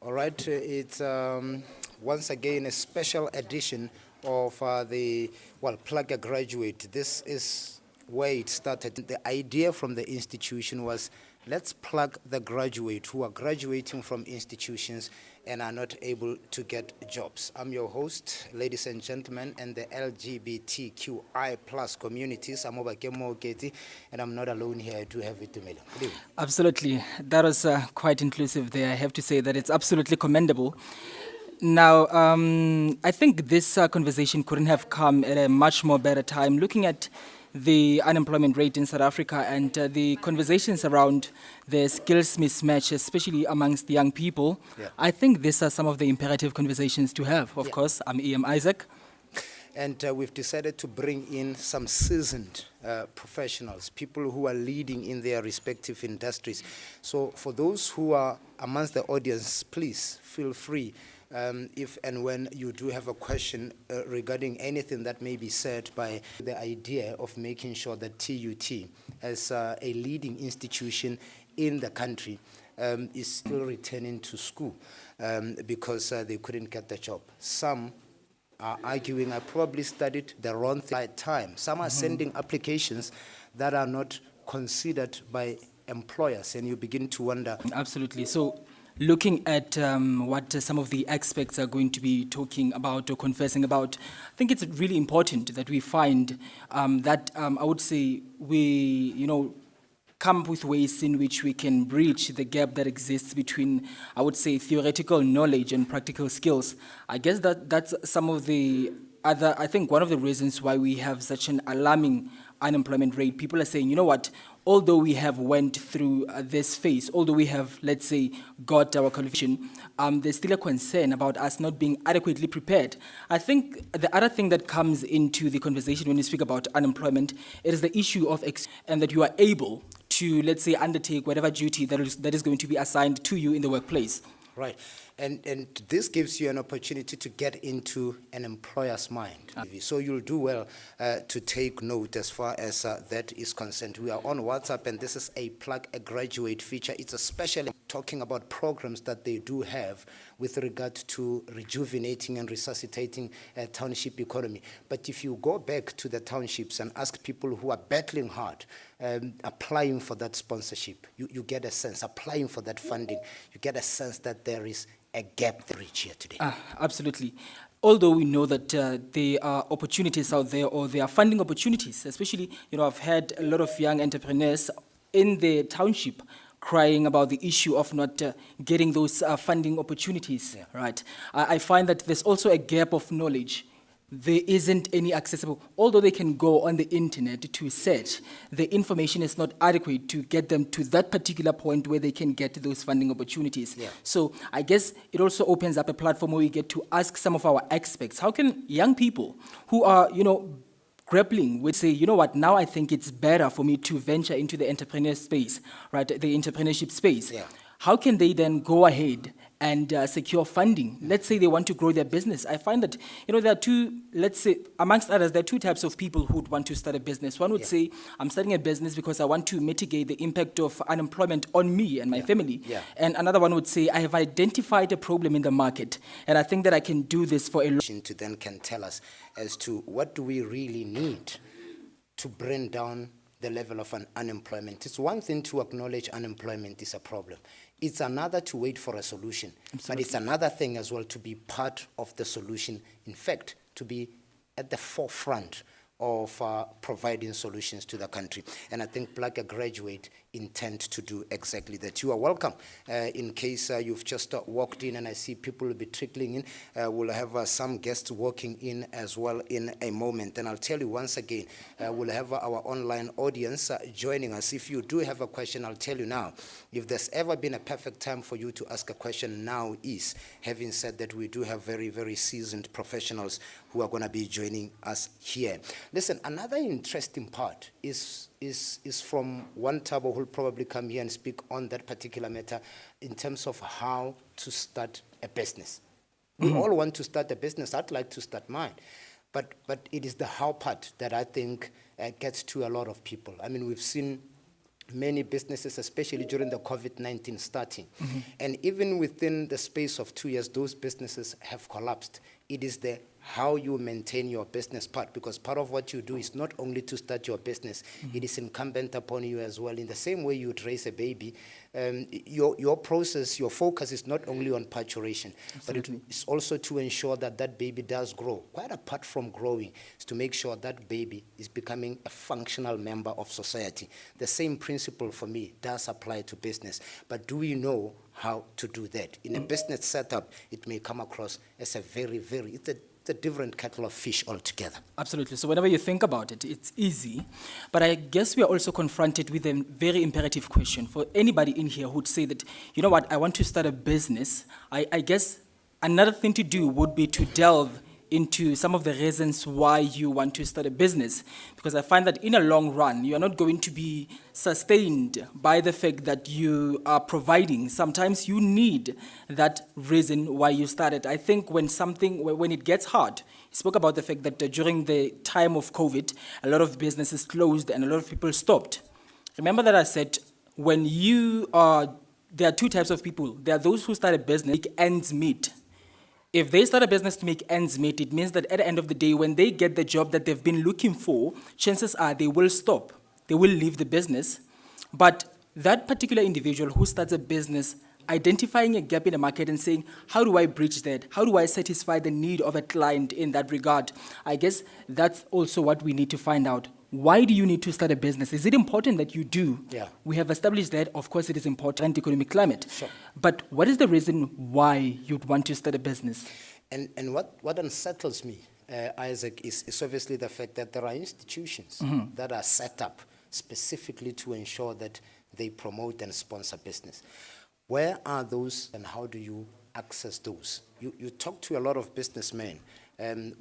All right, it's once again a special edition of Plug a Graduate. This is where it started. The idea from the institution was, let's plug the graduate who are graduating from institutions and are not able to get jobs. I'm your host, ladies and gentlemen, and the LGBTQI plus communities. I'm Obakeng Moeketsi, and I'm not alone here. I do have it to me. Absolutely. That was quite inclusive there. I have to say that it's absolutely commendable. Now, I think this conversation couldn't have come at a much more better time, looking at the unemployment rate in South Africa and the conversations around the skills mismatch, especially amongst young people. Yeah. I think these are some of the imperative conversations to have. Of course, I'm E.M. Isaac. And we've decided to bring in some seasoned professionals, people who are leading in their respective industries. So for those who are amongst the audience, please feel free. If and when you do have a question regarding anything that may be said by the idea of making sure that TUT, as a leading institution in the country, is still returning to school because they couldn't get the job. Some are arguing, I probably studied the wrong time. Some are sending applications that are not considered by employers, and you begin to wonder. Absolutely. So, looking at what some of the experts are going to be talking about or confessing about, I think it's really important that we find that I would say we, come up with ways in which we can bridge the gap that exists between, I would say, theoretical knowledge and practical skills. I guess that's some of the other, I think one of the reasons why we have such an alarming unemployment rate. People are saying, you know what, although we have went through this phase, although we have, let's say, got our qualification, there's still a concern about us not being adequately prepared. I think the other thing that comes into the conversation when we speak about unemployment, it is the issue of and that you are able to, let's say, undertake whatever duty that is going to be assigned to you in the workplace. Right. And this gives you an opportunity to get into an employer's mind. So you'll do well to take note as far as that is concerned. We are on WhatsApp, and this is a Plug a Graduate feature. It's a special talking about programs that they do have with regard to rejuvenating and resuscitating a township economy. But if you go back to the townships and ask people who are battling hard, applying for that sponsorship, you get a sense, applying for that funding, you get a sense that there is a gap to reach here today. Absolutely. Although we know that there are opportunities out there, or there are funding opportunities, especially, I've had a lot of young entrepreneurs in the township crying about the issue of not getting those funding opportunities, right? I find that there's also a gap of knowledge. There isn't any accessible, although they can go on the internet to search, the information is not adequate to get them to that particular point where they can get those funding opportunities. Yeah. So I guess it also opens up a platform where we get to ask some of our experts, how can young people who are, grappling with say, you know what, now I think it's better for me to venture into the entrepreneur space, right, the entrepreneurship space. Yeah. How can they then go ahead and secure funding? Let's say they want to grow their business. I find that, there are two, let's say, amongst others, there are two types of people who would want to start a business. One would say, I'm starting a business because I want to mitigate the impact of unemployment on me and my family. Yeah. And another one would say, I have identified a problem in the market, and I think that I can do this for a long To then can tell us as to what do we really need to bring down the level of unemployment. It's one thing to acknowledge unemployment is a problem. It's another to wait for a solution. Absolutely. But it's another thing as well to be part of the solution. In fact, to be at the forefront of providing solutions to the country. And I think Plug a Graduate intend to do exactly that. You are welcome. In case you've just walked in and I see people will be trickling in, we'll have some guests walking in as well in a moment. And I'll tell you once again, we'll have our online audience joining us. If you do have a question, I'll tell you now. If there's ever been a perfect time for you to ask a question, now is. Having said that, we do have very, very seasoned professionals who are going to be joining us here. Listen, another interesting part is from one Tabo who'll probably come here and speak on that particular matter in terms of how to start a business. We all want to start a business. I'd like to start mine. But it is the how part that I think gets to a lot of people. I mean, we've seen many businesses, especially during the COVID-19 starting. And even within the space of 2 years, those businesses have collapsed. It is the how you maintain your business part, because part of what you do is not only to start your business, it is incumbent upon you as well. In the same way you would raise a baby, your process, your focus is not only on parturition, but it's also to ensure that that baby does grow. Quite apart from growing, is to make sure that baby is becoming a functional member of society. The same principle for me does apply to business, but do we know how to do that? In a business setup, it may come across as a it's a different kettle of fish altogether. Absolutely. So whenever you think about it, it's easy. But I guess we are also confronted with a very imperative question for anybody in here who would say that, you know what, I want to start a business. I guess another thing to do would be to delve into some of the reasons why you want to start a business. Because I find that in a long run, you are not going to be sustained by the fact that you are providing. Sometimes you need that reason why you started. I think when it gets hard, you spoke about the fact that during the time of COVID, a lot of businesses closed and a lot of people stopped. Remember that I said, there are two types of people. There are those who start a business, make ends meet. If they start a business to make ends meet, it means that at the end of the day, when they get the job that they've been looking for, chances are they will stop. They will leave the business. But that particular individual who starts a business, identifying a gap in the market and saying, how do I bridge that? How do I satisfy the need of a client in that regard? I guess that's also what we need to find out. Why do you need to start a business? Is it important that you do? Yeah. We have established that, of course, it is important, economic climate. Sure. But what is the reason why you'd want to start a business? And what unsettles me, Isaac, is obviously the fact that there are institutions that are set up specifically to ensure that they promote and sponsor business. Where are those and how do you access those? You talk to a lot of businessmen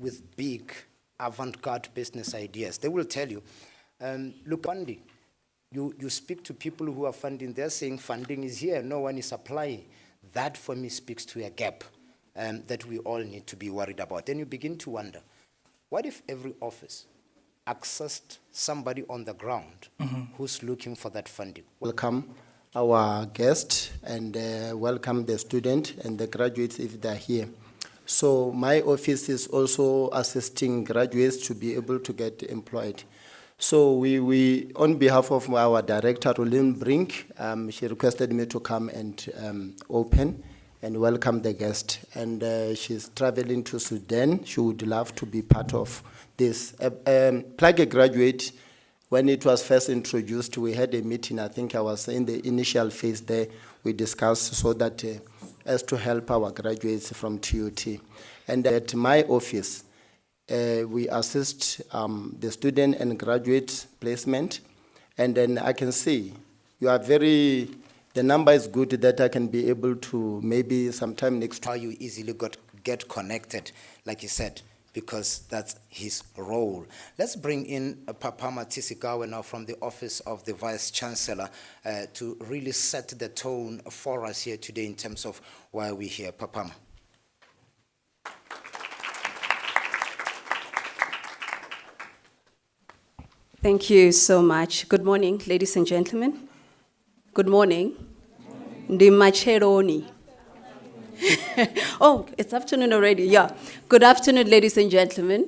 with big avant-garde business ideas. They will tell you, look, funding. You speak to people who are funding, they're saying funding is here, no one is applying. That for me speaks to a gap that we all need to be worried about. Then you begin to wonder, what if every office accessed somebody on the ground who's looking for that funding? Welcome our guest and welcome the student and the graduates if they're here. So my office is also assisting graduates to be able to get employed. So we on behalf of our director, Rolin Brink, she requested me to come and open and welcome the guest. And she's traveling to Sudan. She would love to be part of this. Plug a graduate, when it was first introduced, we had a meeting. I think I was in the initial phase there. We discussed so that as to help our graduates from TUT. And at my office, we assist the student and graduate placement. And then I can see the number is good that I can be able to maybe sometime next. How you easily get connected, like you said, because that's his role. Let's bring in Papama Tisikawa now from the Office of the Vice Chancellor to really set the tone for us here today in terms of why we're here. Papama. Thank you so much. Good morning, ladies and gentlemen. Good morning. Ndi macheroni. Oh, it's afternoon already, yeah. Good afternoon, ladies and gentlemen.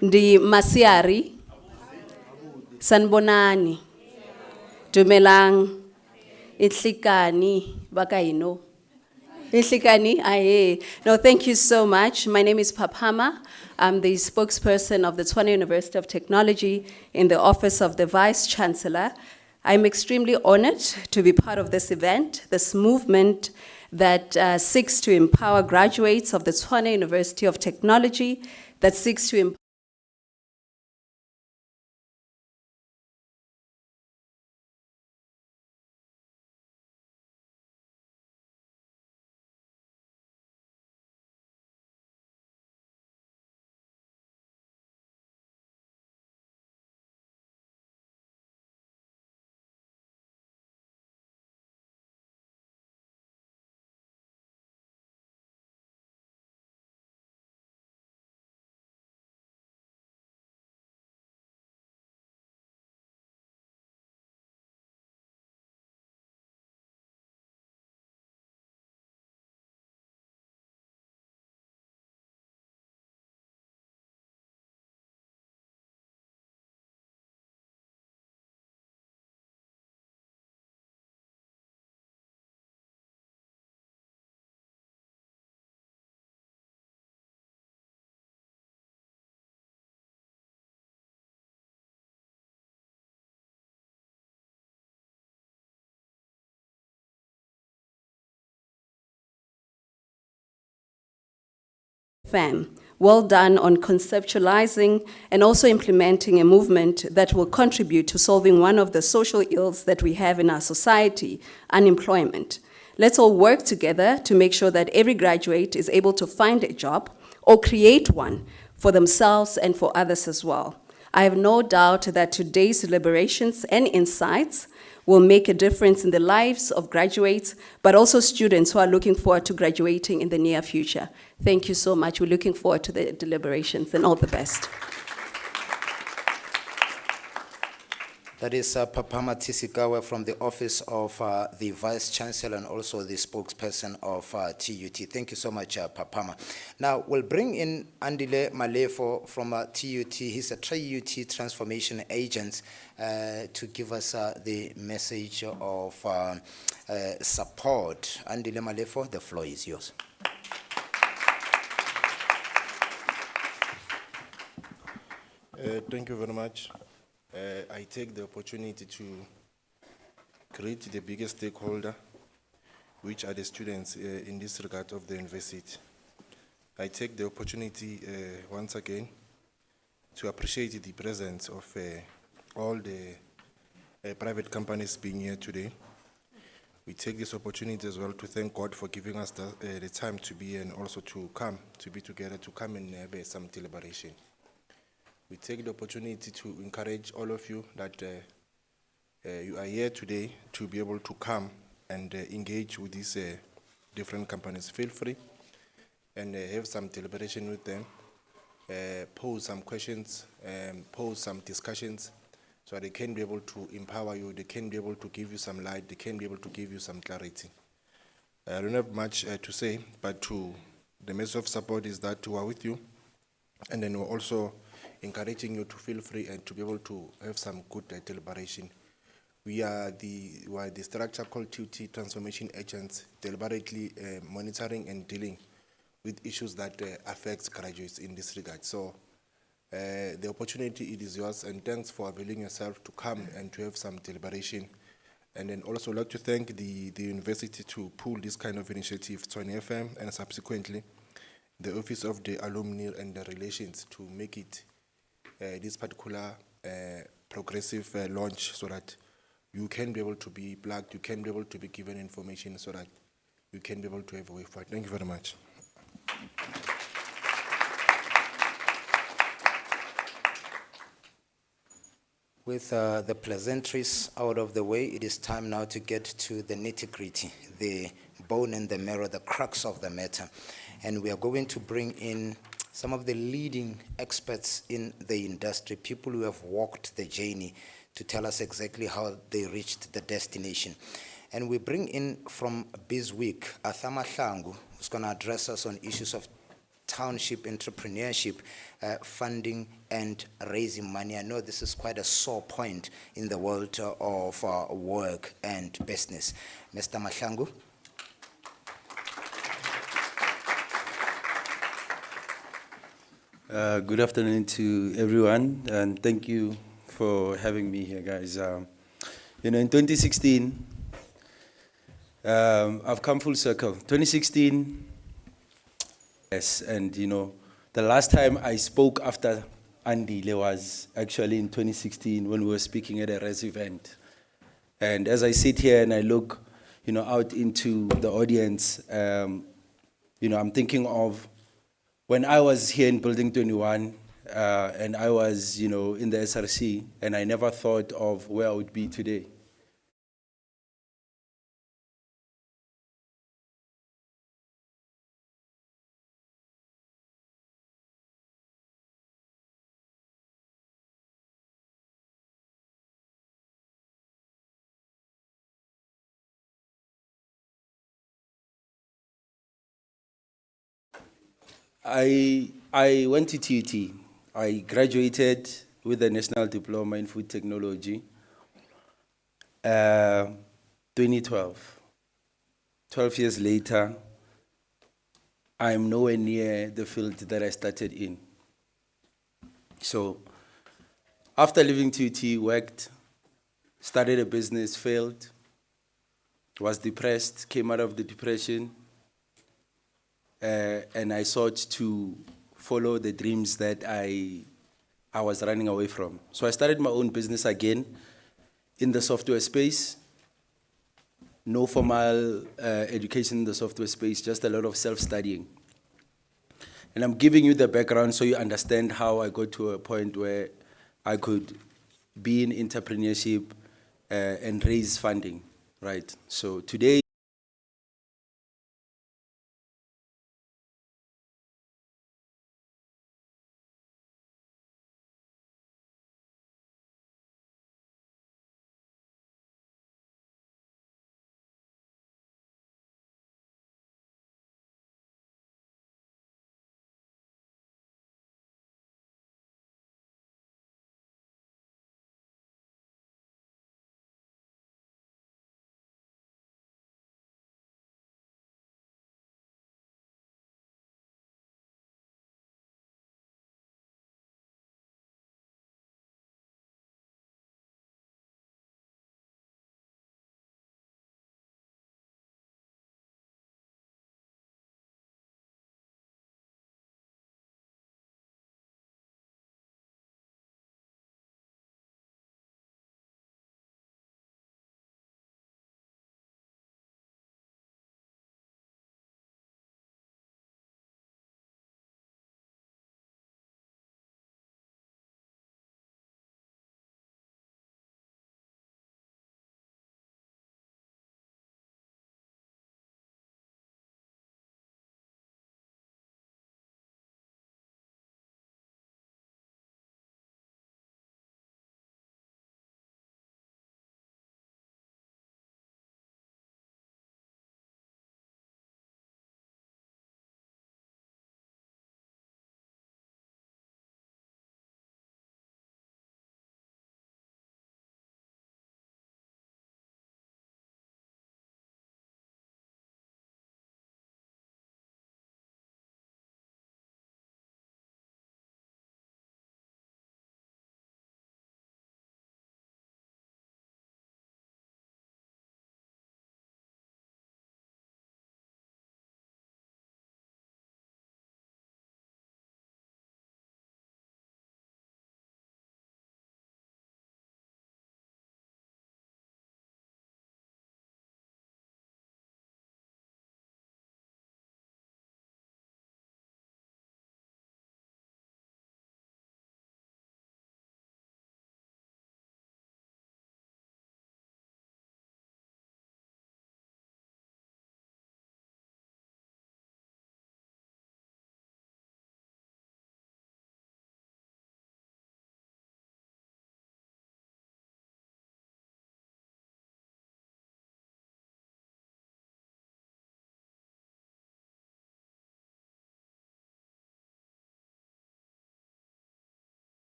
Ndi masiari. Sanbonani. Dumelang. Itlikani. Bakaino. Itlikani. Aye. No, thank you so much. My name is Papama. I'm the spokesperson of the Tshwane University of Technology in the Office of the Vice Chancellor. I'm extremely honored to be part of this event, this movement that seeks to empower graduates of the Tshwane University of Technology, that seeks to empower FM. Well done on conceptualizing and also implementing a movement that will contribute to solving one of the social ills that we have in our society, unemployment. Let's all work together to make sure that every graduate is able to find a job or create one for themselves and for others as well. I have no doubt that today's deliberations and insights will make a difference in the lives of graduates, but also students who are looking forward to graduating in the near future. Thank you so much. We're looking forward to the deliberations, and all the best. That is Papama Tisikawa from the Office of the Vice Chancellor and also the spokesperson of TUT. Thank you so much, Papama. Now, we'll bring in Andile Malefo from TUT. He's a TUT transformation agent to give us the message of support. Andile Malefo, the floor is yours. Thank you very much. I take the opportunity to greet the biggest stakeholder, which are the students in this regard of the university. I take the opportunity once again to appreciate the presence of all the private companies being here today. We take this opportunity as well to thank God for giving us the time to be here and also to be together, to come and have some deliberation. We take the opportunity to encourage all of you that you are here today to be able to come and engage with these different companies. Feel free and have some deliberation with them, pose some questions, pose some discussions, so they can be able to empower you, they can be able to give you some light, they can be able to give you some clarity. I don't have much to say, but the message of support is that we are with you, and then we're also encouraging you to feel free and to be able to have some good deliberation. We are the structure called TUT Transformation Agents, deliberately monitoring and dealing with issues that affect graduates in this regard. So the opportunity, it is yours, and thanks for availing yourself to come and to have some deliberation. And then also like to thank the university to pull this kind of initiative, Tshwane FM, and subsequently the Office of the Alumni and the Relations to make it this particular progressive launch, so that you can be able to be plugged, you can be able to be given information, so that you can be able to have a way forward. Thank you very much. With the pleasantries out of the way, it is time now to get to the nitty-gritty, the bone and the marrow, the crux of the matter. And we are going to bring in some of the leading experts in the industry, people who have walked the journey, to tell us exactly how they reached the destination. And we bring in from BizWeek, Athama Hlangu, who's going to address us on issues of township entrepreneurship, funding and raising money. I know this is quite a sore point in the world of work and business. Mr. Mahlangu. Good afternoon to everyone, and thank you for having me here, guys. In 2016, I've come full circle. 2016, yes, and the last time I spoke after Andile was actually in 2016 when we were speaking at a res event. And as I sit here and I look, out into the audience, I'm thinking of when I was here in Building 21, and I was, in the SRC, and I never thought of where I would be today. I went to TUT. I graduated with a National Diploma in Food Technology, 2012. 12 years later, I'm nowhere near the field that I started in. So, after leaving TUT, worked, started a business, failed, was depressed, came out of the depression, and I sought to follow the dreams that I was running away from. So I started my own business again in the software space. No formal education in the software space, just a lot of self-studying. And I'm giving you the background so you understand how I got to a point where I could be in entrepreneurship and raise funding, right? So today,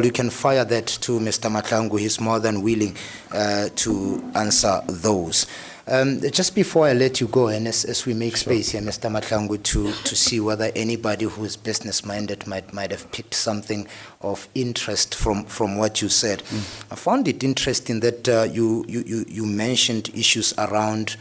Well, you can fire that to Mr. Mahlangu. He's more than willing to answer those. Just before I let you go, and as we make space here, Mr. Mahlangu, to see whether anybody who is business-minded might have picked something of interest from what you said. I found it interesting that you mentioned issues around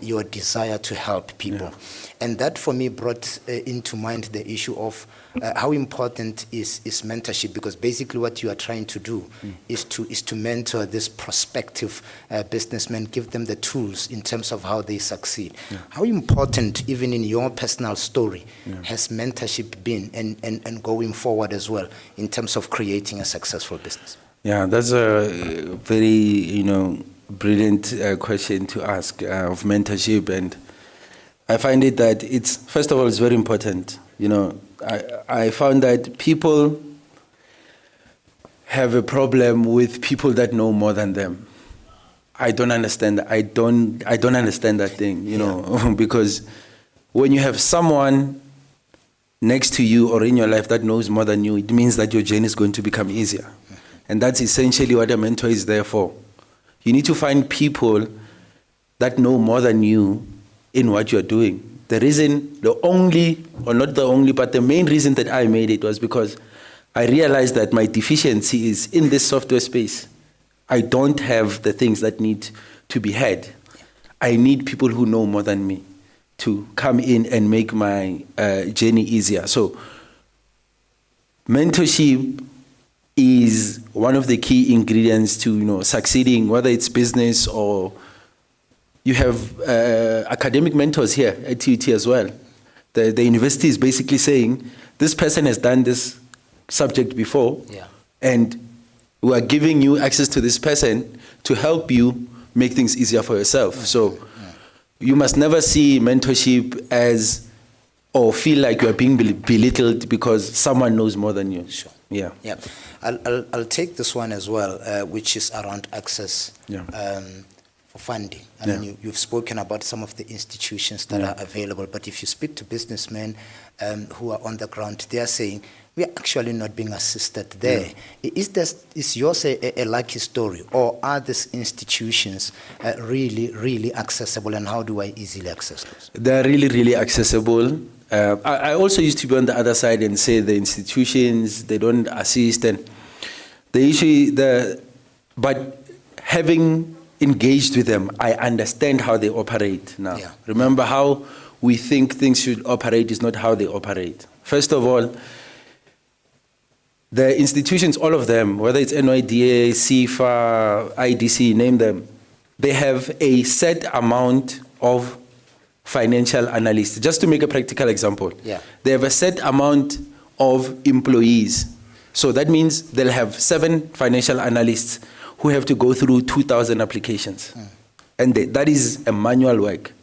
your desire to help people. And that for me brought into mind the issue of how important is mentorship, because basically what you are trying to do is to mentor this prospective businessmen, give them the tools in terms of how they succeed. How important, even in your personal story, has mentorship been and going forward as well in terms of creating a successful business? Yeah, that's a very, brilliant question to ask of mentorship, and I find it that it's, first of all, it's very important. I found that people have a problem with people that know more than them. I don't understand. I don't understand that thing, because when you have someone next to you or in your life that knows more than you, it means that your journey is going to become easier. And that's essentially what a mentor is there for. You need to find people that know more than you in what you're doing. The reason, the only, or not the only, but the main reason that I made it was because I realized that my deficiency is in this software space. I don't have the things that need to be had. I need people who know more than me to come in and make my journey easier. So mentorship is one of the key ingredients to succeeding, whether it's business or you have academic mentors here at TUT as well. The university is basically saying, this person has done this subject before, and we are giving you access to this person to help you make things easier for yourself. So you must never see mentorship as, or feel like you are being belittled because someone knows more than you. Sure. Yeah. Yeah. I'll take this one as well, which is around access for funding. I mean, you've spoken about some of the institutions that are available, but if you speak to businessmen who are on the ground, they are saying, we are actually not being assisted there. Is yours a lucky story, or are these institutions really accessible, and how do I easily access those? They're really accessible. I also used to be on the other side and say the institutions, they don't assist, and the issue, but having engaged with them, I understand how they operate now. Yeah. Remember, how we think things should operate is not how they operate. First of all, the institutions, all of them, whether it's NYDA, CIFA, IDC, name them, they have a set amount of financial analysts. Just to make a practical example, they have a set amount of employees. So that means they'll have 7 financial analysts who have to go through 2,000 applications. And that is a manual work.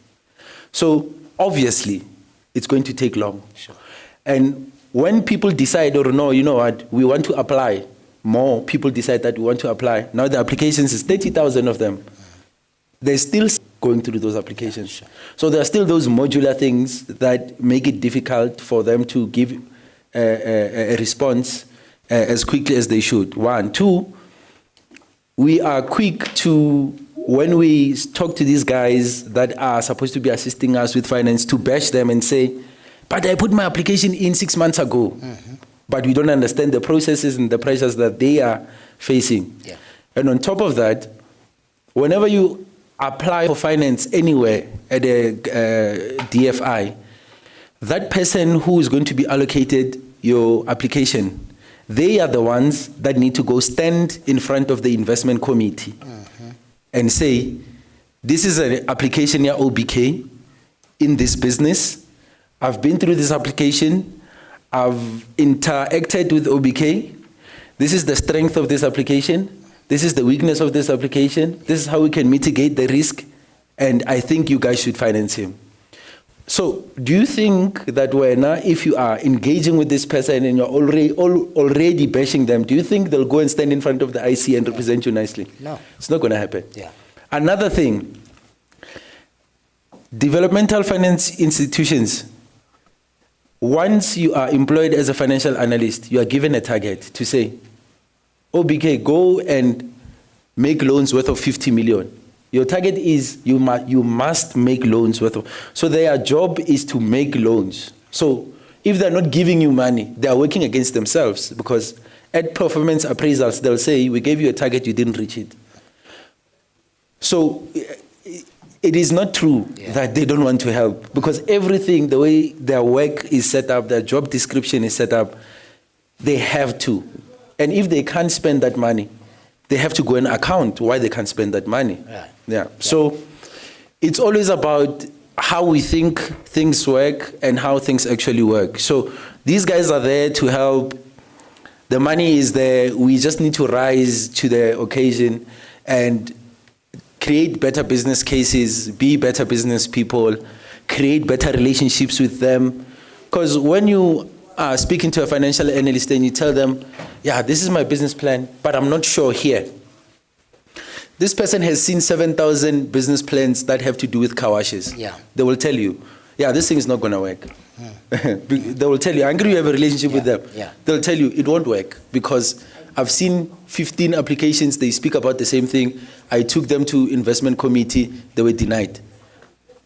So obviously, it's going to take long. Sure. And when people decide, or no, you know what, we want to apply, more people decide that we want to apply. Now the applications is 30,000 of them. They're still going through those applications. Sure. So there are still those modular things that make it difficult for them to give a response as quickly as they should. 1, 2, we are quick to, when we talk to these guys that are supposed to be assisting us with finance, to bash them and say, but I put my application in 6 months ago. But we don't understand the processes and the pressures that they are facing. And on top of that, whenever you apply for finance anywhere at a DFI, that person who is going to be allocated your application, they are the ones that need to go stand in front of the investment committee and say, this is an application here, OBK, in this business. I've been through this application. I've interacted with OBK. This is the strength of this application. This is the weakness of this application. This is how we can mitigate the risk. And I think you guys should finance him. So do you think that if you are engaging with this person and you're already bashing them, do you think they'll go and stand in front of the IC and represent you nicely? No. It's not going to happen. Another thing, developmental finance institutions, once you are employed as a financial analyst, you are given a target to say, OBK, go and make loans worth of 50 million. Your target is you must make loans worth of. So their job is to make loans. So if they're not giving you money, they are working against themselves, because at performance appraisals, they'll say, we gave you a target, you didn't reach it. So it is not true that they don't want to help, because everything, the way their work is set up, their job description is set up, they have to. And if they can't spend that money, they have to go and account why they can't spend that money. So it's always about how we think things work and how things actually work. So these guys are there to help. The money is there. We just need to rise to the occasion and create better business cases, be better business people, create better relationships with them. Because when you are speaking to a financial analyst and you tell them, yeah, this is my business plan, but I'm not sure here. This person has seen 7,000 business plans that have to do with car washes. They will tell you, yeah, this thing is not going to work. They will tell you, I'm going to have a relationship with them. They'll tell you it won't work, because I've seen 15 applications, they speak about the same thing. I took them to investment committee, they were denied.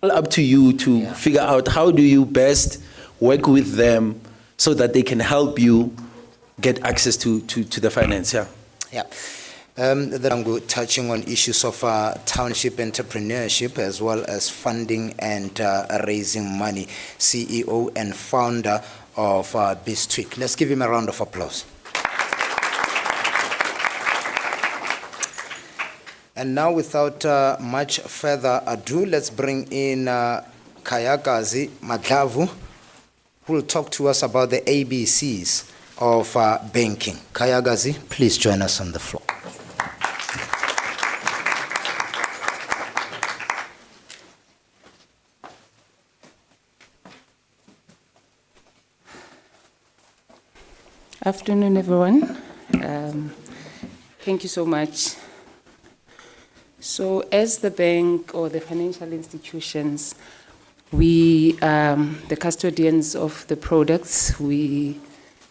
Up to you to figure out how do you best work with them so that they can help you get access to the finance. Then touching on issues of township entrepreneurship, as well as funding and raising money. CEO and founder of Bistwick. Let's give him a round of applause. And now, without much further ado, let's bring in Kayakazi Maglavu, who will talk to us about the ABCs of banking. Kayakazi, please join us on the floor. Afternoon, everyone. Thank you so much. So as the bank or the financial institutions, we, the custodians of the products, we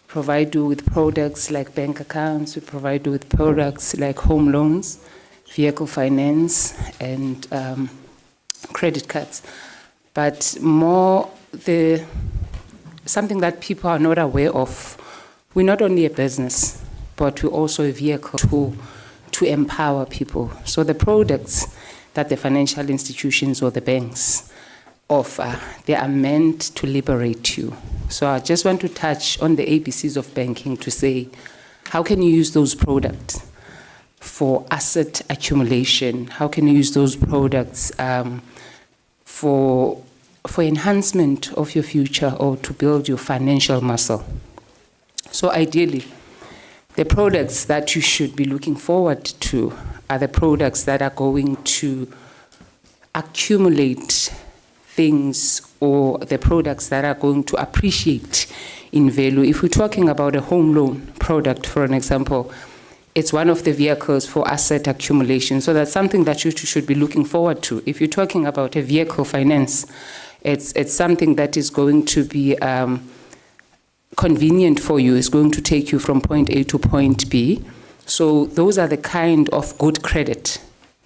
provide you with products like bank accounts, we provide you with products like home loans, vehicle finance, and credit cards. But more, something that people are not aware of, we're not only a business, but we're also a vehicle to empower people. So the products that the financial institutions or the banks offer, they are meant to liberate you. So I just want to touch on the ABCs of banking to say, how can you use those products for asset accumulation? How can you use those products for enhancement of your future or to build your financial muscle? So ideally, the products that you should be looking forward to are the products that are going to accumulate things, or the products that are going to appreciate in value. If we're talking about a home loan product, for an example, it's one of the vehicles for asset accumulation. So that's something that you should be looking forward to. If you're talking about a vehicle finance, it's something that is going to be convenient for you. Is going to take you from point A to point B. So those are the kind of good credit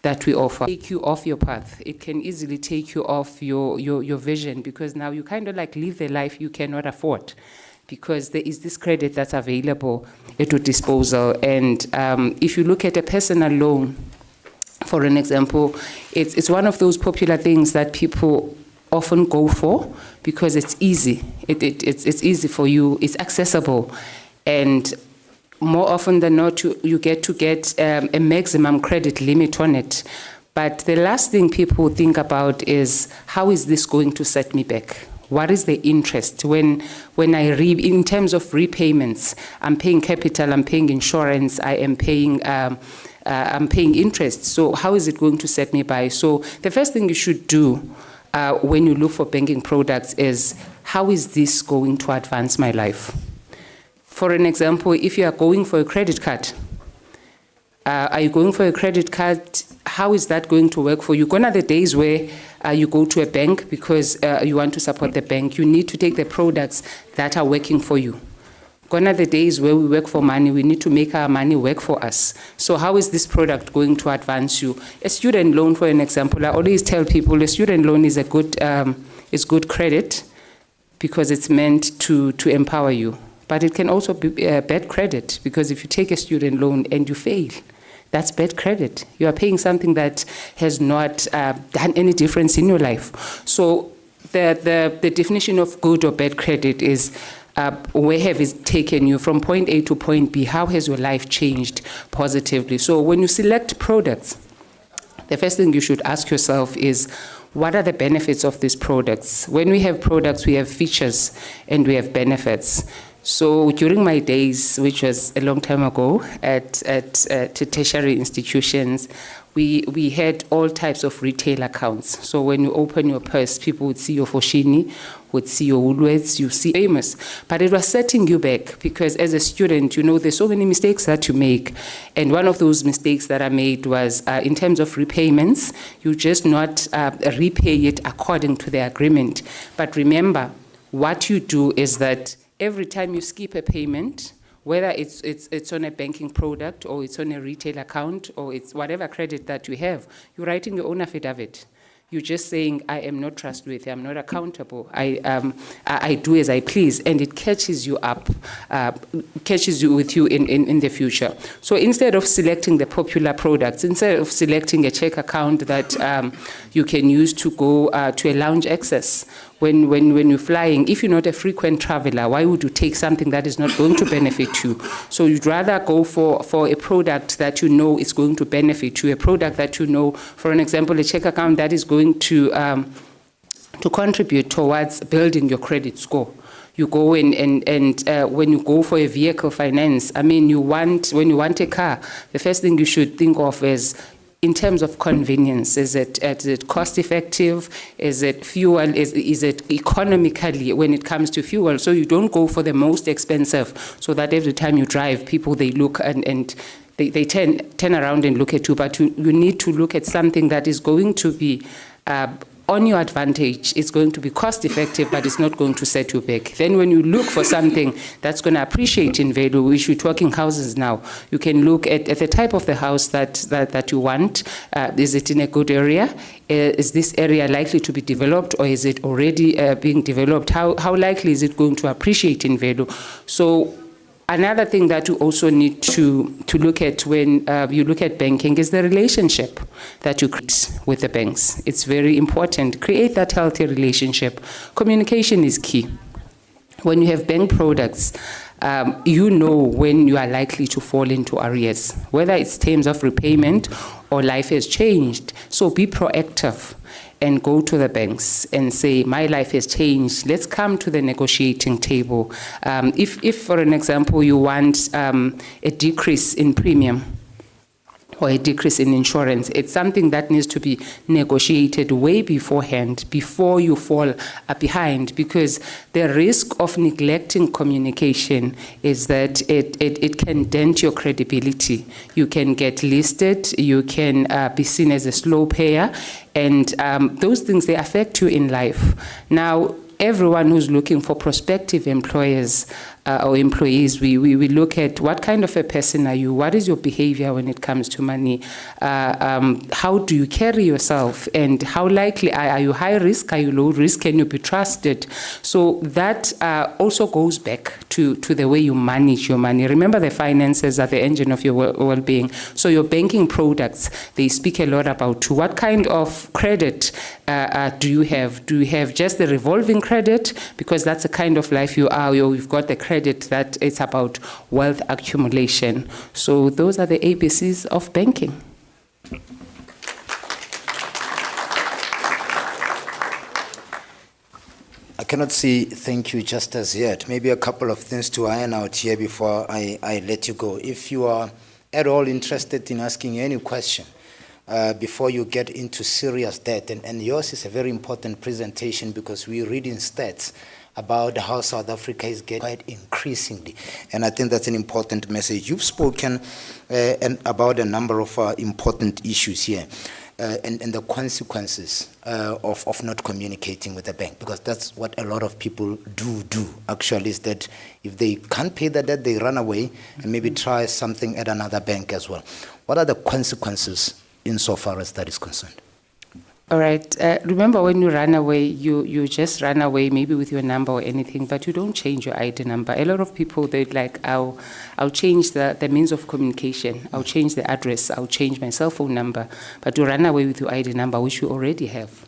that we offer. Take you off your path. It can easily take you off your vision, because now you kind of like live the life you cannot afford, because there is this credit that's available at your disposal. And if you look at a personal loan, for an example, it's one of those popular things that people often go for because it's easy. It's easy for you. It's accessible, and more often than not, you get a maximum credit limit on it. But the last thing people think about is, how is this going to set me back? What is the interest? When in terms of repayments, I'm paying capital, I'm paying insurance, I'm paying interest. So how is it going to set me by? So the first thing you should do when you look for banking products is, how is this going to advance my life? For an example, if you are going for a credit card, are you going for a credit card? How is that going to work for you? Gone are the days where you go to a bank because you want to support the bank. You need to take the products that are working for you. Gone are the days where we work for money. We need to make our money work for us. So how is this product going to advance you? A student loan, for an example, I always tell people a student loan is good credit because it's meant to empower you. But it can also be bad credit, because if you take a student loan and you fail, that's bad credit. You are paying something that has not done any difference in your life. So the definition of good or bad credit is where have it taken you from point A to point B? How has your life changed positively? So when you select products, the first thing you should ask yourself is, what are the benefits of these products? When we have products, we have features and we have benefits. So during my days, which was a long time ago at tertiary institutions, we had all types of retail accounts. So when you open your purse, people would see your Foschini, would see your Woolworths, you see famous. But it was setting you back, because as a student, you know, there's so many mistakes that you make. And one of those mistakes that I made was in terms of repayments, you just not repay it according to the agreement. But remember, what you do is that every time you skip a payment, whether it's on a banking product or it's on a retail account or it's whatever credit that you have, you're writing your own affidavit. You're just saying, I am not trustworthy, I'm not accountable, I do as I please, and it catches you up, catches you with you in the future. So instead of selecting the popular products, instead of selecting a check account that you can use to go to a lounge access, when you're flying, if you're not a frequent traveler, why would you take something that is not going to benefit you? So you'd rather go for a product that you know is going to benefit you, a product that you know, for an example, a check account that is going to contribute towards building your credit score. You go in and when you go for a vehicle finance, I mean, when you want a car, the first thing you should think of is, in terms of convenience, is it cost effective? Is it fuel? Is it economically when it comes to fuel? So you don't go for the most expensive, so that every time you drive, people, they look and they turn around and look at you. But you need to look at something that is going to be on your advantage. It's going to be cost effective, but it's not going to set you back. Then when you look for something that's going to appreciate in value, which we're talking houses now, you can look at the type of the house that you want. Is it in a good area? Is this area likely to be developed, or is it already being developed? How likely is it going to appreciate in value? So another thing that you also need to look at when you look at banking is the relationship that you create with the banks. It's very important. Create that healthy relationship. Communication is key. When you have bank products, you know when you are likely to fall into arrears, whether it's terms of repayment or life has changed. So be proactive and go to the banks and say, my life has changed, let's come to the negotiating table. If for an example, you want a decrease in premium or a decrease in insurance, it's something that needs to be negotiated way beforehand, before you fall behind, because the risk of neglecting communication is that it can dent your credibility. You can get listed, you can be seen as a slow payer, and those things, they affect you in life. Now, everyone who's looking for prospective employers or employees, we look at what kind of a person are you, what is your behavior when it comes to money, how do you carry yourself, and how likely are you high risk, are you low risk, can you be trusted? So that also goes back to the way you manage your money. Remember, the finances are the engine of your well-being. So your banking products, they speak a lot about what kind of credit do you have? Do you have just the revolving credit, because that's the kind of life you are, or you've got the credit that it's about wealth accumulation? So those are the ABCs of banking. I cannot say thank you just as yet. Maybe a couple of things to iron out here before I let you go. If you are at all interested in asking any question before you get into serious debt, and yours is a very important presentation, because we're reading stats about how South Africa is getting quite increasingly. And I think that's an important message. You've spoken about a number of important issues here. and the consequences of not communicating with the bank, because that's what a lot of people do actually, is that if they can't pay the debt, they run away and maybe try something at another bank as well. What are the consequences insofar as that is concerned? All right. Remember, when you run away, you just run away maybe with your number or anything, but you don't change your ID number. A lot of people, they're like, I'll change the means of communication. I'll change the address. I'll change my cell phone number. But you run away with your ID number, which you already have.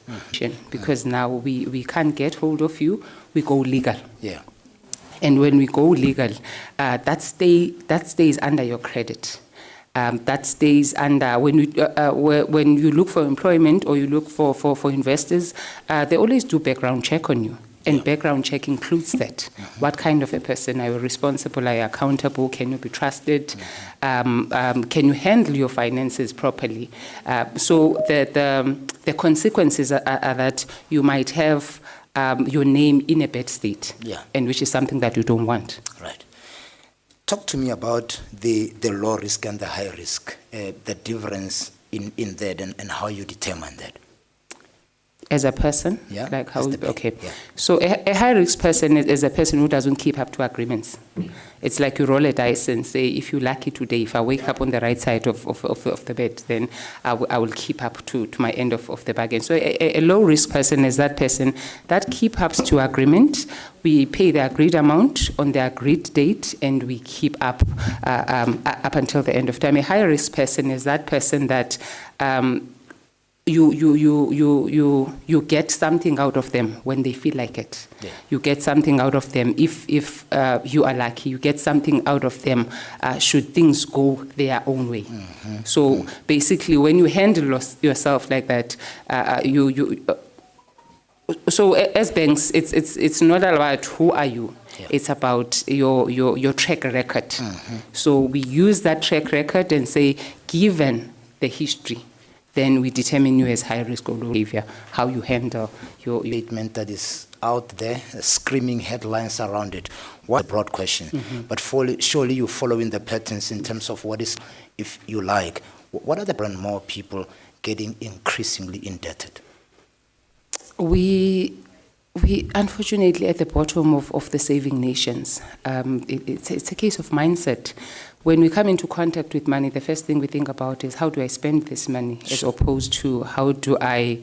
Because now we can't get hold of you, we go legal. Yeah. And when we go legal, that stays under your credit. That stays under, when you look for employment or you look for investors, they always do background check on you. And background check includes that. What kind of a person? Are you responsible? Are you accountable? Can you be trusted? Can you handle your finances properly? So the consequences are that you might have your name in a bad state, and which is something that you don't want. Right. Talk to me about the low risk and the high risk, the difference in that and how you determine that. As a person? Yeah. Like how? Okay. Yeah. So a high risk person is a person who doesn't keep up to agreements. It's like you roll a dice and say, if you're lucky today, if I wake up on the right side of the bed, then I will keep up to my end of the bargain. So a low risk person is that person that keep up to agreement. We pay the agreed amount on the agreed date, and we keep up until the end of time. A high risk person is that person that you get something out of them when they feel like it. Yeah. You get something out of them if you are lucky. You get something out of them should things go their own way. Mm-hmm. So basically, when you handle yourself like that, so as banks, it's not about who are you. Yeah. It's about your track record. Mm-hmm. So we use that track record and say, given the history, then we determine you as high risk or low behavior, how you handle your statement that is out there, screaming headlines around it. What a broad question. Mm-hmm. But surely you're following the patterns in terms of what is, if you like, what are the more people getting increasingly indebted? We unfortunately at the bottom of the saving nations. It's a case of mindset. When we come into contact with money, the first thing we think about is how do I spend this money, as opposed to how do I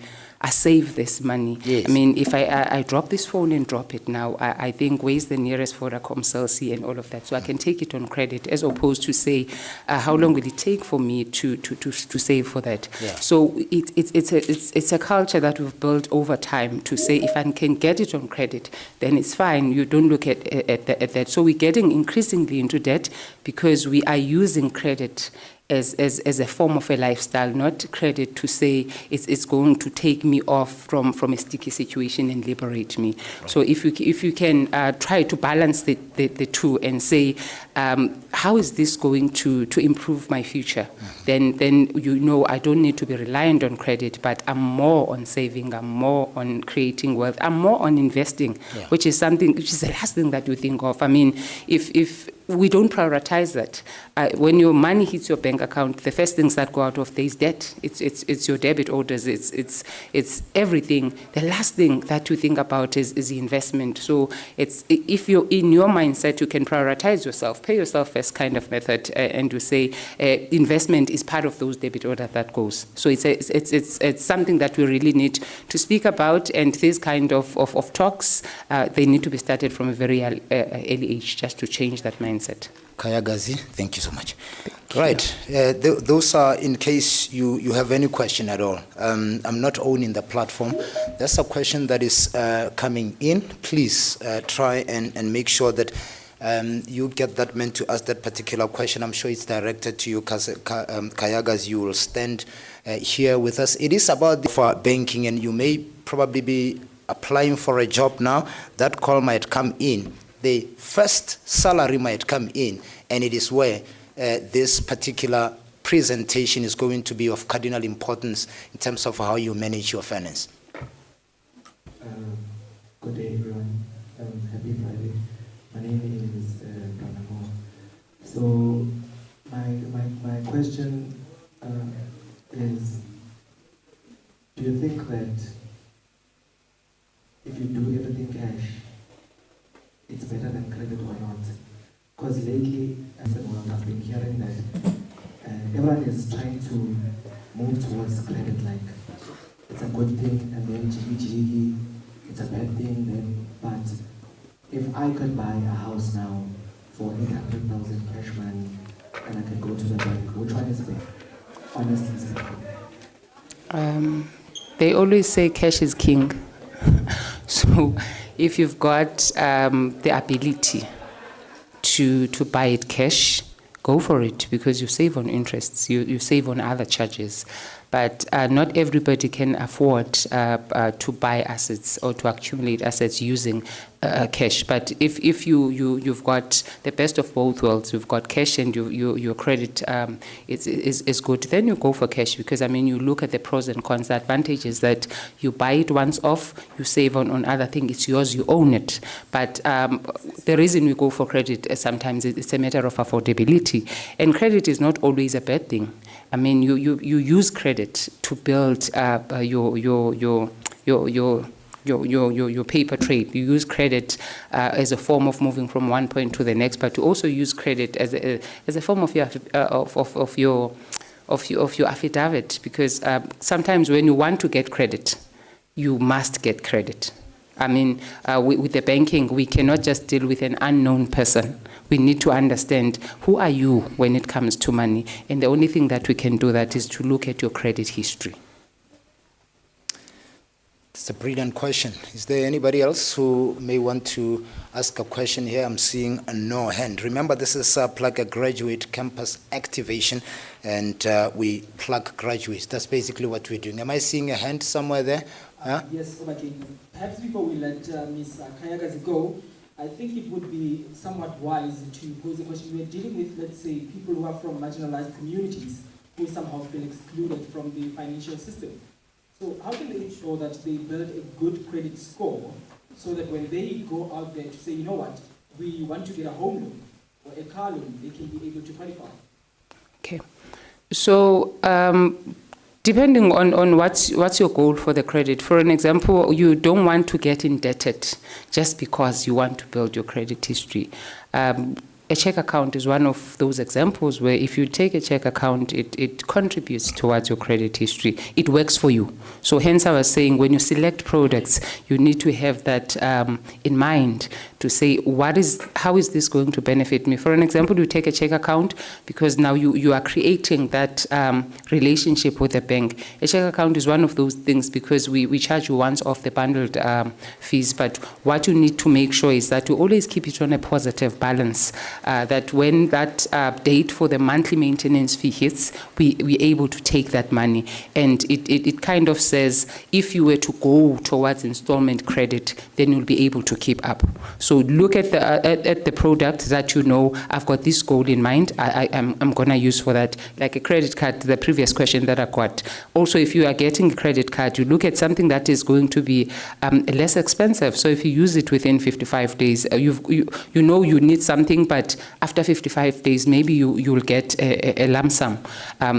save this money. Yes. I mean, if I drop this phone and drop it now, I think where's the nearest Vodacom, Cell C and all of that. So I can take it on credit, as opposed to say, how long will it take for me to save for that? Yeah. So it's a culture that we've built over time to say, if I can get it on credit, then it's fine. You don't look at that. So we're getting increasingly into debt because we are using credit as a form of a lifestyle, not credit to say it's going to take me off from a sticky situation and liberate me. Right. So if you can try to balance the two and say, how is this going to improve my future? Mm-hmm. Then I don't need to be reliant on credit, but I'm more on saving, I'm more on creating wealth, I'm more on investing, which is the last thing that you think of. I mean, if we don't prioritize that. When your money hits your bank account, the first things that go out of there is debt. It's your debit orders. It's everything. The last thing that you think about is the investment. So if you're in your mindset, you can prioritize yourself, pay yourself first kind of method, and you say investment is part of those debit order that goes. So it's something that we really need to speak about, and these kind of talks they need to be started from a very early age, just to change that mindset. Kayagazi, thank you so much. Right, those are in case you have any question at all. I'm not owning the platform. There's a question that is coming in. Please try and make sure that you get that man to ask that particular question. I'm sure it's directed to you, Kayagazi. You will stand here with us. It is about for banking, and you may probably be applying for a job now. That call might come in. The first salary might come in, and it is where this particular presentation is going to be of cardinal importance in terms of how you manage your finance. Good day, everyone. Happy Friday. My name is Banamo. So my question is, think that if you do everything cash, it's better than credit or not? Because lately, as the world, I've been hearing that everyone is trying to move towards credit, like it's a good thing, and then jiggy, it's a bad thing, then, but if I could buy a house now for 800,000 cash money, and I could go to the bank, which one is better? Honestly speaking. They always say cash is king. So if you've got the ability to buy it cash, go for it, because you save on interests, you save on other charges. But not everybody can afford to buy assets or to accumulate assets using cash. But if you've got the best of both worlds, you've got cash and your credit is good, then you go for cash, because I mean, you look at the pros and cons. The advantage is that you buy it once off, you save on other things, it's yours, you own it. But the reason we go for credit sometimes it's a matter of affordability, and credit is not always a bad thing. I mean, you use credit to build your paper trade. You use credit as a form of moving from one point to the next, but you also use credit as a form of your affidavit, because sometimes when you want to get credit, you must get credit. I mean, with the banking, we cannot just deal with an unknown person. We need to understand who are you when it comes to money, and the only thing that we can do that is to look at your credit history. It's a brilliant question. Is there anybody else who may want to ask a question here? I'm seeing no hand. Remember, this is Plug a Graduate Campus Activation, and we plug graduates. That's basically what we're doing. Am I seeing a hand somewhere there? Yes, Obakeng. Perhaps before we let Ms. Kayagazi go, I think it would be somewhat wise to pose a question. We're dealing with, let's say, people who are from marginalized communities who somehow feel excluded from the financial system. So how can they ensure that they build a good credit score so that when they go out there to say, you know what, we want to get a home loan or a car loan, they can be able to qualify? Okay. So depending on what's your goal for the credit. For an example, you don't want to get indebted just because you want to build your credit history. A check account is one of those examples where if you take a check account, it contributes towards your credit history. It works for you. So hence I was saying, when you select products, you need to have that in mind to say, how is this going to benefit me? For an example, you take a check account because now you are creating that relationship with the bank. A check account is one of those things because we charge you once off the bundled fees, but what you need to make sure is that you always keep it on a positive balance. That when that date for the monthly maintenance fee hits, we're able to take that money. And it kind of says, if you were to go towards installment credit, then you'll be able to keep up. So look at the product that you know, I've got this goal in mind, I'm going to use for that. Like a credit card, the previous question that I got. Also, if you are getting a credit card, you look at something that is going to be less expensive. So if you use it within 55 days, you know you need something, but after 55 days, maybe you'll get a lump sum.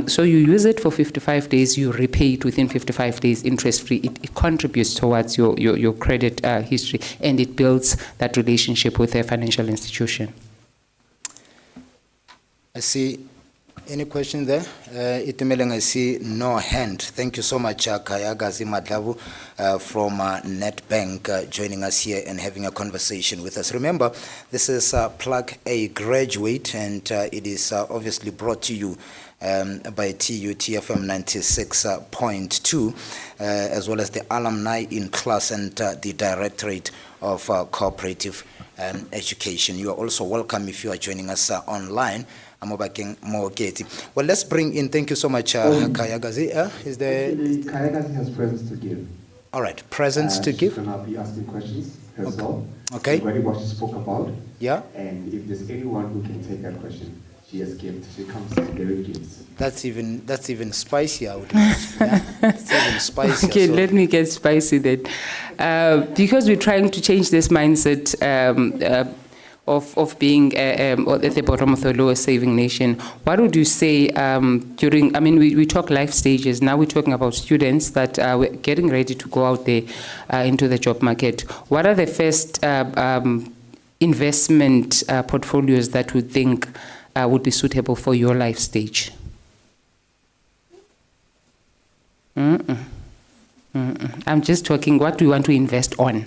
So you use it for 55 days, you repay it within 55 days interest-free. It contributes towards your credit history, and it builds that relationship with a financial institution. I see. Any question there? Itumeleng, I see no hand. Thank you so much, Kayagazi Madlavu from Nedbank, joining us here and having a conversation with us. Remember, this is Plug a Graduate, and it is obviously brought to you by TUT FM 96.2, as well as the Alumni-In-Class and the Directorate of Cooperative Education. You are also welcome if you are joining us online. I'm Obakeng Moeketsi. Well, let's bring in, thank you so much, Kayagazi. Is there... Kayagazi has presents to give. All right, presents to give. She's going to be asking questions herself. Okay. Already what she spoke about. Yeah. And if there's anyone who can take that question, she has gifts. She comes to deliver gifts. That's even spicier, I would imagine. Yeah? It's even spicier. Okay, so. let me get spicy then. Because we're trying to change this mindset, of being at the bottom of the lowest saving nation, what would you say during, I mean, we talk life stages, now we're talking about students that are getting ready to go out there into the job market. What are the first investment portfolios that would think would be suitable for your life stage? I'm just talking, what do you want to invest on?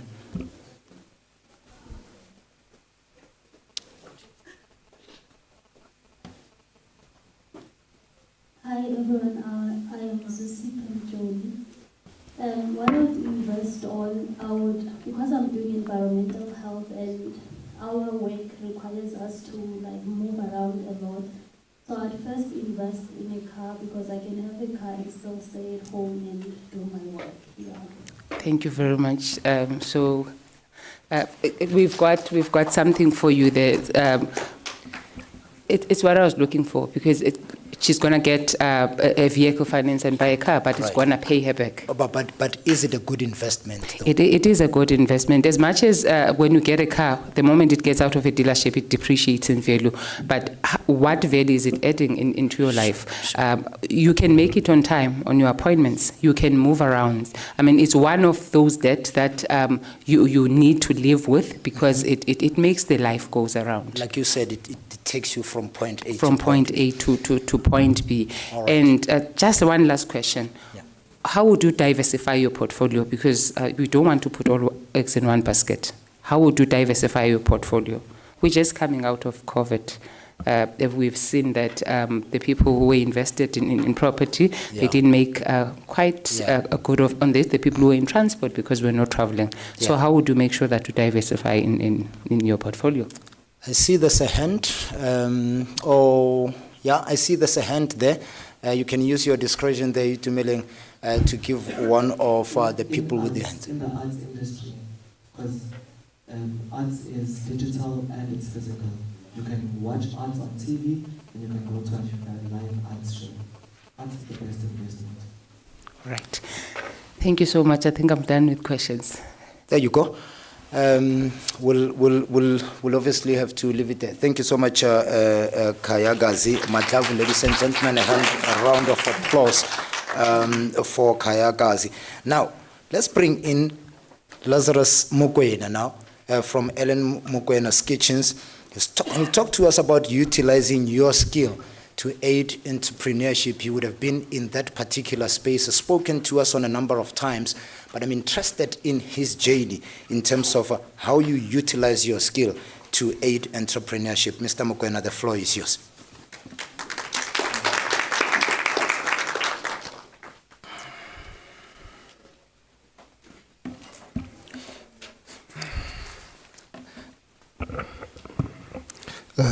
Hi everyone, I am Zusi Jolie. What I would invest on, because I'm doing environmental health and our work requires us to like move around a lot. So I'd first invest in a car because I can have a car and still stay at home and do my work. Yeah. Thank you very much. We've got something for you there. It's what I was looking for, because she's going to get a vehicle finance and buy a car, but it's going to pay her back. But is it a good investment, though? It is a good investment. As much as when you get a car, the moment it gets out of a dealership, it depreciates in value. But what value is it adding into your life? You can make it on time on your appointments. You can move around. I mean, it's one of those debts that you need to live with, because it makes the life goes around. Like you said, it takes you from point A from point A to point B. Right. And just one last question. Yeah. How would you diversify your portfolio? Because we don't want to put all eggs in one basket. How would you diversify your portfolio? We're just coming out of COVID. We've seen that the people who were invested in property, they didn't make quite a good on this. The people who were in transport, because we're not traveling. So how would you make sure that you diversify in your portfolio? I see there's a hand. I see there's a hand there. You can use your discretion there to give one of the people with the hand. In the arts industry, because arts is digital and it's physical. You can watch arts on TV and you can go to a live arts show. Arts is the best investment. Right. Thank you so much. I think I'm done with questions. There you go. We'll obviously have to leave it there. Thank you so much, Kayagazi. Matlavu, ladies and gentlemen, a round of applause for Kayagazi. Now, let's bring in Lazarus Mokwena now from Ellen Mokwena's Kitchens. He'll talk to us about utilizing your skill to aid entrepreneurship. You would have been in that particular space, spoken to us on a number of times, but I'm interested in his journey in terms of how you utilize your skill to aid entrepreneurship. Mr. Mokwena, the floor is yours.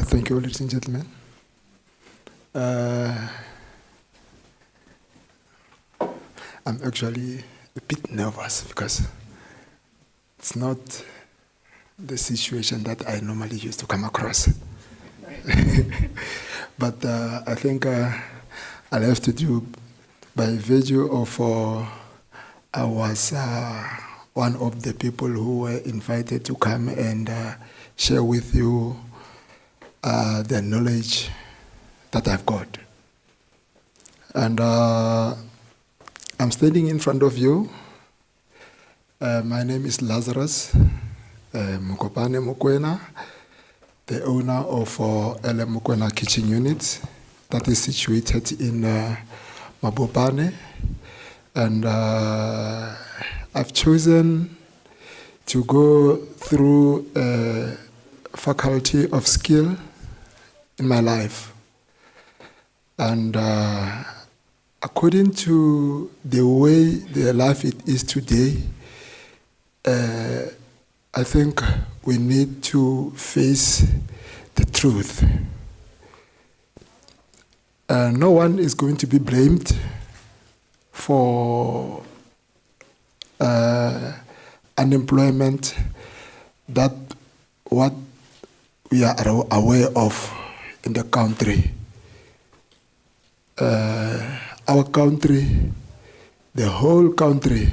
Thank you, ladies and gentlemen. I'm actually a bit nervous because it's not the situation that I normally used to come across. But I think I'll have to do by virtue of I was one of the people who were invited to come and share with you the knowledge that I've got. And I'm standing in front of you. My name is Lazarus Mokwena, the owner of Ellen Mokwena Kitchen Unit that is situated in Mabopane. And I've chosen to go through a faculty of skill in my life. And according to the way the life it is today, I think we need to face the truth. No one is going to be blamed for unemployment, that what we are aware of in the country. Our country, the whole country,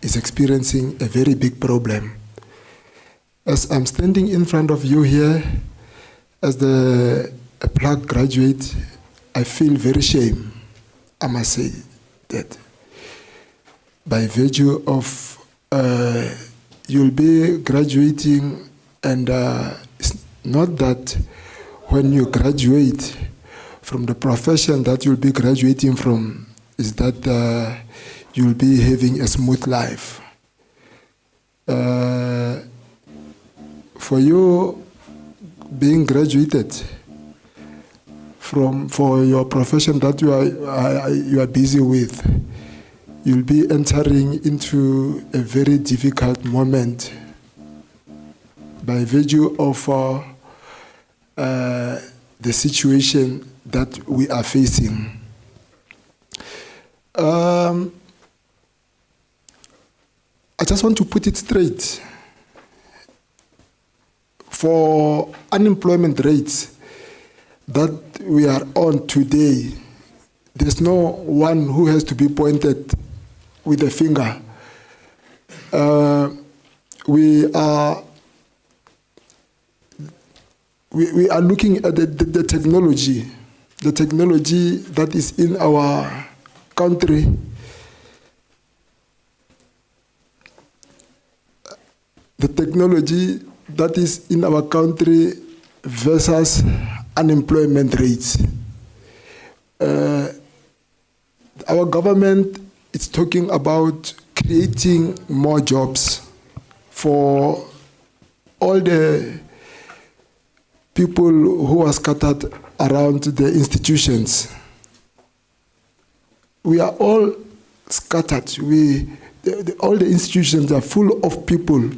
is experiencing a very big problem. As I'm standing in front of you here, as a Plug graduate, I feel very shame, I must say that. By virtue of you'll be graduating, and it's not that when you graduate from the profession that you'll be graduating from is that you'll be having a smooth life. For you being graduated for your profession that you are busy with, you'll be entering into a very difficult moment by virtue of the situation that we are facing. I just want to put it straight. For unemployment rates that we are on today, there's no one who has to be pointed with a finger. We are looking at the technology that is in our country. The technology that is in our country versus unemployment rates. Our government is talking about creating more jobs for all the people who are scattered around the institutions. We are all scattered. All the institutions are full of people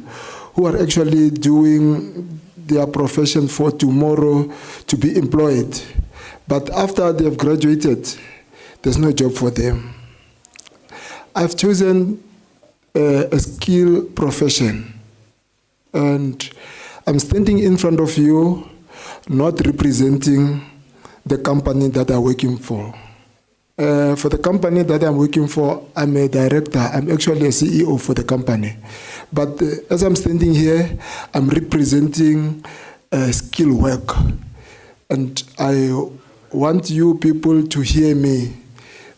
who are actually doing their profession for tomorrow to be employed. But after they have graduated, there's no job for them. I've chosen a skill profession, and I'm standing in front of you not representing the company that I'm working for. For the company that I'm working for, I'm a director. I'm actually a CEO for the company. But as I'm standing here, I'm representing skill work. And I want you people to hear me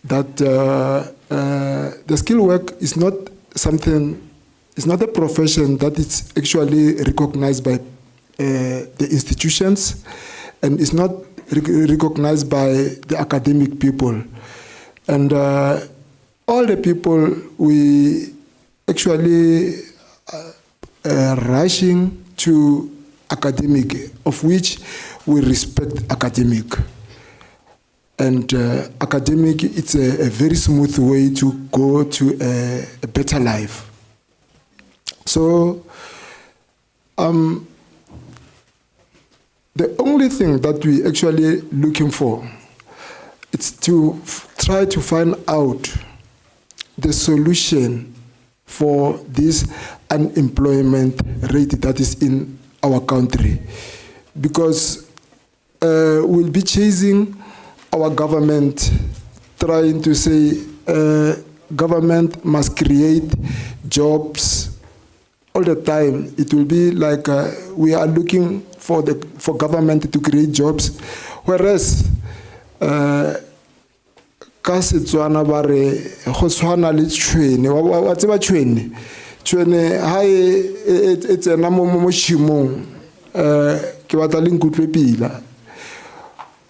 that the skill work is not something, it's not a profession that is actually recognized by the institutions, and it's not recognized by the academic people. And all the people, we actually rushing to academic, of which we respect academic. And academic, it's a very smooth way to go to a better life. So the only thing that we actually looking for is to try to find out the solution for this unemployment rate that is in our country. Because we'll be chasing our government, trying to say government must create jobs all the time. It will be like we are looking for government to create jobs, whereas ka Setswana ba re go tshwana le Tshwane. Wa tseba Tshwane? Tshwane ha e tsena mo moshimong ke batla le nkutlwe pila.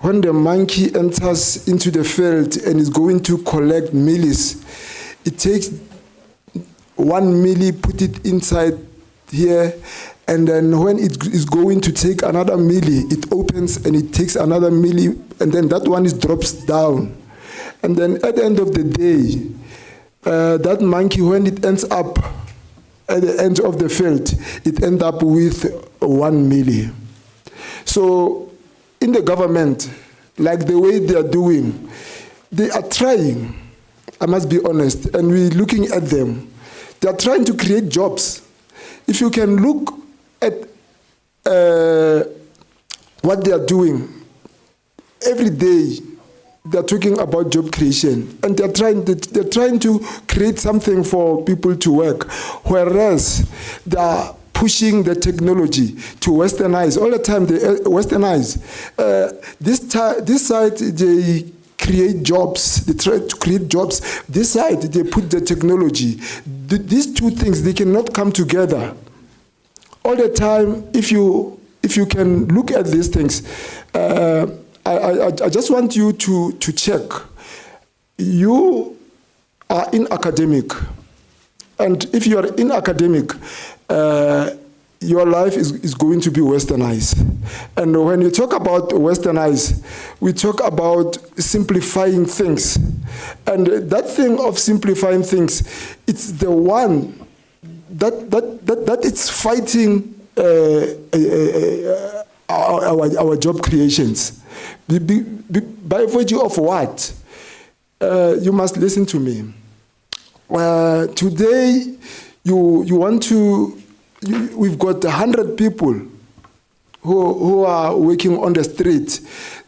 When the monkey enters into the field and is going to collect mealies, it takes 1 milli, put it inside here, and then when it is going to take another milli, it opens and it takes another milli, and then that one drops down. And then at the end of the day, that monkey, when it ends up at the end of the field, it ends up with 1 milli. So in the government, like the way they are doing, they are trying, I must be honest, and we're looking at them. They are trying to create jobs. If you can look at what they are doing, every day they're talking about job creation, and they're trying to create something for people to work, whereas they are pushing the technology to westernize. All the time they westernize. This side, they create jobs. They try to create jobs. This side, they put the technology. These two things, they cannot come together. All the time, if you can look at these things, I just want you to check. You are in academic, and if you are in academic, your life is going to be westernized. And when you talk about westernized, we talk about simplifying things. And that thing of simplifying things, it's the one that it's fighting our job creations. By virtue of what? You must listen to me. Today, we've got 100 people who are working on the street,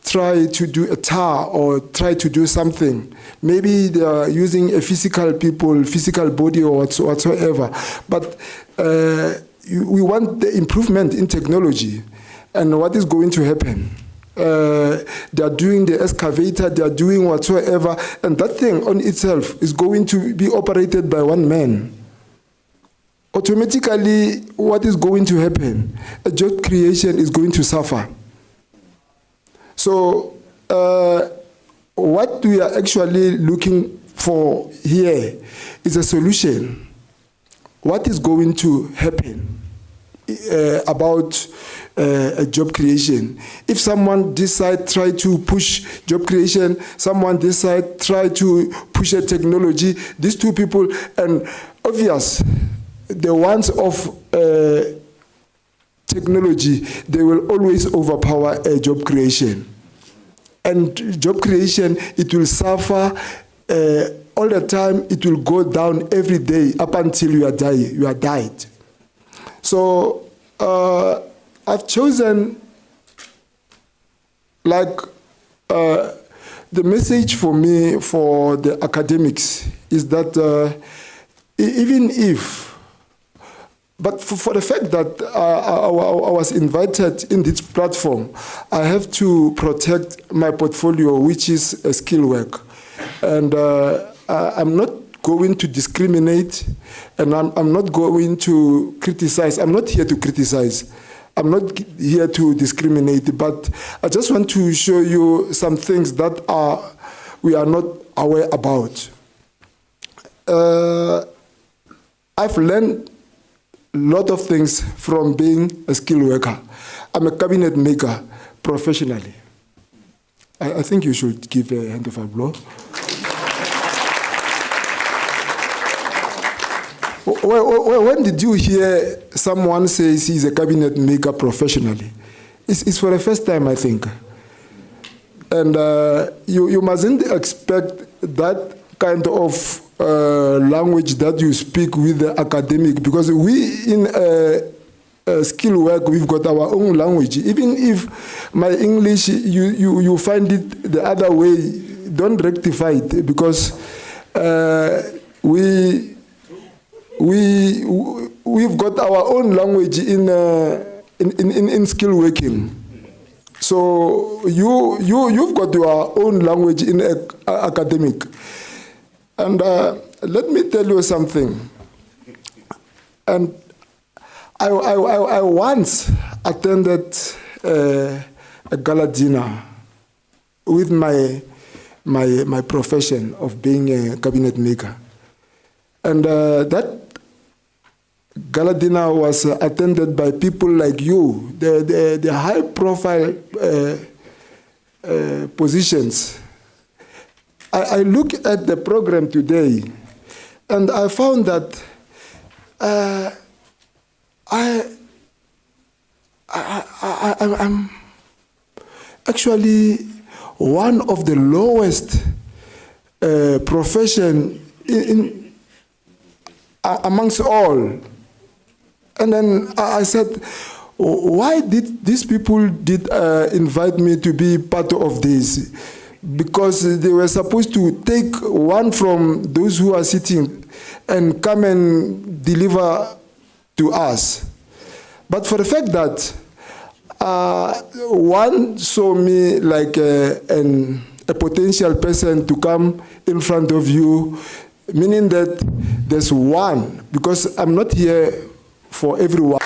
try to do a tar or try to do something. Maybe they are using a physical body or whatsoever. But we want the improvement in technology. And what is going to happen? They are doing the excavator, they are doing whatsoever, and that thing on itself is going to be operated by one man. Automatically, what is going to happen? A job creation is going to suffer. So, what we are actually looking for here is a solution. What is going to happen about a job creation? If someone decides try to push job creation, someone decides try to push a technology, these two people, and obvious, the ones of technology, they will always overpower a job creation. And job creation, it will suffer all the time. It will go down every day up until you are died. So I've chosen, the message for me, for the academics, is that even if, but for the fact that I was invited in this platform, I have to protect my portfolio, which is a skill work. And I'm not going to discriminate, and I'm not going to criticize. I'm not here to criticize. I'm not here to discriminate, but I just want to show you some things that we are not aware about. I've learned a lot of things from being a skilled worker. I'm a cabinet maker professionally. I think you should give a hand of applause. When did you hear someone say he's a cabinet maker professionally? It's for the first time, I think. And you mustn't expect that kind of language that you speak with the academic, because we in skill work, we've got our own language. Even if my English, you find it the other way, don't rectify it, because we've got our own language in skill working. So you've got your own language in academic. And let me tell you something. And I once attended a gala dinner with my profession of being a cabinet maker. And that gala dinner was attended by people like you, the high-profile positions. I look at the program today, and I found that I'm actually one of the lowest profession amongst all. And then I said, why did these people invite me to be part of this? Because they were supposed to take one from those who are sitting and come and deliver to us. But for the fact that one saw me like a potential person to come in front of you, meaning that there's one, because I'm not here for everyone.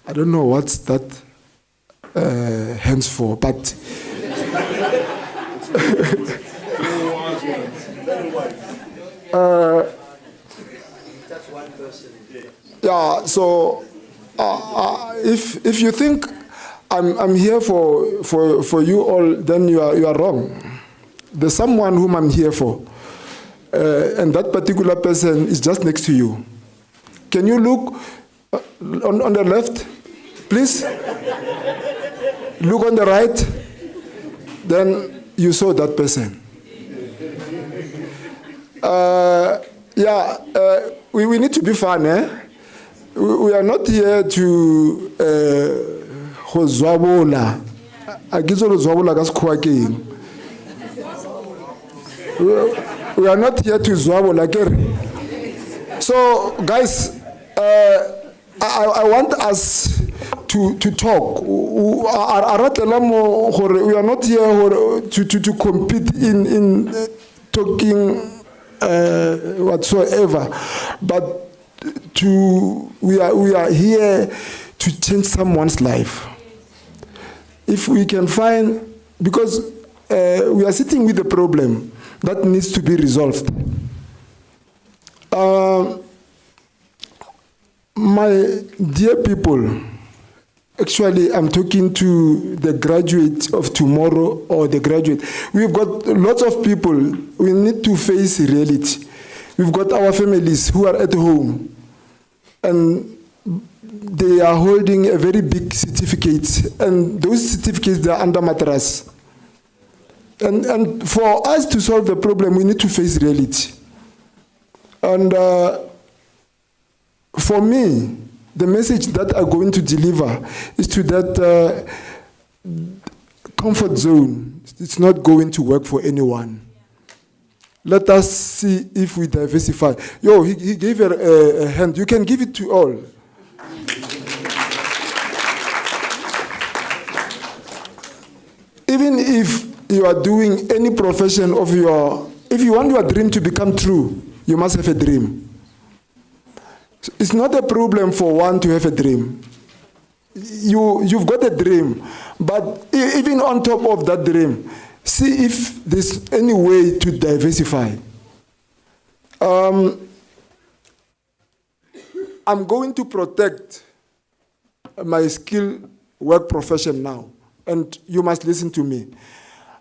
I don't know what's that hands for, but yeah, so if you think I'm here for you all, then you are wrong. There's someone whom I'm here for, and that particular person is just next to you. Can you look on the left, please? Look on the right, then you saw that person. We need to be fun, eh? We are not here to zwabola. We are not here to zwabola. So, guys, I want us to talk. We are not here to compete in talking whatsoever, but we are here to change someone's life. If we can find, because we are sitting with a problem that needs to be resolved. My dear people, actually, I'm talking to the graduate of tomorrow or the graduate. We've got lots of people. We need to face reality. We've got our families who are at home, and they are holding a very big certificate, and those certificates, they are under mattress. And for us to solve the problem, we need to face reality. And for me, the message that I'm going to deliver is to that comfort zone. It's not going to work for anyone. Let us see if we diversify. He gave a hand. You can give it to all. Even if you are doing any profession of if you want your dream to become true, you must have a dream. It's not a problem for one to have a dream. You've got a dream, but even on top of that dream, see if there's any way to diversify. I'm going to protect my skill work profession now, and you must listen to me.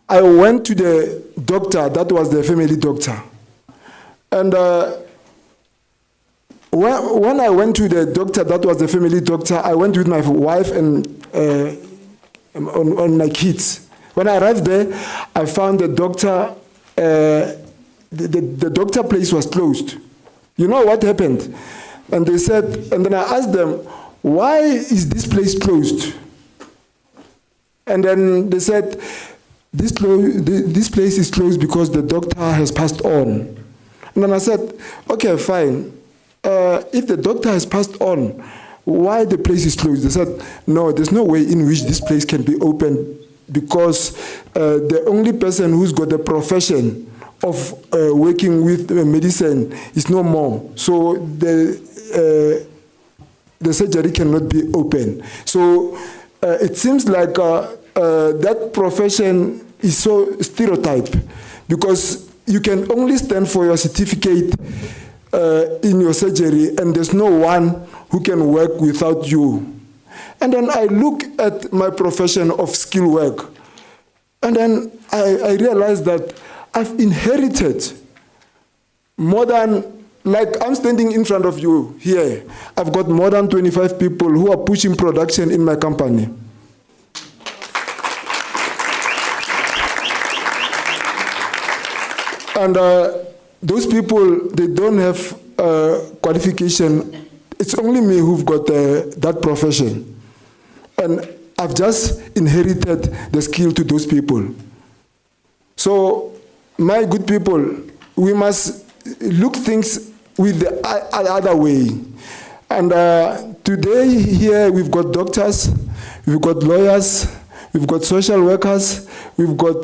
I went to the doctor, that was the family doctor, and when I went to the doctor, that was the family doctor, I went with my wife and on my kids. When I arrived there, I found the doctor, the doctor place was closed. You know what happened? And they said, and then I asked them, why is this place closed? And then they said, this place is closed because the doctor has passed on. And then I said, okay, fine. If the doctor has passed on, why the place is closed? They said, no, there's no way in which this place can be opened because the only person who's got the profession of working with medicine is no more. So the surgery cannot be open. So it seems like that profession is so stereotyped because you can only stand for your certificate in your surgery, and there's no one who can work without you. And then I look at my profession of skill work, and then I realize that I've inherited more than, like I'm standing in front of you here, I've got more than 25 people who are pushing production in my company. And those people, they don't have qualification. It's only me who've got that profession. And I've just inherited the skill to those people. So, my good people, we must look things with the other way. And today here we've got doctors, we've got lawyers, we've got social workers, we've got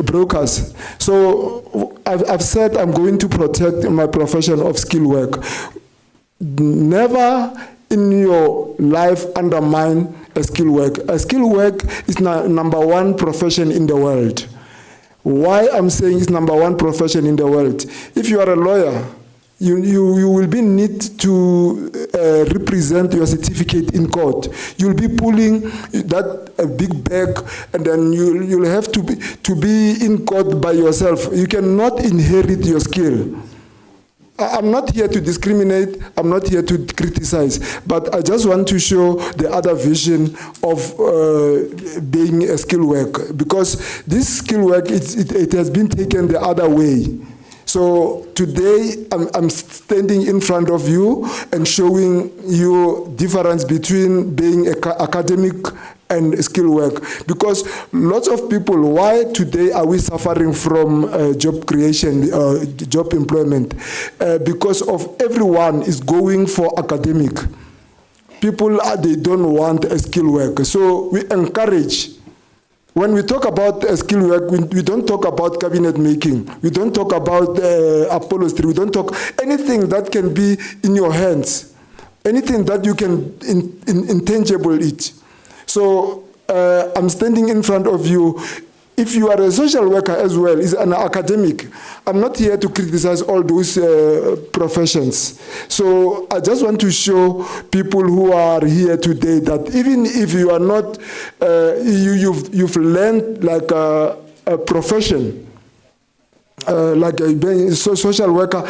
brokers. So I've said I'm going to protect my profession of skill work. Never in your life undermine a skill work. A skill work is number one profession in the world. Why I'm saying it's number one profession in the world? If you are a lawyer, you will be need to represent your certificate in court. You'll be pulling that big bag, and then you'll have to be in court by yourself. You cannot inherit your skill. I'm not here to discriminate, I'm not here to criticize, but I just want to show the other vision of being a skill work, because this skill work, it has been taken the other way. So today, I'm standing in front of you and showing you difference between being academic and skill work. Because lots of people, why today are we suffering from job creation, job employment? Because of everyone is going for academic. People, they don't want a skill work. So we encourage. When we talk about skill work, we don't talk about cabinet making. We don't talk about upholstery. We don't talk anything that can be in your hands, anything that you can intangible it. So I'm standing in front of you. If you are a social worker as well, is an academic, I'm not here to criticize all those professions. So I just want to show people who are here today that even if you are not, you've learned like a profession, like a social worker,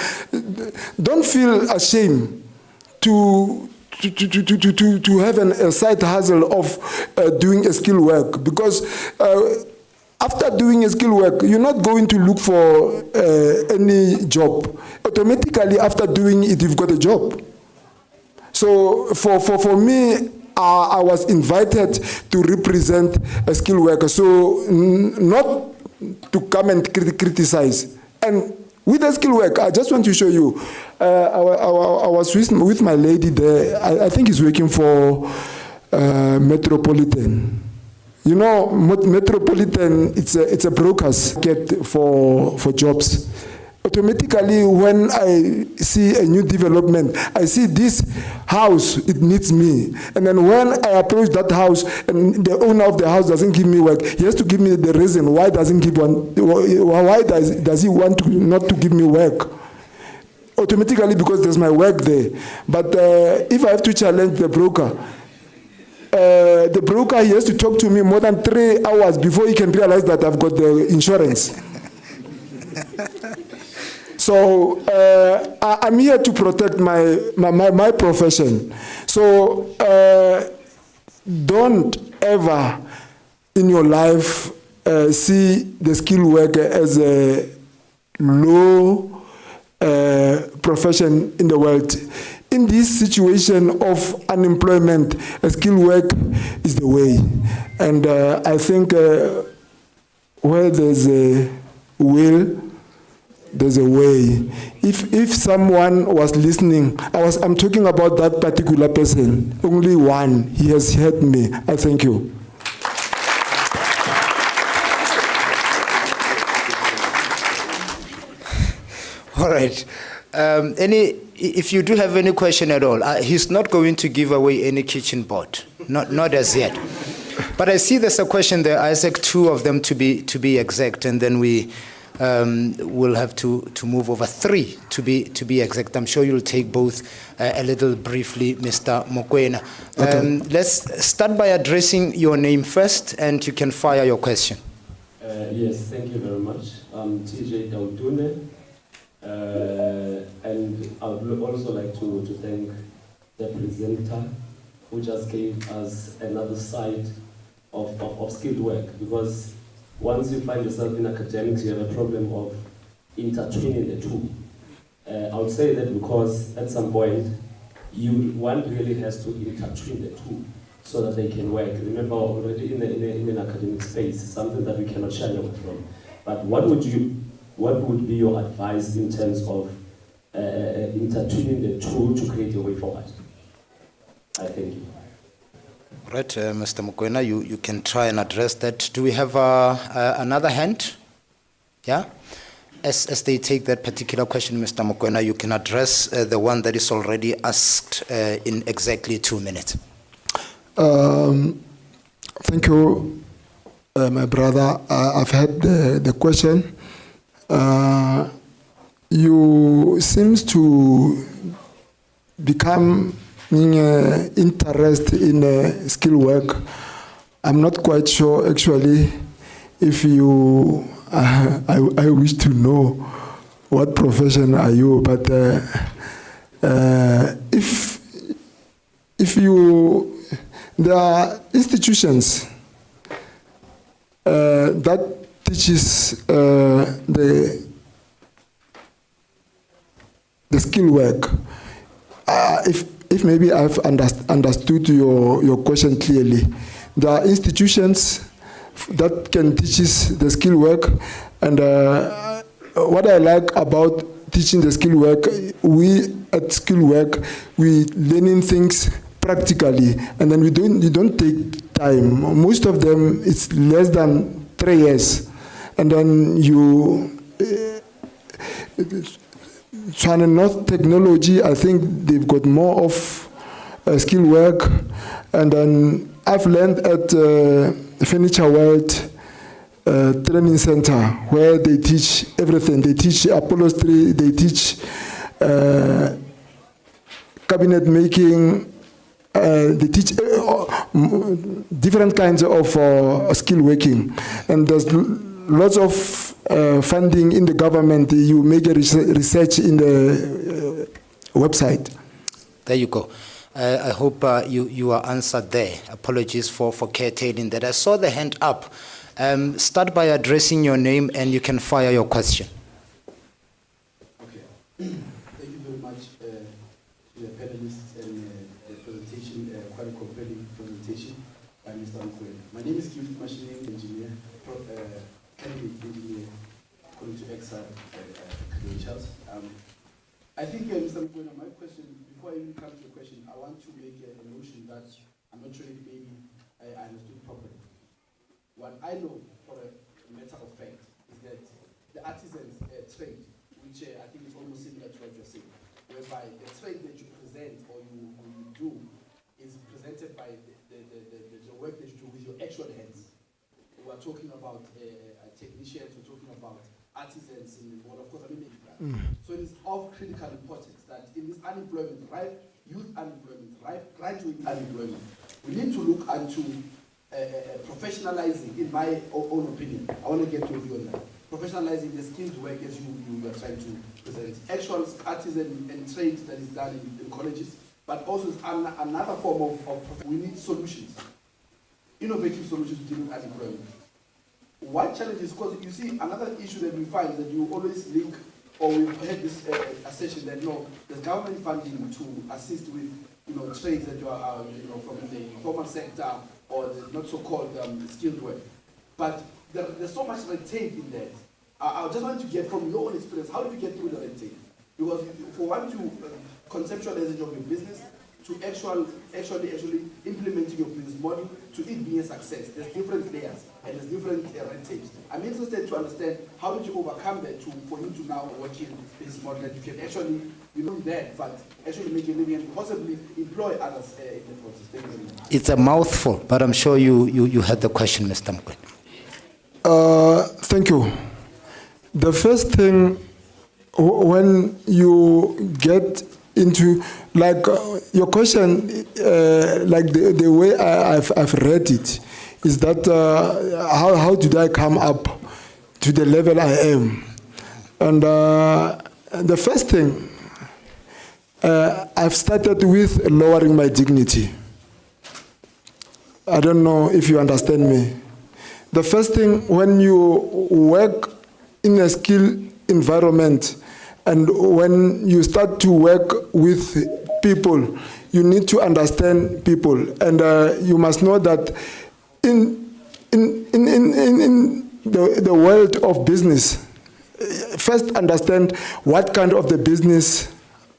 don't feel ashamed to have a side hustle of doing a skill work, because after doing a skill work, you're not going to look for any job. Automatically, after doing it, you've got a job. So for me, I was invited to represent a skill worker, so not to come and criticize. And with a skill work, I just want to show you, I was with my lady there. I think he's working for Metropolitan. You know, Metropolitan, it's a broker's market for jobs. Automatically, when I see a new development, I see this house, it needs me. And then when I approach that house and the owner of the house doesn't give me work, he has to give me the reason why does he want to not to give me work. Automatically, because there's my work there. But if I have to challenge the broker, he has to talk to me more than 3 hours before he can realize that I've got the insurance. So I'm here to protect my profession. So don't ever in your life see the skill worker as a low profession in the world. In this situation of unemployment, a skill work is the way. And I think where there's a will, there's a way. If someone was listening, I'm talking about that particular person, only one. He has heard me. I thank you. All right. If you do have any question at all, he's not going to give away any kitchen board, not as yet. But I see there's a question there, Isaac, 2 of them to be exact, and then we will have to move over 3 to be exact. I'm sure you'll take both a little briefly, Mr. Mokoena. Okay. Let's start by addressing your name first, and you can fire your question. Yes, thank you very much. I'm TJ Daudune. And I would also like to thank the presenter who just gave us another side of skilled work, because once you find yourself in academics, you have a problem of intertwining the two. I would say that because at some point, one really has to intertwine the two so that they can work. Remember, already in an academic space, something that we cannot shy away from. But what would be your advice in terms of intertwining the two to create a way forward. I thank you. Right, Mr. Mokoena, you can try and address that. Do we have another hand? Yeah? As they take that particular question, Mr. Mokoena, you can address the one that is already asked in exactly 2 minutes. Thank you, my brother. I've heard the question. You seems to become interested in skill work. I'm not quite sure actually if you, I wish to know what profession are you, but if you, there are institutions that teaches the skill work. If maybe I've understood your question clearly, there are institutions that can teach us the skill work, and what I like about teaching the skill work, we at skill work, we learning things practically, and then you don't take time. Most of them it's less than 3 years, and then you. Tshwane North Technology, I think they've got more of skill work, and then I've learned at Furniture World Training Center where they teach everything. They teach upholstery, they teach cabinet making, they teach different kinds of skill working, and there's lots of funding in the government. You make a research in the website. There you go. I hope you are answered there. Apologies for curtailing that. I saw the hand up. Start by addressing your name and you can fire your question. Okay. Thank you very much to the panelists and the presentation, quite a compelling presentation by Mr. Mokoena. My name is Gift Machining Engineer, candidate engineer, according to EXA credentials. I think, Mr. Mokoena, my question, before I even come to the question, I want to make a notion that I'm not sure if maybe I understood properly. What I know for a matter of fact is that the artisan's trade, which I think is almost similar to what you're saying, whereby the trade that you present or you do is presented by the work that you do with your actual hands. We are talking about technicians, we're talking about artisans in the world, of course, I mean, so it is of critical importance that in this unemployment, right, youth unemployment, right, graduate unemployment, we need to look into professionalizing, in my own opinion. I want to get your view on that. Professionalizing the skilled work as you are trying to present. Actual artisan and trade that is done in colleges, but also another form of we need solutions, innovative solutions to deal with unemployment. What challenges, because you see, another issue that we find is that you always link, or we've had this assertion that no, there's government funding to assist with trades that are from the informal sector or the not so-called skilled work. But there's so much red tape in that. I just want to get from your own experience, how do you get through the red tape? Because for one to conceptualize of your business, to actually implementing your business model, to it being a success, there's different layers and there's different red tapes. I'm interested to understand how did you overcome that for you to now work in business model that you can actually, that, but actually make a living and possibly employ others in the process. Thank you very much. It's a mouthful, but I'm sure you had the question, Mr. Mokoena. Thank you. The first thing, when you get into, like your question, like the way I've read it, is that how did I come up to the level I am? And the first thing, I've started with lowering my dignity. I don't know if you understand me. The first thing, when you work in a skill environment, and when you start to work with people, you need to understand people, and you must know that in the world of business, first understand what kind of the business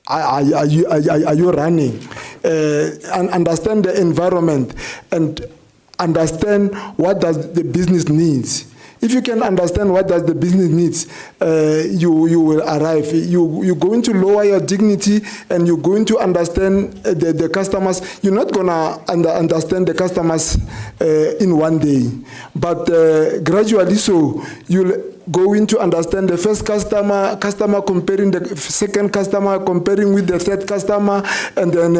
are you running, and understand the environment, and understand what does the business needs. If you can understand what does the business needs, you will arrive. You're going to lower your dignity, and you're going to understand the customers. You're not going to understand the customers in one day, but gradually so you'll go into understand the first customer comparing the second customer, comparing with the third customer, and then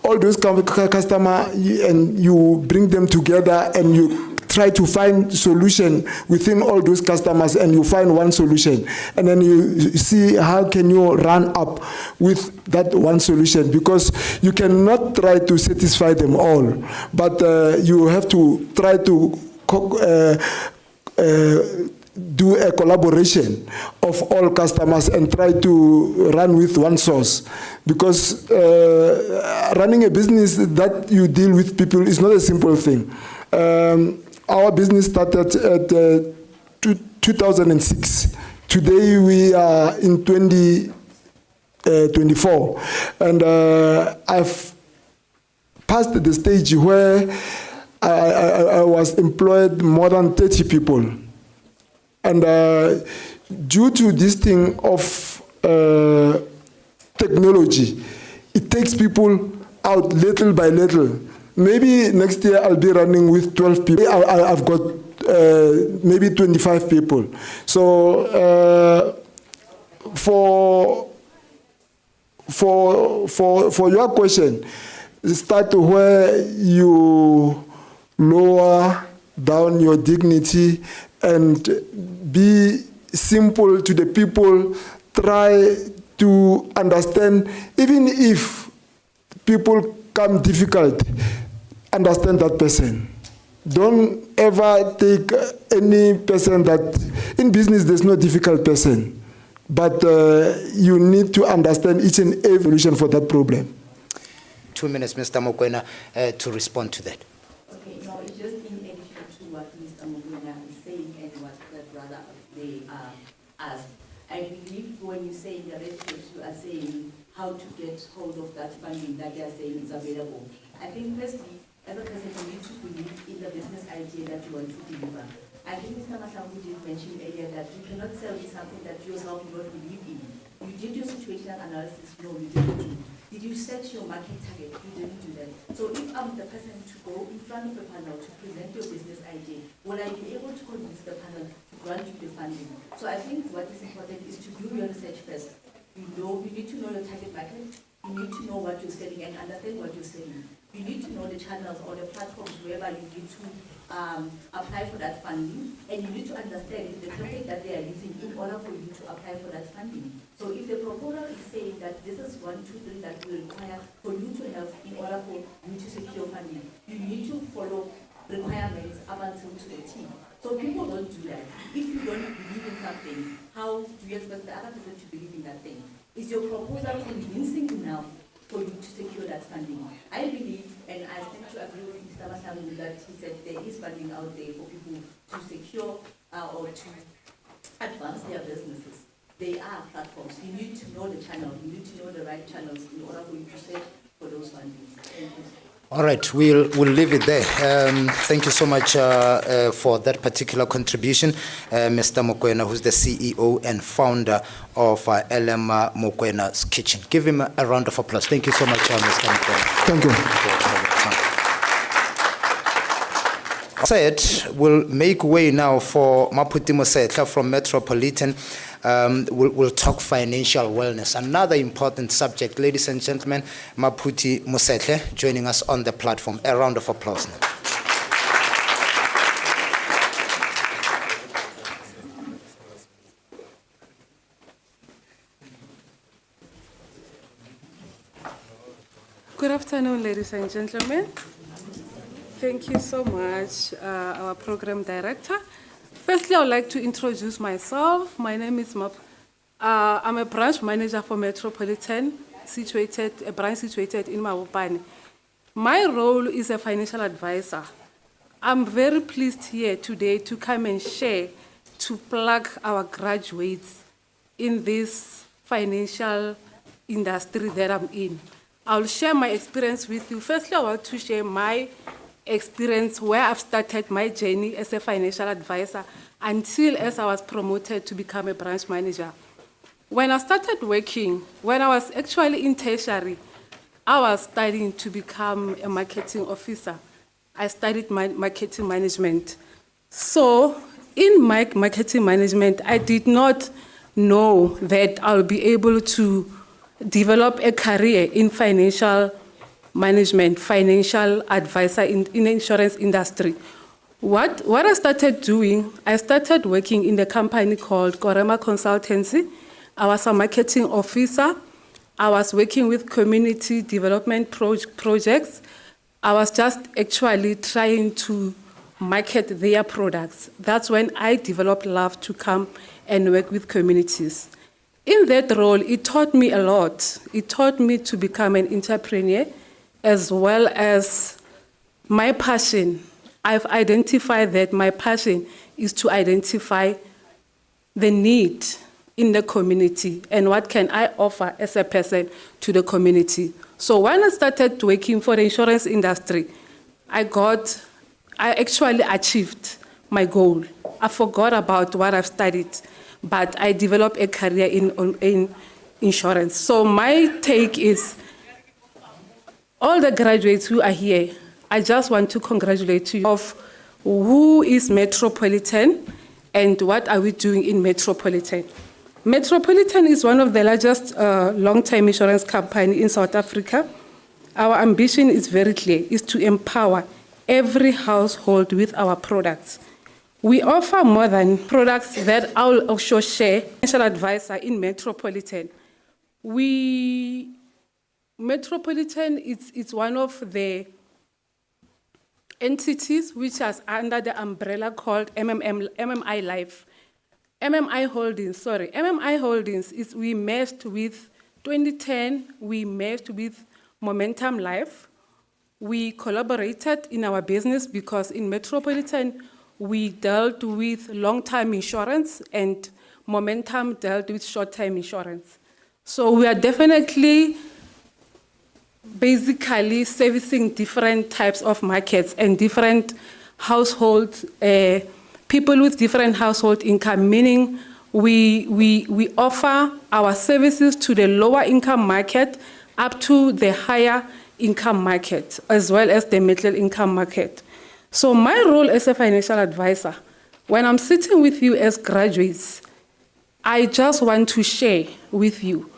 all those customer, and you bring them together, and you try to find solution within all those customers, and you find one solution, and then you see how can you run up with that one solution, because you cannot try to satisfy them all, but you have to try to do a collaboration of all customers and try to run with one source, because running a business that you deal with people is not a simple thing. Our business started at 2006. Today we are in 2024, and I've passed the stage where I was employed more than 30 people. And due to this thing of technology, it takes people out little by little. Maybe next year I'll be running with 12 people. I've got maybe 25 people. So for your question, start where you lower down your dignity and be simple to the people. Try to understand, even if people come difficult, understand that person. Don't ever take any person that, in business there's no difficult person, but you need to understand each and every solution for that problem. 2 minutes, Mr. Mokoena, to respond to that. Okay, no, it's just in addition to what Mr. Mokoena is saying and what the brother they asked. I believe when you say in the research, you are saying how to get hold of that funding that they are saying is available. I think firstly, as a person, you need to believe in the business idea that you want to deliver. I think Mr. Mahlangu did mention earlier that you cannot sell me something that you yourself do not believe in. You did your situational analysis, no, you didn't do. Did you set your market target? You didn't do that. So if I'm the person to go in front of the panel to present your business idea, will I be able to convince the panel to grant you the funding? So I think what is important is to do your research first. You need to know your target market. You need to know what you're selling and understand what you're selling. You need to know the channels or the platforms whereby you need to apply for that funding, and you need to understand the template that they are using in order for you to apply for that funding. So if the proposal is saying that this is 1, 2, 3 that we require for you to have in order for you to secure funding, you need to follow requirements up until to the T. So people don't do that. If you don't believe in something, how do you expect the other person to believe in that thing? Is your proposal convincing enough for you to secure that funding? I believe, and I tend to agree with Mr. Mahlangu that he said there is funding out there for people to secure or to advance their businesses. There are platforms. You need to know the channel. You need to know the right channels in order for you to search for those fundings. Thank you. All right, we'll leave it there. Thank you so much for that particular contribution, Mr. Mokoena, who's the CEO and founder of LM Mokwena's Kitchen. Give him a round of applause. Thank you so much, Mr. Mokoena. Thank you. Said, we'll make way now for Maputi Mosetla from Metropolitan. We'll talk financial wellness, another important subject. Ladies and gentlemen, Maputi Mosetle joining us on the platform. A round of applause now. Good afternoon, ladies and gentlemen. Thank you so much, our program director. Firstly, I would like to introduce myself. My name is Map. I'm a branch manager for Metropolitan, a branch situated in Mabopane. My role is a financial advisor. I'm very pleased here today to come and share to plug our graduates in this financial industry that I'm in. I'll share my experience with you. Firstly, I want to share my experience where I've started my journey as a financial advisor until as I was promoted to become a branch manager. When I started working, when I was actually in tertiary, I was studying to become a marketing officer. I studied marketing management. So in my marketing management, I did not know that I'll be able to develop a career in financial management, financial advisor in the insurance industry. What I started doing, I started working in the company called Korema Consultancy. I was a marketing officer. I was working with community development projects. I was just actually trying to market their products. That's when I developed love to come and work with communities. In that role, it taught me a lot. It taught me to become an entrepreneur, as well as my passion. I've identified that my passion is to identify the need in the community and what can I offer as a person to the community. So when I started working for the insurance industry, I actually achieved my goal. I forgot about what I've studied, but I developed a career in insurance. So my take is, all the graduates who are here, I just want to congratulate you of who is Metropolitan and what are we doing in Metropolitan. Metropolitan is one of the largest long-term insurance company in South Africa. Our ambition is very clear, is to empower every household with our products. We offer more than products that I'll also share. Financial advisor in Metropolitan. Metropolitan is one of the entities which is under the umbrella called MMI Life. MMI Holdings is, we merged with 2010, we merged with Momentum Life. We collaborated in our business because in Metropolitan, we dealt with long-term insurance and Momentum dealt with short-term insurance. So we are definitely basically servicing different types of markets and different households, people with different household income, meaning we offer our services to the lower income market up to the higher income market, as well as the middle income market. So my role as a financial advisor, when I'm sitting with you as graduates, I just want to share with you.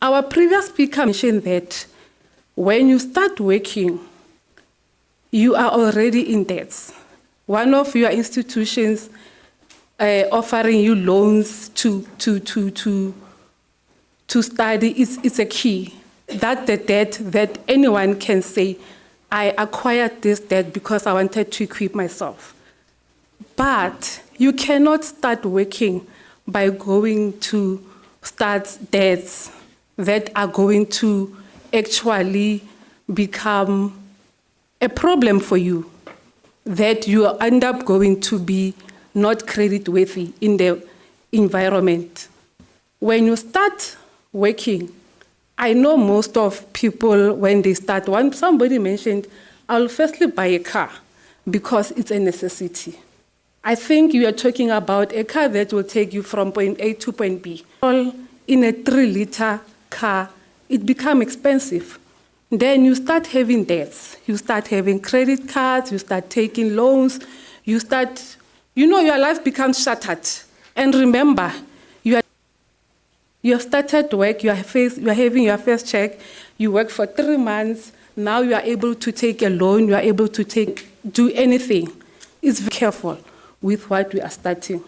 Our previous speaker mentioned that when you start working, you are already in debt. One of your institutions offering you loans to study is a key. That's the debt that anyone can say, I acquired this debt because I wanted to equip myself. But you cannot start working by going to start debts that are going to actually become a problem for you, that you end up going to be not credit-worthy in the environment. When you start working, I know most of people, when they start, somebody mentioned, I'll firstly buy a car because it's a necessity. I think you are talking about a car that will take you from point A to point B. In a 3-liter car, it becomes expensive. Then you start having debts. You start having credit cards, you start taking loans, your life becomes shattered. And remember, you have started work, you are having your first check, you work for 3 months, now you are able to take a loan, you are able to do anything. It's very careful with what we are starting.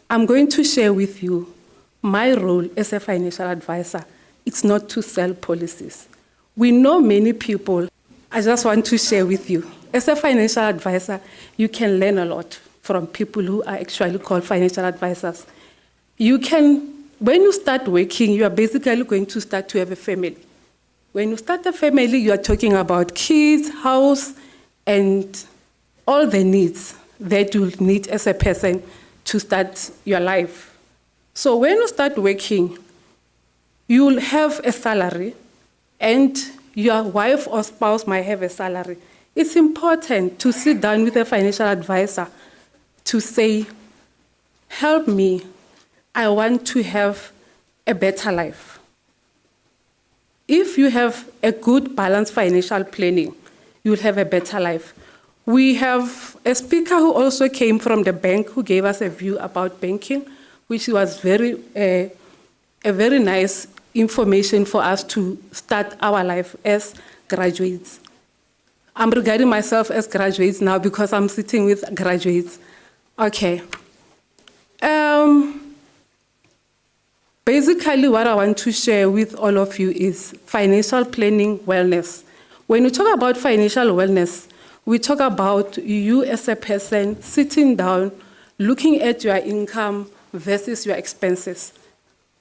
I'm going to share with you my role as a financial advisor. It's not to sell policies. We know many people. I just want to share with you. As a financial advisor, you can learn a lot from people who are actually called financial advisors. When you start working, you are basically going to start to have a family. When you start a family, you are talking about kids, house, and all the needs that you need as a person to start your life. So when you start working, you'll have a salary and your wife or spouse might have a salary. It's important to sit down with a financial advisor to say, help me, I want to have a better life. If you have a good balanced financial planning, you'll have a better life. We have a speaker who also came from the bank who gave us a view about banking, which was a very nice information for us to start our life as graduates. I'm regarding myself as graduates now because I'm sitting with graduates. Okay. Basically, what I want to share with all of you is financial planning wellness. When we talk about financial wellness, we talk about you as a person sitting down, looking at your income versus your expenses.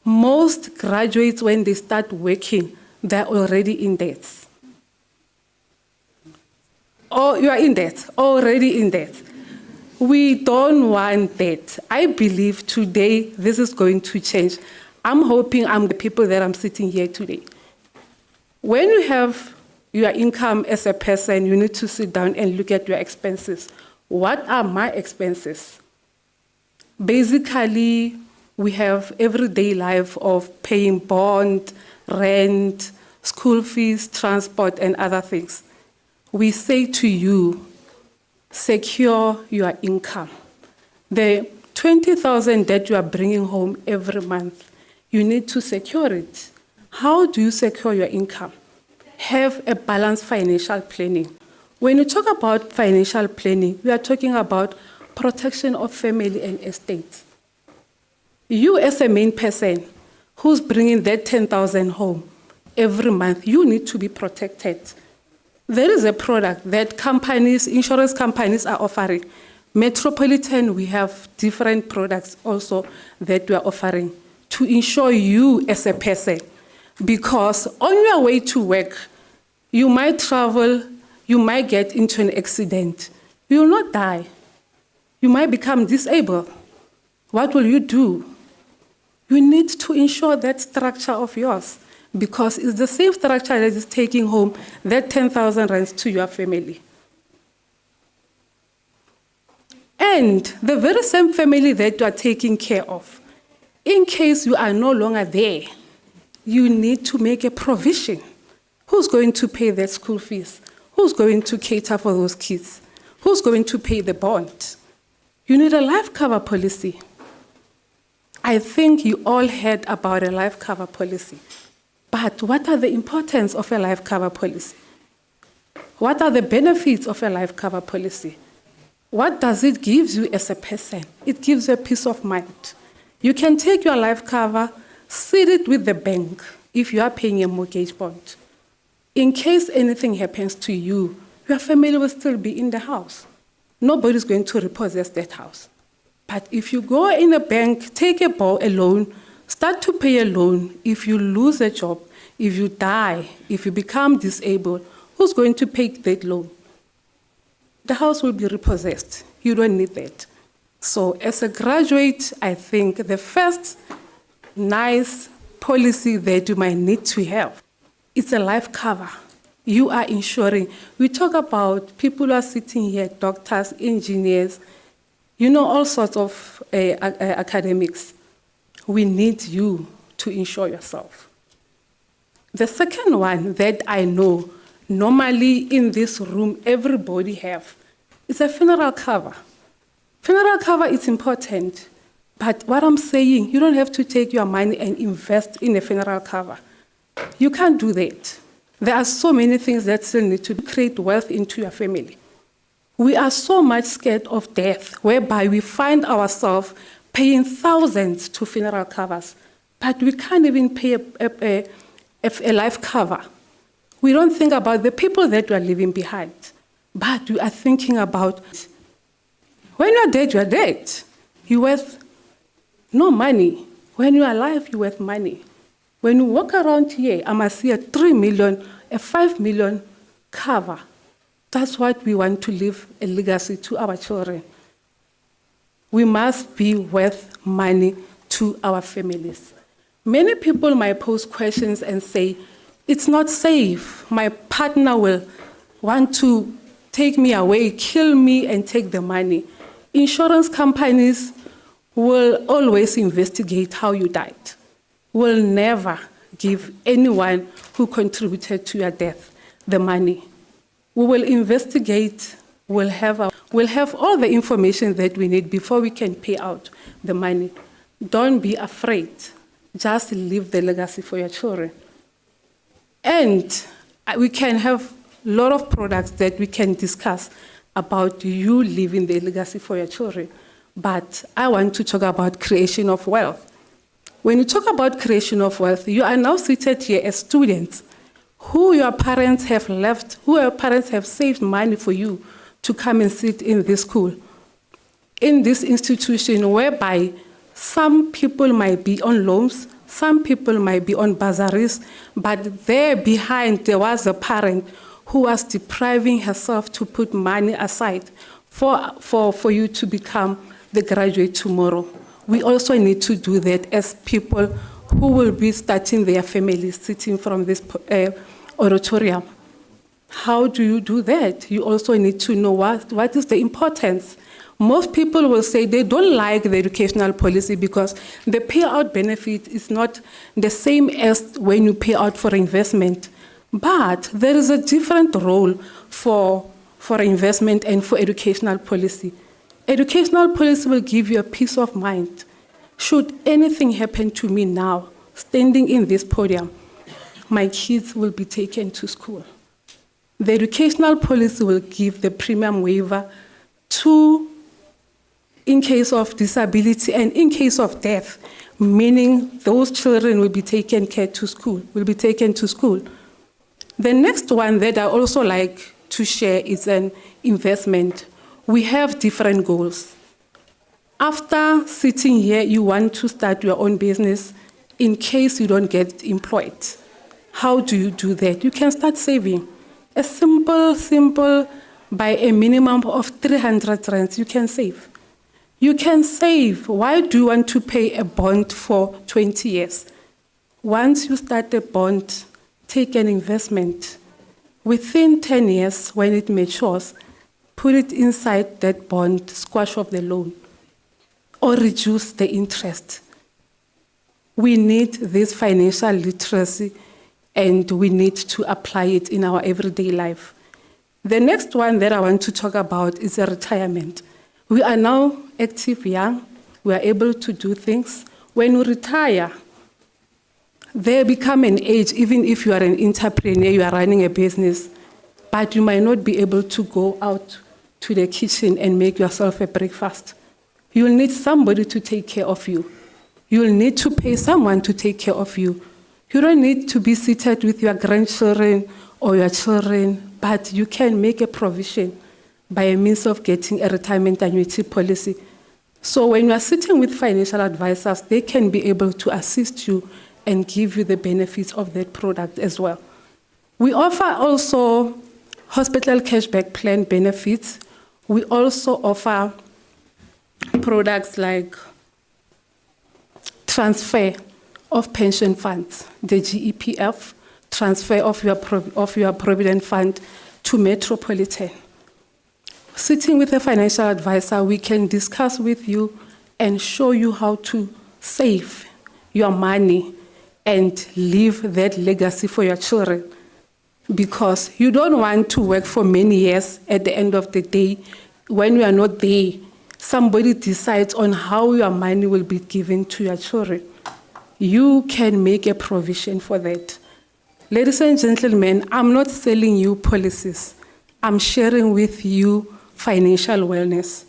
Most graduates, when they start working, they're already in debt. Or you are in debt, already in debt. We don't want that. I believe today this is going to change. I'm hoping I'm the people that I'm sitting here today. When you have your income as a person, you need to sit down and look at your expenses. What are my expenses? Basically, we have everyday life of paying bond, rent, school fees, transport, and other things. We say to you, secure your income. The 20,000 that you are bringing home every month, you need to secure it. How do you secure your income? Have a balanced financial planning. When you talk about financial planning, we are talking about protection of family and estate. You as a main person who's bringing that 10,000 home every month, you need to be protected. There is a product that companies, insurance companies are offering. Metropolitan, we have different products also that we are offering to insure you as a person. Because on your way to work, you might travel, you might get into an accident. You will not die. You might become disabled. What will you do? You need to ensure that structure of yours because it's the same structure that is taking home that 10,000 rands to your family. And the very same family that you are taking care of, in case you are no longer there, you need to make a provision. Who's going to pay their school fees? Who's going to cater for those kids? Who's going to pay the bond? You need a life cover policy. I think you all heard about a life cover policy. But what are the importance of a life cover policy? What are the benefits of a life cover policy? What does it give you as a person? It gives you a peace of mind. You can take your life cover, sit it with the bank if you are paying a mortgage bond. In case anything happens to you, your family will still be in the house. Nobody's going to repossess that house. But if you go in a bank, take a loan, start to pay a loan, if you lose a job, if you die, if you become disabled, who's going to pay that loan? The house will be repossessed. You don't need that. So as a graduate, I think the first nice policy that you might need to have, it's a life cover. You are insuring. We talk about people who are sitting here, doctors, engineers, all sorts of academics. We need you to insure yourself. The second one that I know, normally in this room, everybody have, is a funeral cover. Funeral cover is important, but what I'm saying, you don't have to take your money and invest in a funeral cover. You can't do that. There are so many things that still need to create wealth into your family. We are so much scared of death, whereby we find ourselves paying thousands to funeral covers, but we can't even pay a life cover. We don't think about the people that we are leaving behind, but we are thinking about when you are dead, you are dead. You're worth no money. When you are alive, you're worth money. When you walk around here, I must see a 3 million, a 5 million cover That's what we want to leave a legacy to our children. We must be worth money to our families. Many people might pose questions and say, it's not safe. My partner will want to take me away, kill me, and take the money. Insurance companies will always investigate how you died, will never give anyone who contributed to your death the money. We will investigate, we'll have all the information that we need before we can pay out the money. Don't be afraid. Just leave the legacy for your children. And we can have a lot of products that we can discuss about you leaving the legacy for your children. But I want to talk about creation of wealth. When you talk about creation of wealth, you are now seated here as students who your parents have left, who your parents have saved money for you to come and sit in this school, in this institution whereby some people might be on loans, some people might be on bursaries, but there behind there was a parent who was depriving herself to put money aside for you to become the graduate tomorrow. We also need to do that as people who will be starting their families sitting from this auditorium. How do you do that? You also need to know what is the importance. Most people will say they don't like the educational policy because the payout benefit is not the same as when you pay out for investment. But there is a different role for investment and for educational policy. Educational policy will give you a peace of mind. Should anything happen to me now, standing in this podium, my kids will be taken to school. The educational policy will give the premium waiver in case of disability and in case of death, meaning those children will be taken to school. The next one that I also like to share is an investment. We have different goals. After sitting here, you want to start your own business in case you don't get employed. How do you do that? You can start saving. A simple, by a minimum of 300 rands, you can save. You can save. Why do you want to pay a bond for 20 years? Once you start a bond, take an investment. Within 10 years, when it matures, put it inside that bond, squash off the loan, or reduce the interest. We need this financial literacy, and we need to apply it in our everyday life. The next one that I want to talk about is a retirement. We are now active, young. We are able to do things. When we retire, there become an age, even if you are an entrepreneur, you are running a business, but you might not be able to go out to the kitchen and make yourself a breakfast. You'll need somebody to take care of you. You'll need to pay someone to take care of you. You don't need to be seated with your grandchildren or your children, but you can make a provision by a means of getting a retirement annuity policy. So when you are sitting with financial advisors, they can be able to assist you and give you the benefits of that product as well. We offer also hospital cashback plan benefits. We also offer products like transfer of pension funds, the GEPF, transfer of your provident fund to Metropolitan. Sitting with a financial advisor, we can discuss with you and show you how to save your money and leave that legacy for your children. Because you don't want to work for many years. At the end of the day, when you are not there, somebody decides on how your money will be given to your children. You can make a provision for that. Ladies and gentlemen, I'm not selling you policies. I'm sharing with you financial wellness.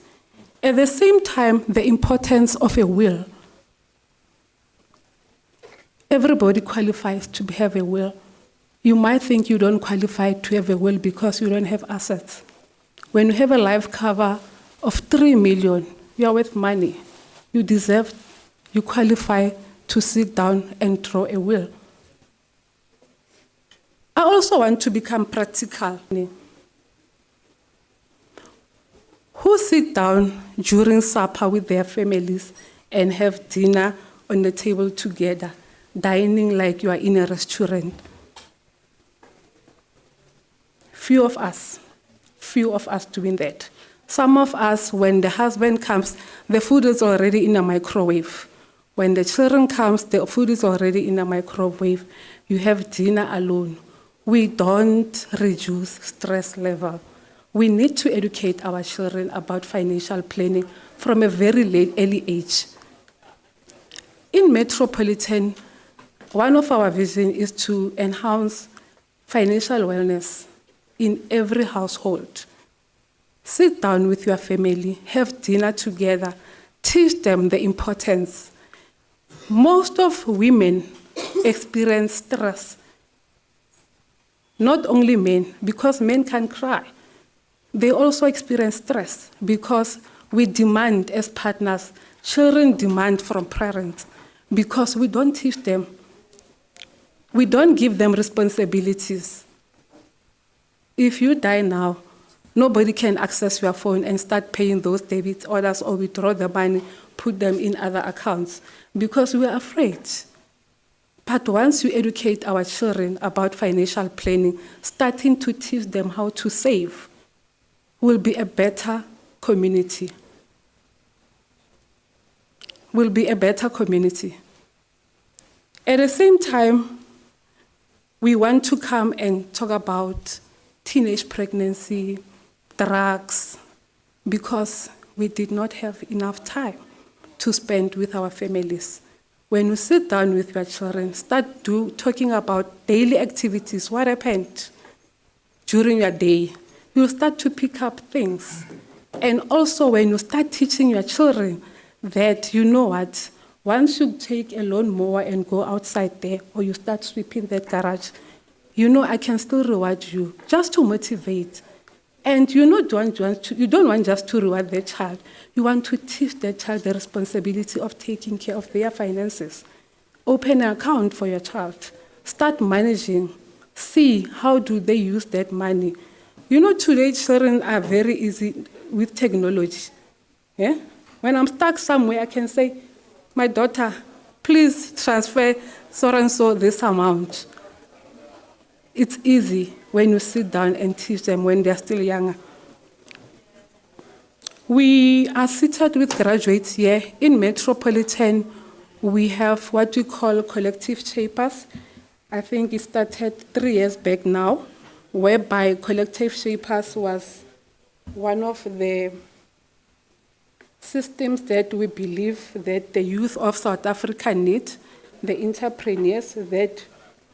At the same time, the importance of a will. Everybody qualifies to have a will. You might think you don't qualify to have a will because you don't have assets. When you have a life cover of 3 million, you are worth money. You deserve, you qualify to sit down and draw a will. I also want to become practical. who sit down during supper with their families and have dinner on the table together, dining like you are in a restaurant? Few of us doing that. Some of us, when the husband comes, the food is already in a microwave. When the children comes, the food is already in a microwave. You have dinner alone. We don't reduce stress level. We need to educate our children about financial planning from a very early age. In Metropolitan, one of our vision is to enhance financial wellness in every household. Sit down with your family, have dinner together, teach them the importance. Most of women experience stress. Not only men, because men can cry. They also experience stress because we demand as partners, children demand from parents because we don't teach them. We don't give them responsibilities. If you die now, nobody can access your phone and start paying those debit orders or withdraw the money, put them in other accounts because we are afraid. But once you educate our children about financial planning, starting to teach them how to save, will be a better community. Will be a better community. At the same time, we want to come and talk about teenage pregnancy, drugs, because we did not have enough time to spend with our families. When you sit down with your children, start talking about daily activities, what happened during your day, you'll start to pick up things. And also when you start teaching your children that, you know what, once you take a lawnmower and go outside there, or you start sweeping that garage, you know I can still reward you, just to motivate. And you don't want just to reward the child. You want to teach the child the responsibility of taking care of their finances. Open an account for your child. Start managing. See how do they use that money. You know, today children are very easy with technology. Yeah? When I'm stuck somewhere, I can say, my daughter, please transfer so and so this amount. It's easy when you sit down and teach them when they're still younger. We are seated with graduates here. In Metropolitan, we have what we call collective shapers. I think it started 3 years back now, whereby collective shapers was one of the systems that we believe that the youth of South Africa need, the entrepreneurs, that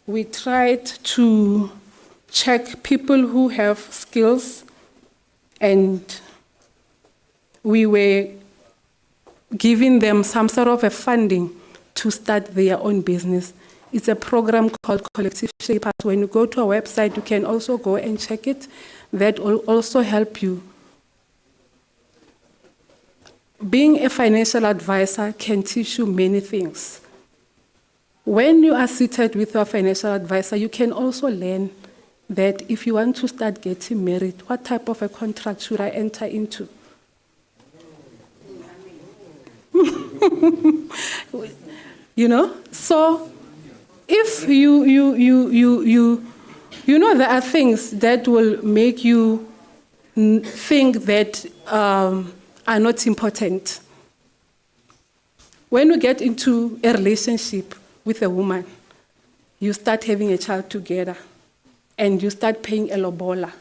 we tried to check people who have skills, and we were giving them some sort of a funding to start their own business. It's a program called Collective Shapers. When you go to our website, you can also go and check it. That will also help you. Being a financial advisor can teach you many things. When you are seated with your financial advisor, you can also learn that if you want to start getting married, what type of a contract should I enter into? You know, so if you know, there are things that will make you think that are not important. When you get into a relationship with a woman, you start having a child together, and you start paying a lobola.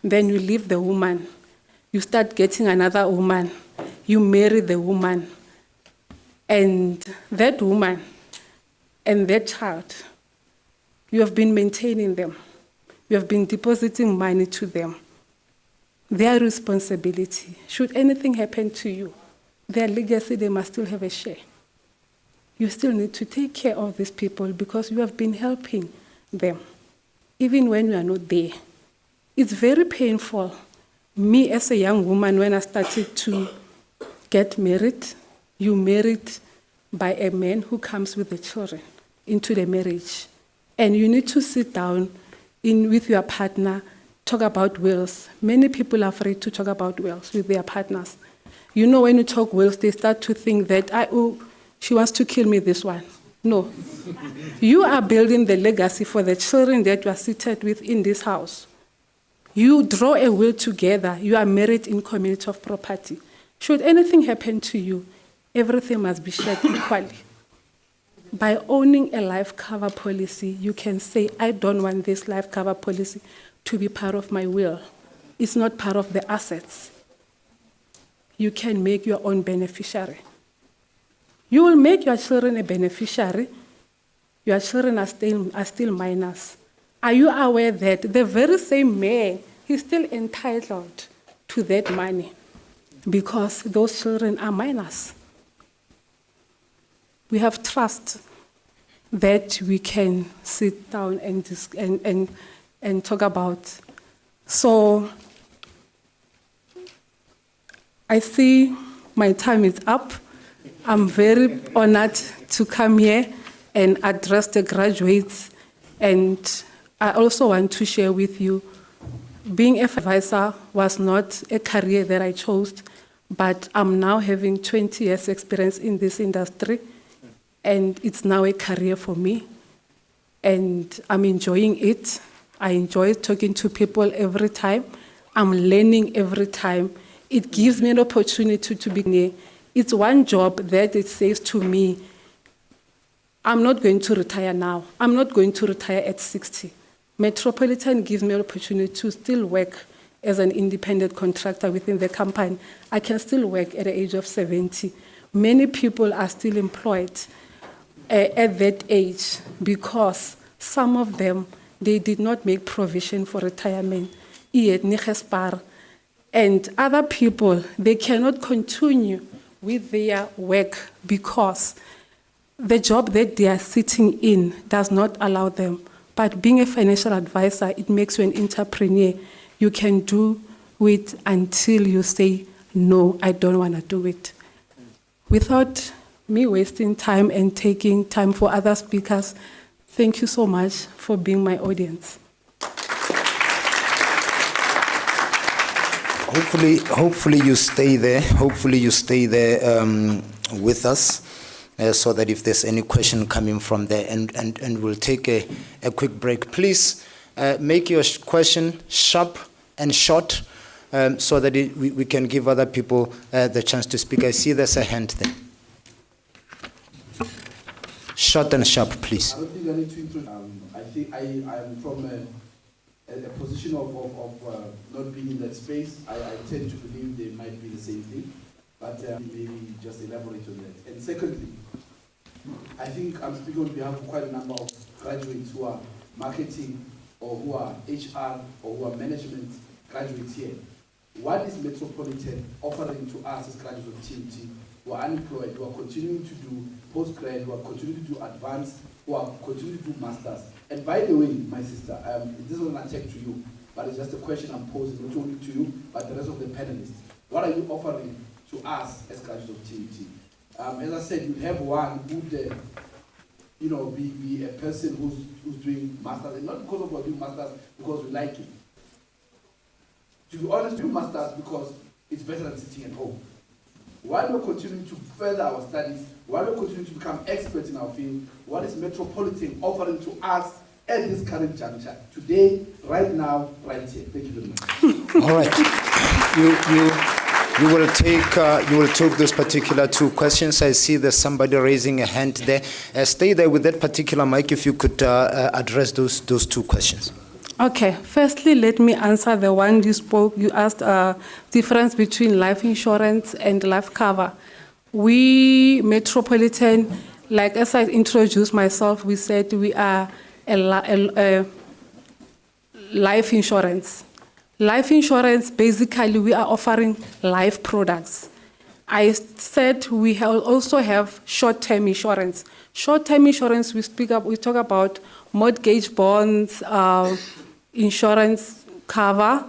Then you leave the woman. You start getting another woman. You marry the woman. And that woman and that child, you have been maintaining them. You have been depositing money to them. Their responsibility, should anything happen to you, their legacy, they must still have a share. You still need to take care of these people because you have been helping them, even when you are not there. It's very painful. Me as a young woman, when I started to get married, you married by a man who comes with the children into the marriage. And you need to sit down with your partner talk about wills. Many people are afraid to talk about wills with their partners. You know, when you talk wills, they start to think that, she wants to kill me, this one. No. You are building the legacy for the children that you are seated with in this house. You draw a will together. You are married in community of property. Should anything happen to you, everything must be shared equally. By owning a life cover policy, you can say, I don't want this life cover policy to be part of my will. It's not part of the assets. You can make your own beneficiary. You will make your children a beneficiary. Your children are still minors. Are you aware that the very same man is still entitled to that money because those children are minors? We have trust that we can sit down and talk about. So I see my time is up. I'm very honored to come here and address the graduates. And I also want to share with you, being a advisor was not a career that I chose, but I'm now having 20 years experience in this industry, and it's now a career for me. And I'm enjoying it. I enjoy talking to people every time. I'm learning every time. It gives me an opportunity to be near. It's one job that it says to me, I'm not going to retire now. I'm not going to retire at 60. Metropolitan gives me an opportunity to still work as an independent contractor within the company. I can still work at the age of 70. Many people are still employed at that age because some of them, they did not make provision for retirement. And other people, they cannot continue with their work because the job that they are sitting in does not allow them. But being a financial advisor, it makes you an entrepreneur. You can do it until you say, no, I don't want to do it. Without me wasting time and taking time for other speakers, thank you so much for being my audience. Hopefully you stay there. Hopefully you stay there with us, so that if there's any question coming from there, and we'll take a quick break. Please make your question sharp and short, so that we can give other people the chance to speak. I see there's a hand there. Short and sharp, please. I don't think I need to introduce. I think I'm from a position of not being in that space. I tend to believe they might be the same thing, but maybe just elaborate on that. And secondly, I think I'm speaking on behalf of quite a number of graduates who are marketing or who are HR or who are management graduates here. What is Metropolitan offering to us as graduates of TUT who are unemployed, who are continuing to do postgrad, who are continuing to do advanced, who are continuing to do masters? And by the way, my sister, this is not an attack to you, but it's just a question I'm posing, not only to you, but the rest of the panelists. What are you offering to us as graduates of TUT? As I said, you have one who would, be a person who's doing masters, and not because of what doing masters, because we like it. To be honest, we do masters because it's better than sitting at home. While we're continuing to further our studies, while we're continuing to become experts in our field, what is Metropolitan offering to us at this current juncture, today, right now, right here? Thank you very much. All right. You will take those particular two questions. I see there's somebody raising a hand there. Stay there with that particular mic if you could address those two questions. Okay, firstly, let me answer the one you spoke. You asked difference between life insurance and life cover. We, Metropolitan, like as I introduced myself, we said we are a life insurance. Life insurance, basically, we are offering life products. I said we also have short-term insurance. Short-term insurance, we talk about mortgage bonds, insurance cover,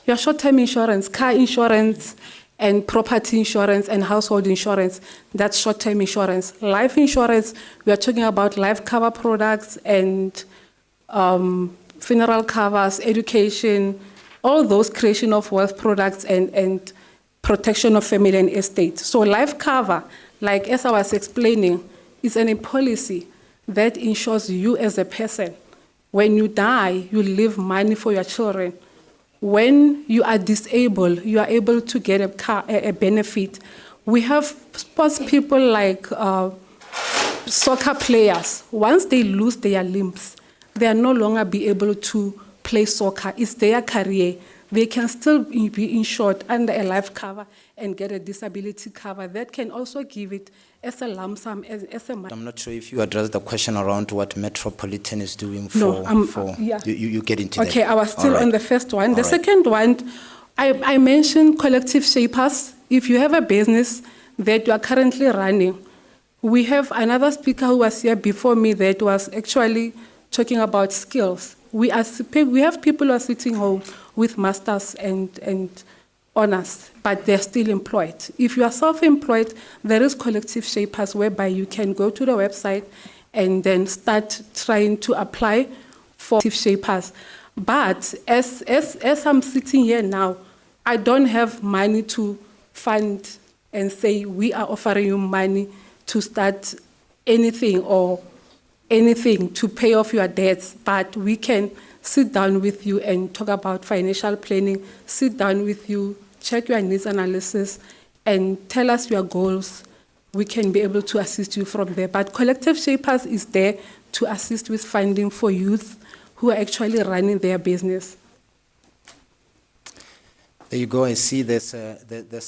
your short-term insurance, car insurance, and property insurance and household insurance. That's short-term insurance. Life insurance, we are talking about life cover products and funeral covers, education, all those creation of wealth products and protection of family and estate. So life cover, like as I was explaining, is a policy that ensures you as a person, when you die, you leave money for your children. When you are disabled, you are able to get a benefit. We have sports people like soccer players. Once they lose their limbs, they are no longer be able to play soccer. It's their career. They can still be insured under a life cover and get a disability cover. That can also give it as a lump sum, as a money. I'm not sure if you addressed the question around what Metropolitan is doing for... No, yeah. You get into that. Okay, I was still on the first one. The All right. second one, I mentioned collective shapers. If you have a business that you are currently running, we have another speaker who was here before me that was actually talking about skills. We have people who are sitting home with masters and honors, but they're still employed. If you are self-employed, there is collective shapers whereby you can go to the website and then start trying to apply for collective shapers. But as I'm sitting here now, I don't have money to fund and say we are offering you money to start anything or anything to pay off your debts, but we can sit down with you and talk about financial planning, sit down with you, check your needs analysis, and tell us your goals. We can be able to assist you from there. But Collective Shapers is there to assist with funding for youth who are actually running their business. There you go. I see there's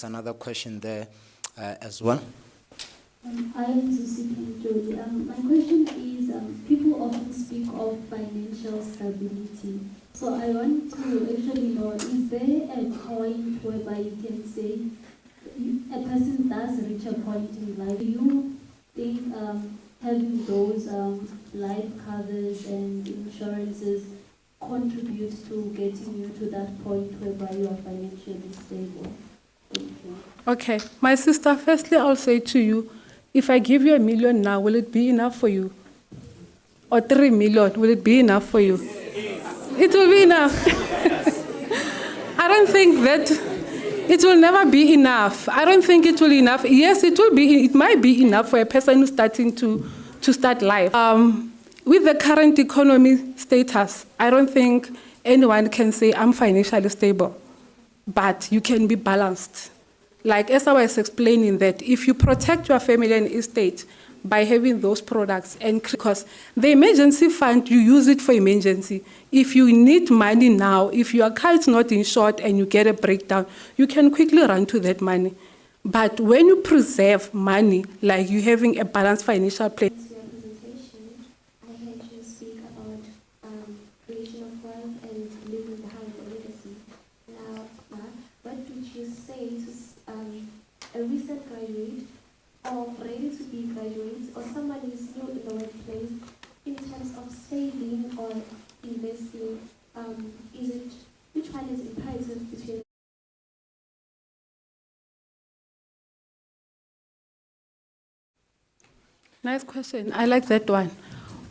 another question there as well. I am Susie Jolie. My question is, people often speak of financial stability. So I want to actually know, is there a point whereby you can say a person does reach a point in life? Do you think having those life covers and insurances contribute to getting you to that point whereby you are financially stable? Thank you. Okay, my sister, firstly, I'll say to you, if I give you $1 million now, will it be enough for you? Or 3 million, will it be enough for you? It will be enough. I don't think that it will never be enough. I don't think it will be enough. Yes, it will be. It might be enough for a person who's starting to start life. With the current economy status, I don't think anyone can say I'm financially stable, but you can be balanced. Like as I was explaining that if you protect your family and estate by having those products, and because the emergency fund, you use it for emergency. If you need money now, if your car is not insured and you get a breakdown, you can quickly run to that money. But when you preserve money, like you having a balanced financial plan. I heard you speak about creation of wealth and leaving behind a legacy. Now, what would you say to a recent graduate or ready to be graduates or someone who is new in the workplace in terms of saving or investing? Which one is imperative between? Nice question. I like that one.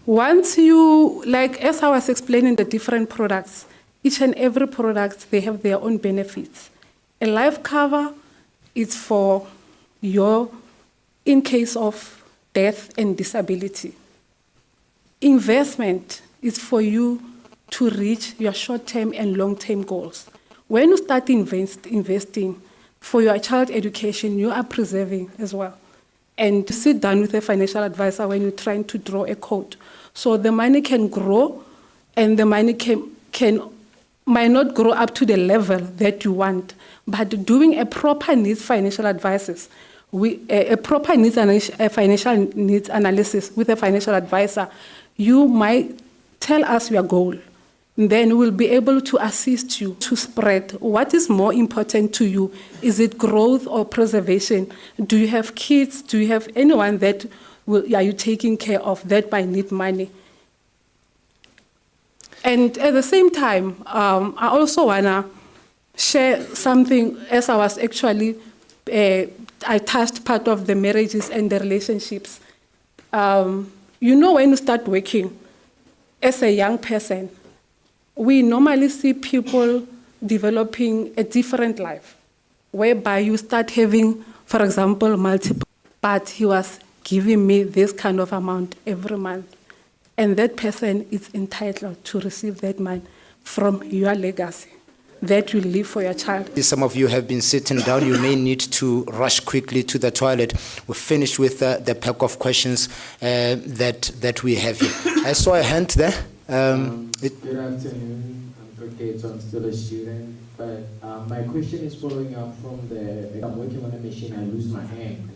Once you, like as I was explaining the different products, each and every product, they have their own benefits. A life cover is for in case of death and disability. Investment is for you to reach your short-term and long-term goals. When you start investing for your child education, you are preserving as well. And to sit down with a financial advisor when you're trying to draw a code. So the money can grow, and the money might not grow up to the level that you want. But doing a proper needs financial advices, a proper needs financial needs analysis with a financial advisor, you might tell us your goal. Then we'll be able to assist you to spread what is more important to you. Is it growth or preservation? Do you have kids? Do you have anyone that are you taking care of that might need money? And at the same time, I also want to share something as I was actually I touched part of the marriages and the relationships. You know, when you start working as a young person, we normally see people developing a different life, whereby you start having, for example, multiple, but he was giving me this kind of amount every month. And that person is entitled to receive that money from your legacy that you leave for your child. Some of you have been sitting down. You may need to rush quickly to the toilet. We're finished with the pack of questions that we have here. I saw a hand there. Good afternoon. I'm still a student, but my question is following up from I'm working on a machine, I lose my hand.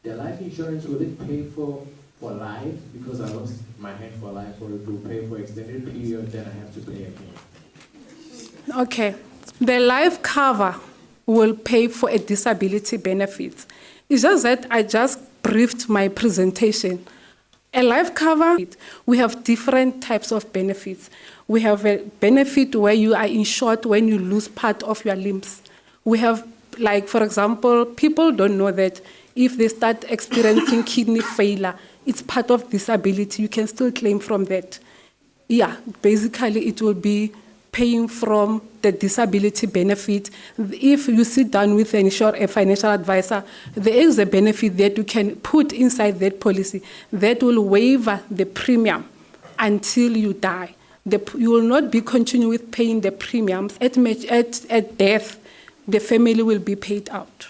The life insurance, will it pay for life? Because I lost my hand for life, or it will pay for extended period, then I have to pay again? Okay. The life cover will pay for a disability benefit. It's just that I just briefed my presentation. A life cover, we have different types of benefits. We have a benefit where you are insured when you lose part of your limbs. We have, like, for example, people don't know that if they start experiencing kidney failure, it's part of disability. You can still claim from that. Yeah, basically it will be paying from the disability benefit. If you sit down with a financial advisor, there is a benefit that you can put inside that policy that will waive the premium until you die. You will not be continuing with paying the premiums. At death, the family will be paid out.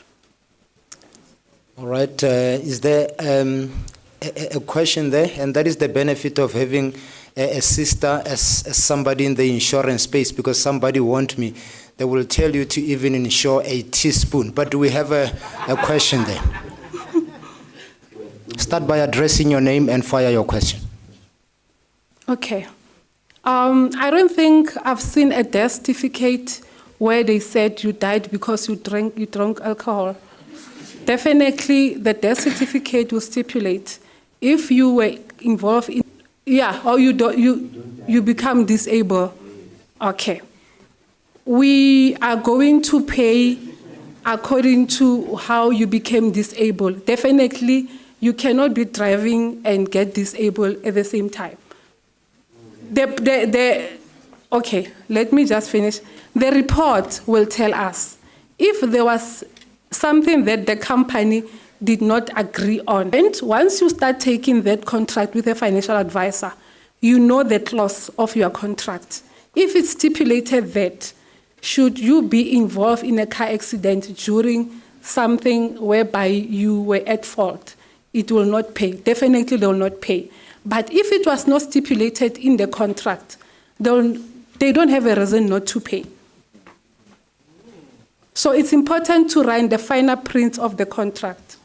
All right. Is there a question there? And that is the benefit of having a sister as somebody in the insurance space, because somebody warned me, they will tell you to even insure a teaspoon. But do we have a question there? Start by addressing your name and fire your question. Okay. I don't think I've seen a death certificate where they said you died because you drank alcohol. Definitely, the death certificate will stipulate if you were involved in, or you become disabled. Okay. We are going to pay according to how you became disabled. Definitely, you cannot be driving and get disabled at the same time. Okay, let me just finish. The report will tell us if there was something that the company did not agree on. And once you start taking that contract with a financial advisor, you know the clause of your contract. If it's stipulated that should you be involved in a car accident during something whereby you were at fault, it will not pay. Definitely they will not pay. But if it was not stipulated in the contract, they don't have a reason not to pay. So it's important to write the finer print of the contract.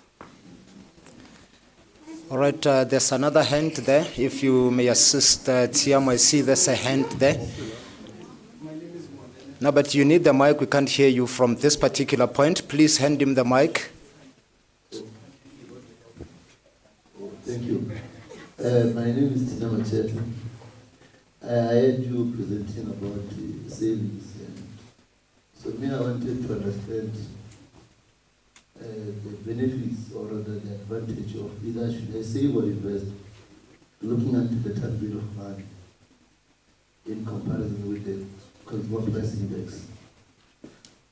All right, there's another hand there. If you may assist Tiam, I see there's a hand there. No, but you need the mic. We can't hear you from this particular point. Please hand him the mic. Thank you. My name is Tina Machete. I heard you presenting about savings. So I wanted to understand the benefits or rather the advantage of either should I save or invest, looking at the total bill of money in comparison with the consumer price index.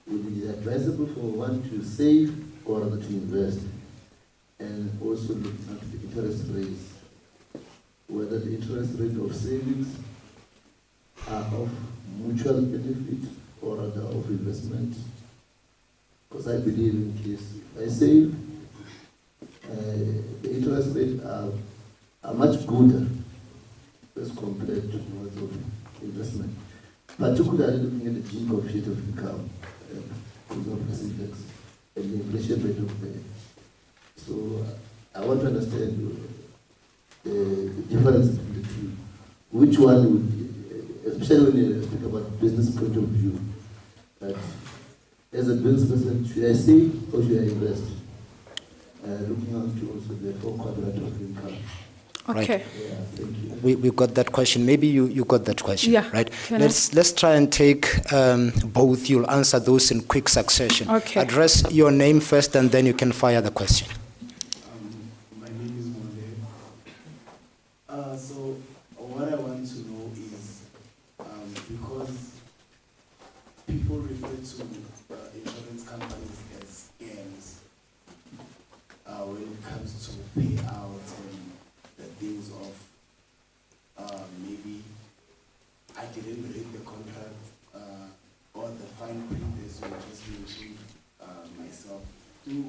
Would it be advisable for one to save or rather to invest? And also looking at the interest rates, whether the interest rate of savings are of mutual benefit or rather of investment. Because I believe in case if I save, the interest rates are much gooder as compared to those of investment. Particularly looking at the jingle sheet of income, consumer price index, and the inflation rate of the. So I want to understand the difference between the two. Which one would be, especially when you speak about business point of view, that as a business person, should I save or should I invest? Looking on to also the 4 quadrant of income. Okay. right? We got that question. Maybe you got that question, Yeah. right? Can I- Let's try and take both. You'll answer those in quick succession. Okay. Address your name first, and then you can fire the question. My name is Monde. So what I want to know is, because people refer to insurance companies as scams when it comes to payouts and the things of maybe I didn't read the contract or the fine print as you just mentioned myself. Do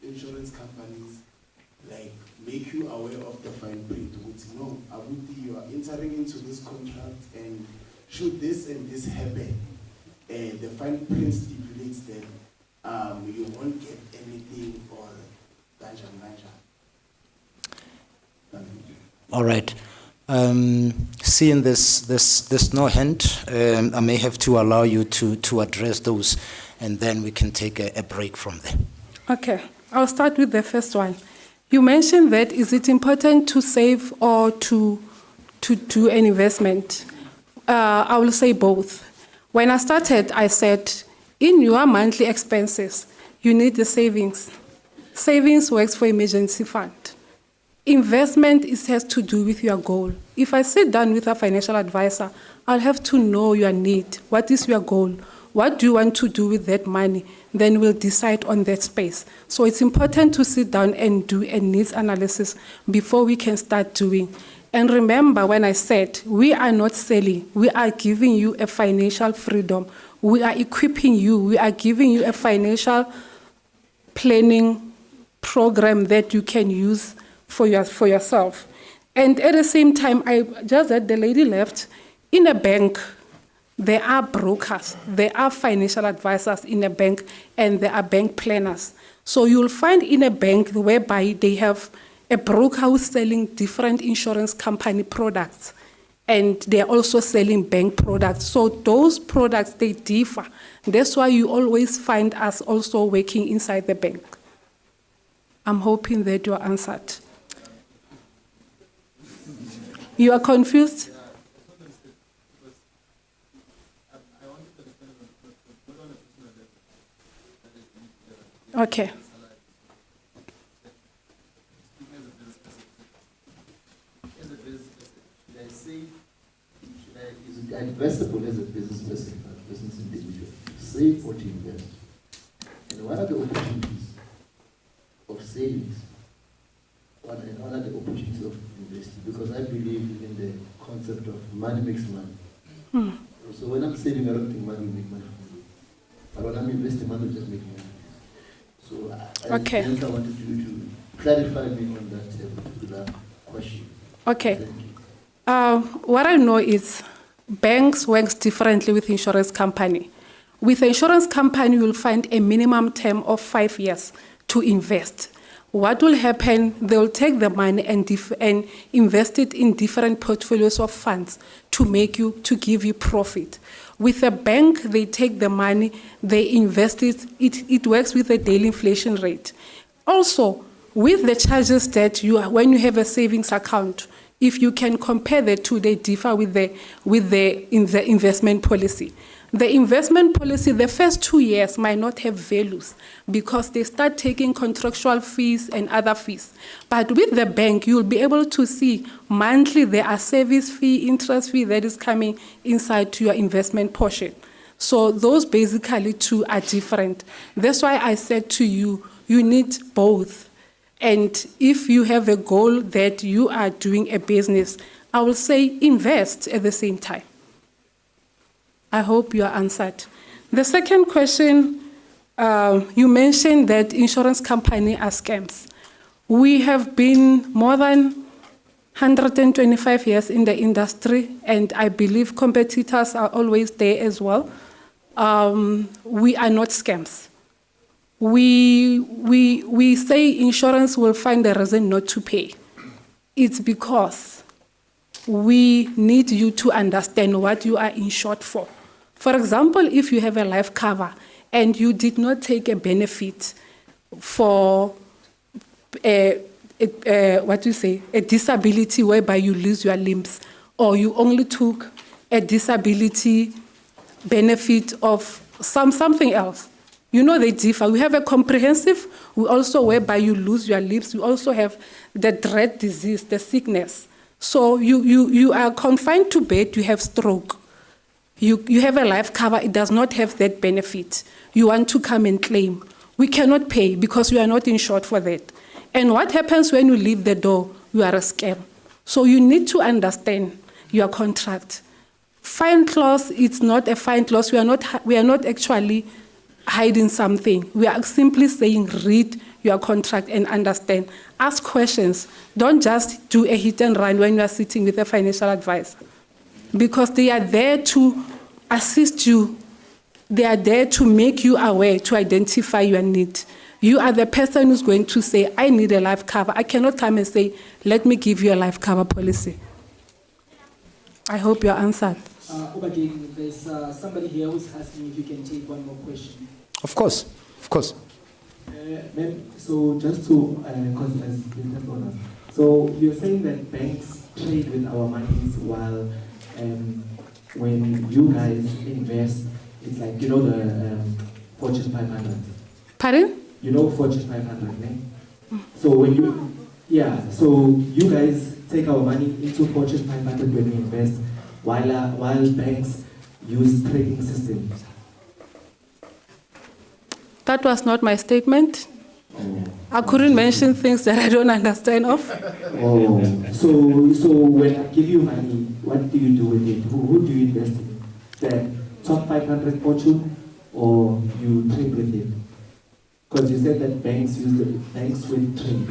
insurance companies like make you aware of the fine print? Would know, you are entering into this contract, and should this and this happen, the fine print stipulates that you won't get anything or ganja. All right. Seeing there's no hand, I may have to allow you to address those, and then we can take a break from there. Okay, I'll start with the first one. You mentioned that is it important to save or to do an investment? I will say both. When I started, I said, in your monthly expenses, you need the savings. Savings works for emergency fund. Investment has to do with your goal. If I sit down with a financial advisor, I'll have to know your need. What is your goal? What do you want to do with that money? Then we'll decide on that space. So it's important to sit down and do a needs analysis before we can start doing. And remember when I said, we are not selling, we are giving you a financial freedom. We are equipping you, we are giving you a financial planning program that you can use for yourself. And at the same time, I just that the lady left, in a bank, there are brokers, there are financial advisors in a bank, and there are bank planners. So you'll find in a bank whereby they have a broker who's selling different insurance company products, and they're also selling bank products. So those products, they differ. That's why you always find us also working inside the bank. I'm hoping that you are answered. You are confused? Okay. Is it advisable as a business person, a business individual, save or to invest? And what are the opportunities of savings? What are the opportunities of investing? Because I believe in the concept of money makes money. So when I'm saving, I don't think money will make money for me. But when I'm investing, money will just make money. So Okay. I wanted you to clarify me on that particular question. Okay. What I know is banks work differently with insurance company. With insurance company, you'll find a minimum term of 5 years to invest. What will happen, they'll take the money and invest it in different portfolios of funds to give you profit. With a bank, they take the money, they invest it, it works with a daily inflation rate. Also, with the charges that when you have a savings account, if you can compare the two, they differ with the investment policy. The investment policy, the first 2 years might not have values because they start taking contractual fees and other fees. But with the bank, you'll be able to see monthly there are service fee, interest fee that is coming inside to your investment portion. So those basically two are different. That's why I said to you, you need both. And if you have a goal that you are doing a business, I will say invest at the same time. I hope you are answered. The second question, you mentioned that insurance companies are scams. We have been more than 125 years in the industry, and I believe competitors are always there as well. We are not scams. We say insurance will find a reason not to pay. It's because we need you to understand what you are insured for. For example, if you have a life cover and you did not take a benefit for a disability whereby you lose your limbs, or you only took a disability benefit of something else. You know they differ. We have a comprehensive, we also whereby you lose your limbs. We also have the dread disease, the sickness. So you are confined to bed, you have stroke. You have a life cover, it does not have that benefit. You want to come and claim. We cannot pay because we are not insured for that. And what happens when you leave the door? You are a scam. So you need to understand your contract. Fine clause, it's not a fine clause. We are not actually hiding something. We are simply saying read your contract and understand. Ask questions. Don't just do a hit and run when you are sitting with a financial advisor. Because they are there to assist you. They are there to make you aware, to identify your need. You are the person who's going to say, I need a life cover. I cannot come and say, let me give you a life cover policy. I hope you're answered. Obakeng, there's somebody here who's asking if you can take one more question. Of course, of course. Ma'am, so just to, so you're saying that banks trade with our monies while when you guys invest, it's like, you know, the Fortune 500. Pardon? You know Fortune 500, right? So when so you guys take our money into Fortune 500 when we invest, while banks use trading systems. That was not my statement. I couldn't mention things that I don't understand of. So when I give you money, what do you do with it? Who do you invest in? The top 500 Fortune, or you trade with it? Because you said that banks will trade.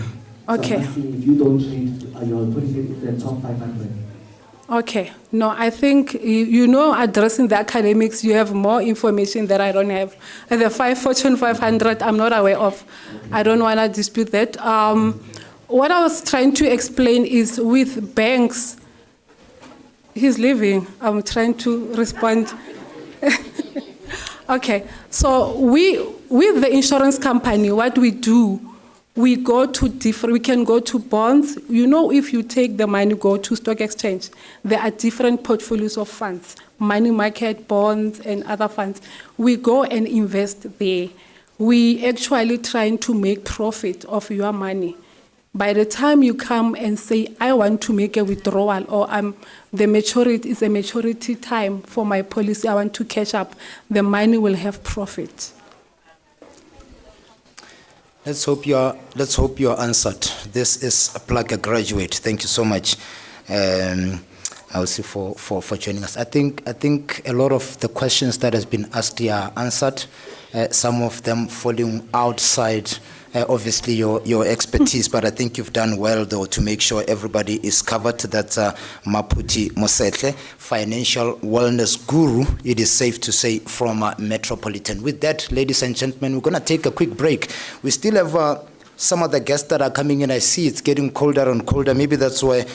Okay. So I'm asking, if you don't trade, you're putting it in the top 500. Okay. No, I think, addressing the academics, you have more information that I don't have. And the Fortune 500, I'm not aware of. I don't want to dispute that. What I was trying to explain is with banks, he's leaving. I'm trying to respond. Okay. So with the insurance company, what we do, we can go to bonds. If you take the money, go to stock exchange, there are different portfolios of funds, money market, bonds, and other funds. We go and invest there. We actually trying to make profit of your money. By the time you come and say, I want to make a withdrawal, or the maturity is a maturity time for my policy, I want to catch up, the money will have profit. Let's hope you're answered. This is a Plug a Graduate. Thank you so much, Elsie, for joining us. I think a lot of the questions that has been asked here are answered. Some of them falling outside, obviously your expertise, but I think you've done well though to make sure everybody is covered. That's Maputi Mosetle, financial wellness guru, it is safe to say, from Metropolitan. With that, ladies and gentlemen, we're going to take a quick break. We still have some of the guests that are coming in. I see it's getting colder and colder. Maybe that's why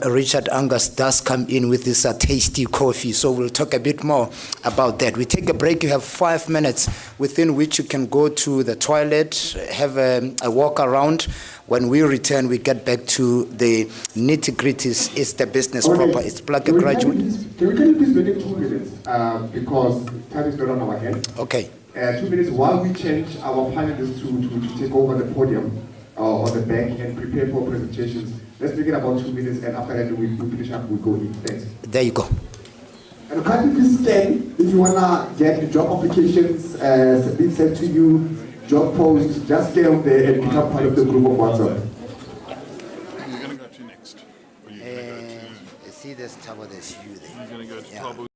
Richard Angus does come in with this tasty coffee. So we'll talk a bit more about that. We take a break. You have 5 minutes within which you can go to the toilet, have a walk around. When we return, we get back to the nitty-gritties. It's the business proper. It's Plug a Graduate. Can we please make it 2 minutes? Because time is not on our hand. Okay. 2 minutes while we change our panelists to take over the podium or the back and prepare for presentations. Let's make it about 2 minutes, and after that we finish up, we go in. Thanks. There you go. And kindly please scan if you wanna get the job applications being sent to you, job posts, just stay on there and become part of the group of WhatsApp. You're gonna go to next. See this tower, there's you there. You're gonna go to Tabo.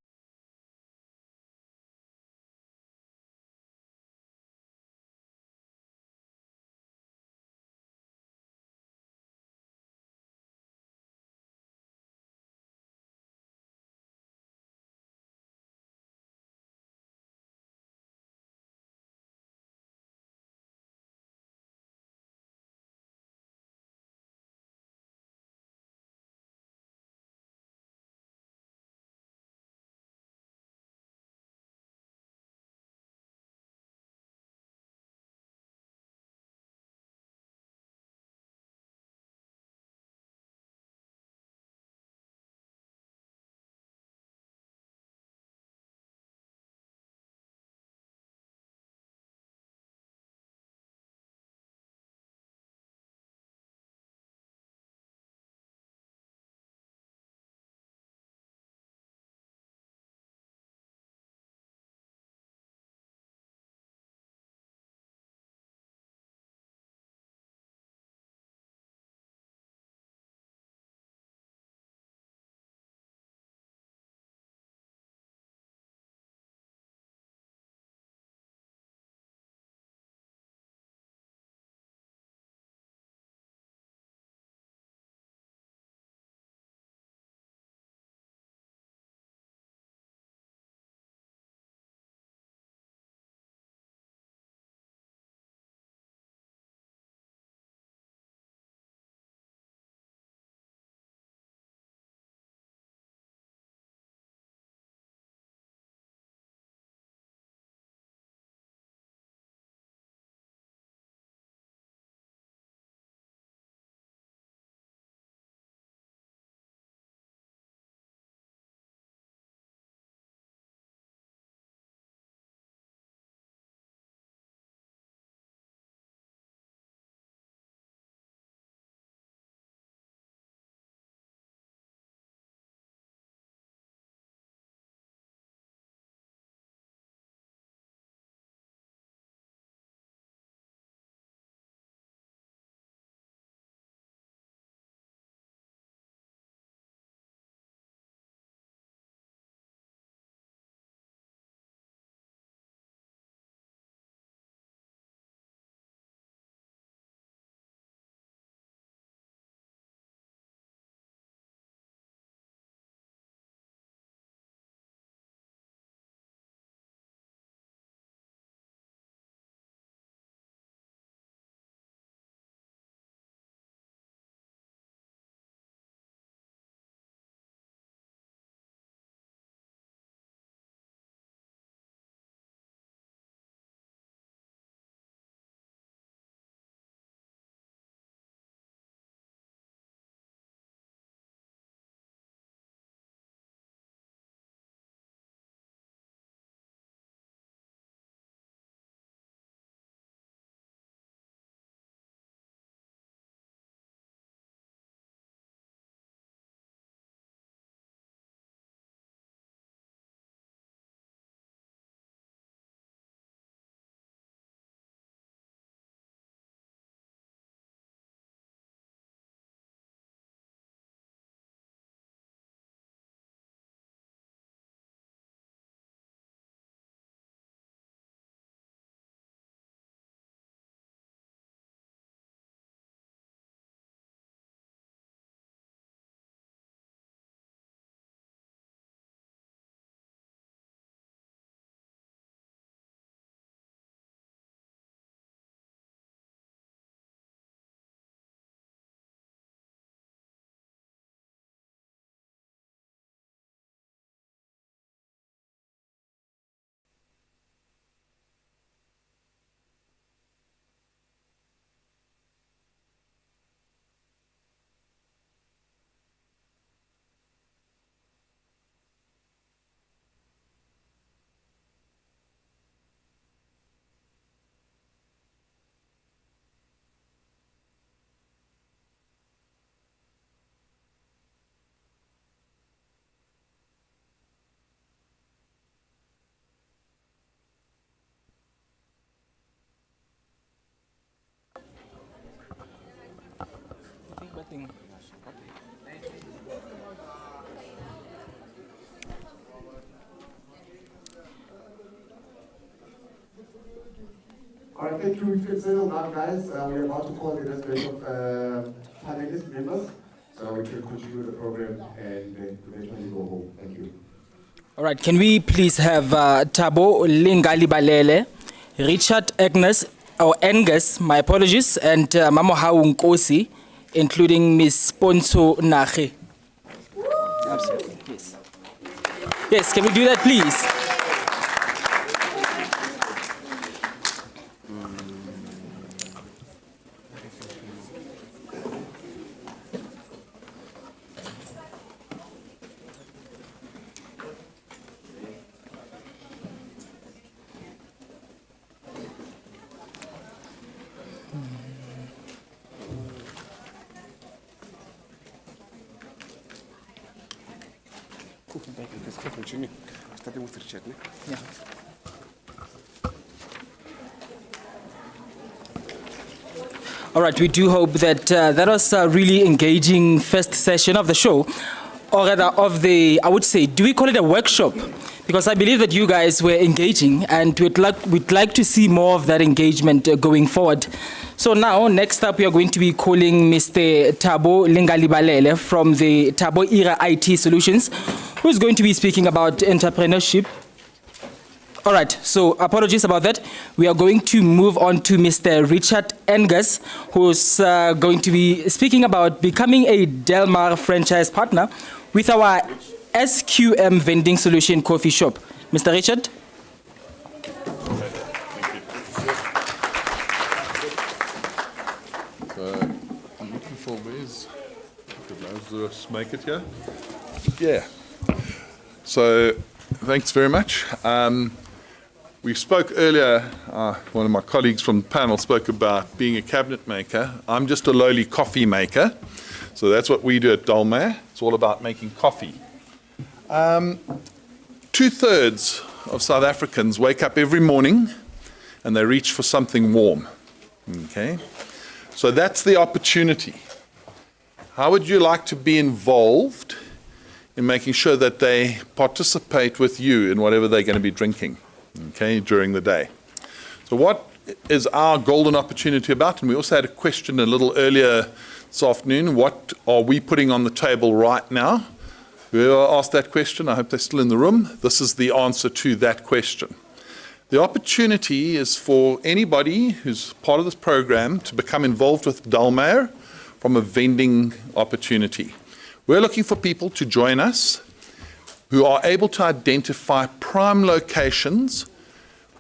thing. All right, thank you. If you can settle down, guys, we're about to call the rest of panelist members, so we can continue the program and eventually go home. Thank you. All right, can we please have Thabo Lingalibalele, Richard Agnes, or Angus, my apologies, and Mamohau Nkosi, including Miss Ponso Nache. Absolutely, yes. Yes, can we do that, please? Starting with Richard, ne? Yeah. All right, we do hope that that was a really engaging first session of the show, or rather of the, I would say, do we call it a workshop? Because I believe that you guys were engaging, and we'd like to see more of that engagement going forward. So now, next up, we are going to be calling Mr. Thabo Lingalibalele from the Thabo Era IT Solutions, who's going to be speaking about entrepreneurship. All right, so apologies about that. We are going to move on to Mr. Richard Angus, who's going to be speaking about becoming a Delmar franchise partner with our SQM vending solution coffee shop. Mr. Richard? I'm looking for where's those make it here? Yeah. So thanks very much. We spoke earlier, one of my colleagues from the panel spoke about being a cabinet maker. I'm just a lowly coffee maker. So that's what we do at Dalmar. It's all about making coffee. 2/3 of South Africans wake up every morning and they reach for something warm. Okay? So that's the opportunity. How would you like to be involved in making sure that they participate with you in whatever they're going to be drinking, okay, during the day? So what is our golden opportunity about? And we also had a question a little earlier this afternoon. What are we putting on the table right now? Whoever asked that question, I hope they're still in the room. This is the answer to that question. The opportunity is for anybody who's part of this program to become involved with Dalmar from a vending opportunity. We're looking for people to join us who are able to identify prime locations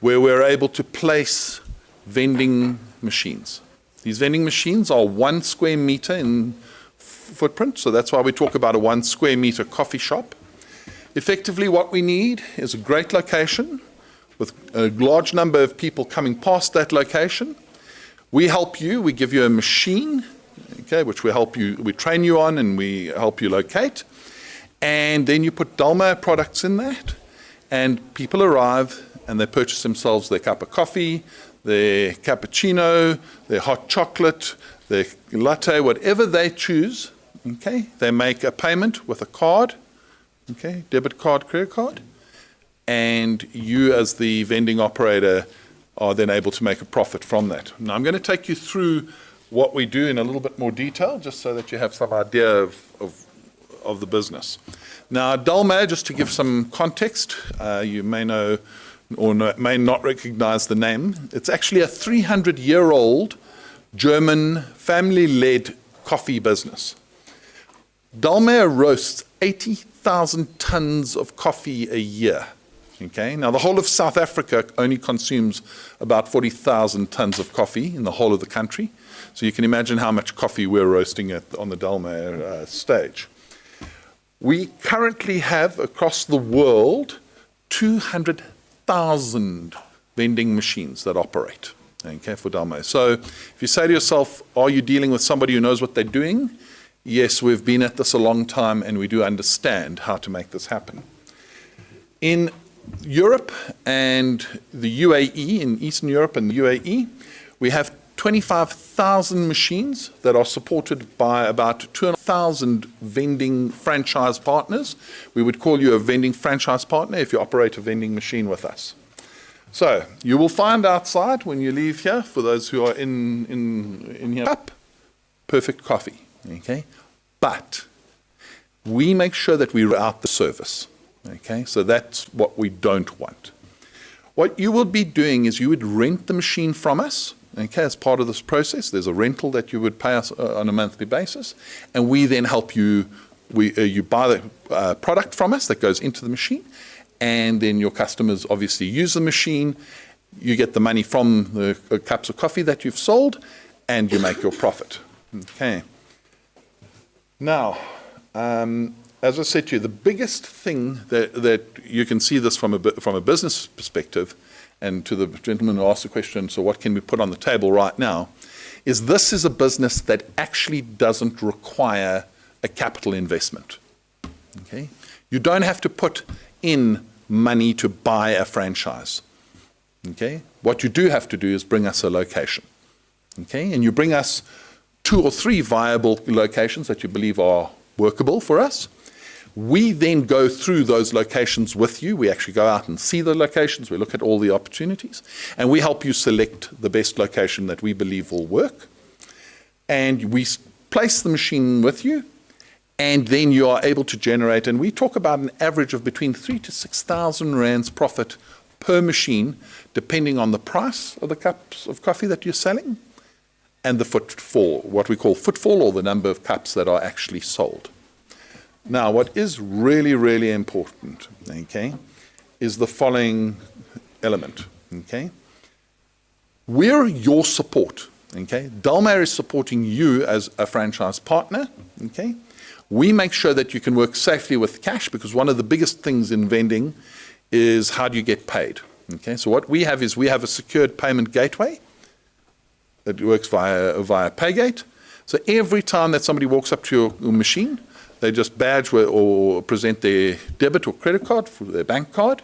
where we're able to place vending machines. These vending machines are 1 square meter in footprint, so that's why we talk about a 1 square meter coffee shop. Effectively, what we need is a great location with a large number of people coming past that location. We help you, we give you a machine, okay, which we train you on and we help you locate. And then you put Dalmar products in that, and people arrive and they purchase themselves their cup of coffee, their cappuccino, their hot chocolate, their latte, whatever they choose. Okay, they make a payment with a card, okay, debit card, credit card, and you as the vending operator are then able to make a profit from that. Now I'm going to take you through what we do in a little bit more detail, just so that you have some idea of the business. Now Dalmar, just to give some context, you may know or may not recognize the name. It's actually a 300-year-old German family-led coffee business. Dalmar roasts 80,000 tons of coffee a year. Okay, now the whole of South Africa only consumes about 40,000 tons of coffee in the whole of the country. So you can imagine how much coffee we're roasting on the Dalmar stage. We currently have across the world 200,000 vending machines that operate, okay, for Dalmar. So if you say to yourself, are you dealing with somebody who knows what they're doing? Yes, we've been at this a long time and we do understand how to make this happen. In Europe and the UAE, in Eastern Europe and the UAE, we have 25,000 machines that are supported by about 2,000 vending franchise partners. We would call you a vending franchise partner if you operate a vending machine with us. So you will find outside when you leave here, for those who are in here, perfect coffee, okay? But we make sure that we route out the service, okay? So that's what we don't want. What you will be doing is you would rent the machine from us, okay, as part of this process. There's a rental that you would pay us on a monthly basis, and we then help you. You buy the product from us that goes into the machine, and then your customers obviously use the machine. You get the money from the cups of coffee that you've sold, and you make your profit. Okay. Now, as I said to you, the biggest thing that you can see this from a business perspective, and to the gentleman who asked the question, so what can we put on the table right now, is this is a business that actually doesn't require a capital investment. Okay? You don't have to put in money to buy a franchise. Okay? What you do have to do is bring us a location. Okay? And you bring us 2 or 3 viable locations that you believe are workable for us. We then go through those locations with you. We actually go out and see the locations. We look at all the opportunities, and we help you select the best location that we believe will work. And we place the machine with you, and then you are able to generate, and we talk about an average of between 3,000 to 6,000 rands profit per machine, depending on the price of the cups of coffee that you're selling and the footfall, what we call footfall, or the number of cups that are actually sold. Now, what is really, really important, okay, is the following element, okay? We're your support, okay? Dalmar is supporting you as a franchise partner, okay? We make sure that you can work safely with cash, because one of the biggest things in vending is how do you get paid, okay? So what we have is we have a secured payment gateway that works via Paygate. So every time that somebody walks up to your machine, they just badge or present their debit or credit card for their bank card.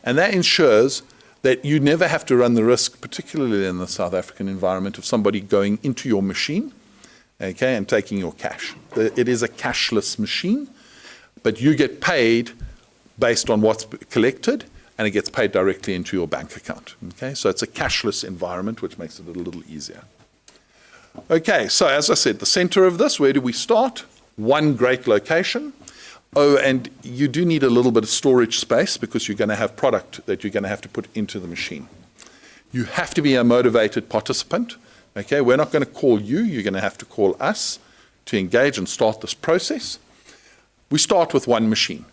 And that ensures that you never have to run the risk, particularly in the South African environment, of somebody going into your machine, okay, and taking your cash. It is a cashless machine, but you get paid based on what's collected, and it gets paid directly into your bank account. Okay, so it's a cashless environment, which makes it a little easier. Okay, so as I said, the center of this, where do we start? One great location. Oh, and you do need a little bit of storage space, because you're going to have product that you're going to have to put into the machine. You have to be a motivated participant. Okay, we're not going to call you. You're going to have to call us to engage and start this process. We start with one machine,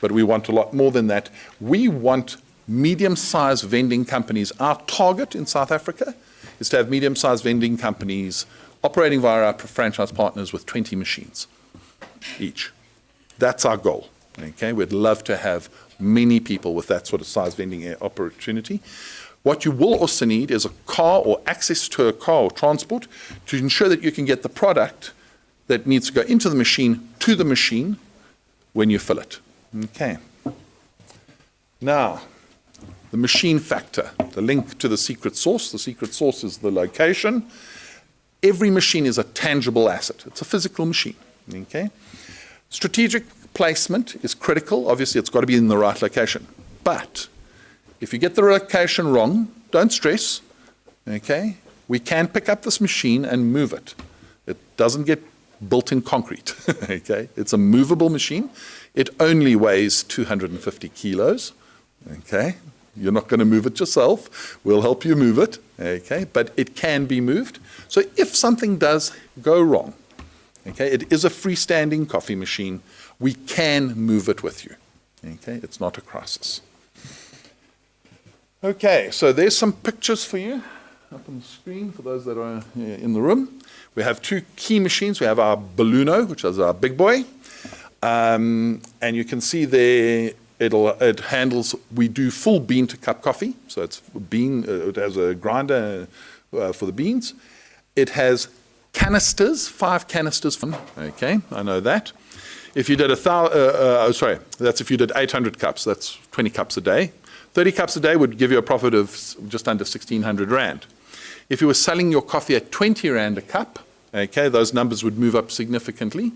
but we want a lot more than that. We want medium-sized vending companies. Our target in South Africa is to have medium-sized vending companies operating via our franchise partners with 20 machines each. That's our goal. Okay, we'd love to have many people with that sort of size vending opportunity. What you will also need is a car, or access to a car or transport, to ensure that you can get the product that needs to go into the machine to the machine when you fill it. Okay. Now, the machine factor, the link to the secret sauce. The secret sauce is the location. Every machine is a tangible asset. It's a physical machine. Okay. Strategic placement is critical. Obviously, it's got to be in the right location. But if you get the location wrong, don't stress. Okay. We can pick up this machine and move it. It doesn't get built in concrete. Okay. It's a movable machine. It only weighs 250 kilos. Okay. You're not going to move it yourself. We'll help you move it. Okay. But it can be moved. So if something does go wrong, okay, it is a freestanding coffee machine. We can move it with you. Okay, it's not a crisis. Okay, so there's some pictures for you up on the screen for those that are in the room. We have 2 key machines. We have our Balluno, which is our big boy. And you can see there, it handles, we do full bean to cup coffee. So it's bean, it has a grinder for the beans. It has canisters, 5 canisters. Okay, I know that. If you did that's if you did 800 cups, that's 20 cups a day. 30 cups a day would give you a profit of just under 1,600 rand. If you were selling your coffee at 20 Rand a cup, okay, those numbers would move up significantly.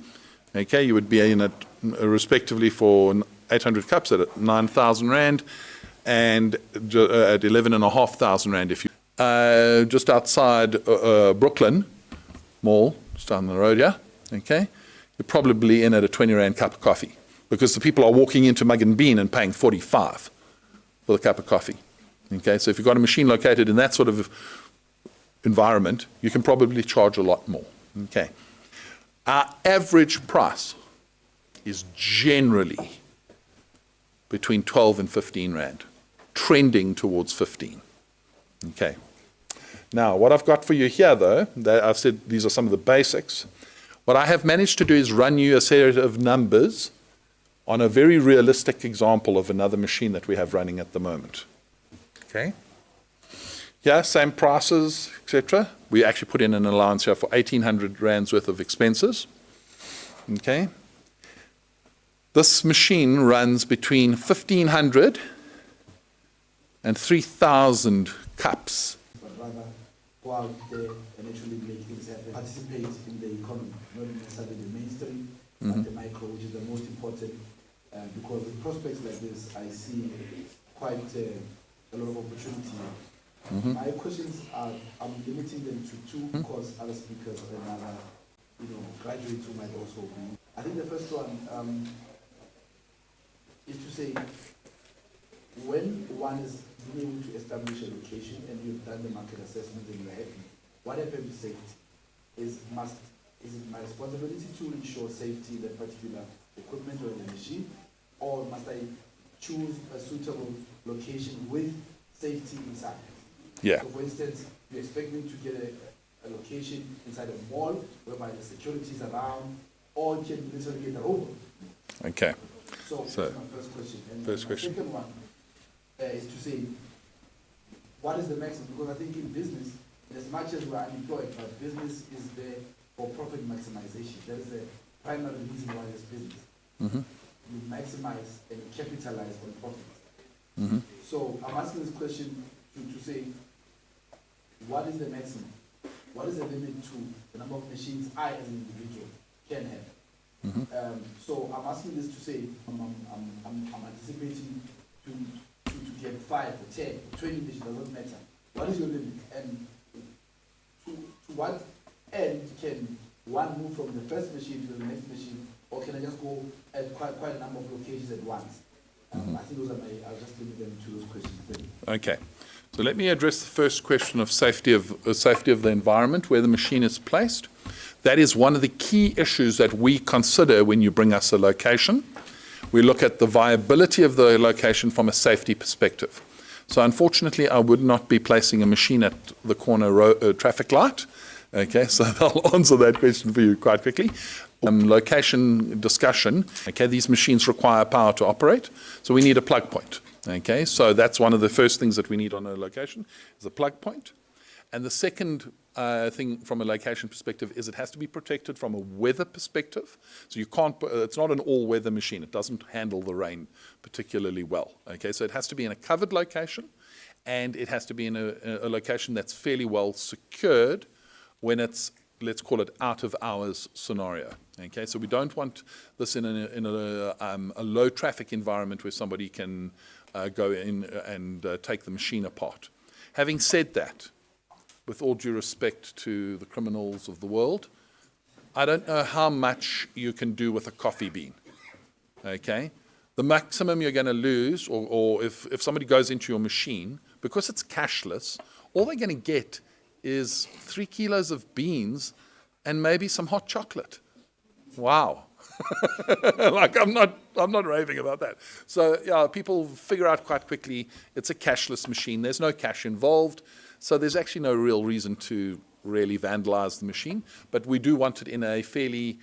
Okay, you would be in a respectively for 800 cups at 9,000 Rand and at 11,500 Rand if you just outside Brooklyn Mall, just down the road, yeah, okay, you're probably in at a 20 Rand cup of coffee because the people are walking into Mug and Bean and paying 45 for the cup of coffee. Okay, so if you've got a machine located in that sort of environment, you can probably charge a lot more. Okay. Our average price is generally between 12 and 15 Rand, trending towards 15. Okay. Now, what I've got for you here, though, that I've said these are some of the basics. What I have managed to do is run you a set of numbers on a very realistic example of another machine that we have running at the moment. Okay. Yeah, same prices, etc. We actually put in an allowance here for 1,800 Rands worth of expenses. Okay. This machine runs between 1,500 and 3,000 cups. But rather go out there and actually make things happen, participate in the economy, not necessarily the mainstream, but the micro, which is the most important. Because with prospects like this, I see quite a lot of opportunity. My questions are, I'm limiting them to two, because other speakers and other, graduates who might also be. I think the first one is to say, when one is being able to establish a location and you've done the market assessment and you're happy, what happens to safety? Is it my responsibility to ensure safety in that particular equipment or the machine, or must I choose a suitable location with safety inside? Yeah. So for instance, you expect me to get a location inside a mall whereby the security is around, or you can literally get a robot. Okay. So that's my first question. And first question. The second one is to say, what is the maximum? Because I think in business, as much as we are unemployed, but business is there for profit maximization. That is the primary reason why there's business. You maximize and capitalize on profit. So I'm asking this question to say, what is the maximum? What is the limit to the number of machines I as an individual can have? So I'm asking this to say, I'm anticipating to get 5 or 10, 20 machines, doesn't matter. What is your limit? And to what end can one move from the first machine to the next machine, or can I just go at quite a number of locations at once? I think those are I'll just limit them to those questions. Okay. So let me address the first question of safety of the environment where the machine is placed. That is one of the key issues that we consider when you bring us a location. We look at the viability of the location from a safety perspective. So unfortunately, I would not be placing a machine at the corner traffic light. Okay, so I'll answer that question for you quite quickly. Location discussion, okay, these machines require power to operate, so we need a plug point. Okay, so that's one of the first things that we need on a location, is a plug point. And the second thing from a location perspective is it has to be protected from a weather perspective. So you can't, it's not an all-weather machine. It doesn't handle the rain particularly well. Okay, so it has to be in a covered location, and it has to be in a location that's fairly well secured when it's, let's call it, out-of-hours scenario. Okay, so we don't want this in a low-traffic environment where somebody can go in and take the machine apart. Having said that, with all due respect to the criminals of the world, I don't know how much you can do with a coffee bean. Okay, the maximum you're going to lose, or if somebody goes into your machine, because it's cashless, all they're going to get is 3 kilos of beans and maybe some hot chocolate. Wow. Like I'm not raving about that. So yeah, people figure out quite quickly it's a cashless machine. There's no cash involved. So there's actually no real reason to really vandalize the machine. But we do want it in a fairly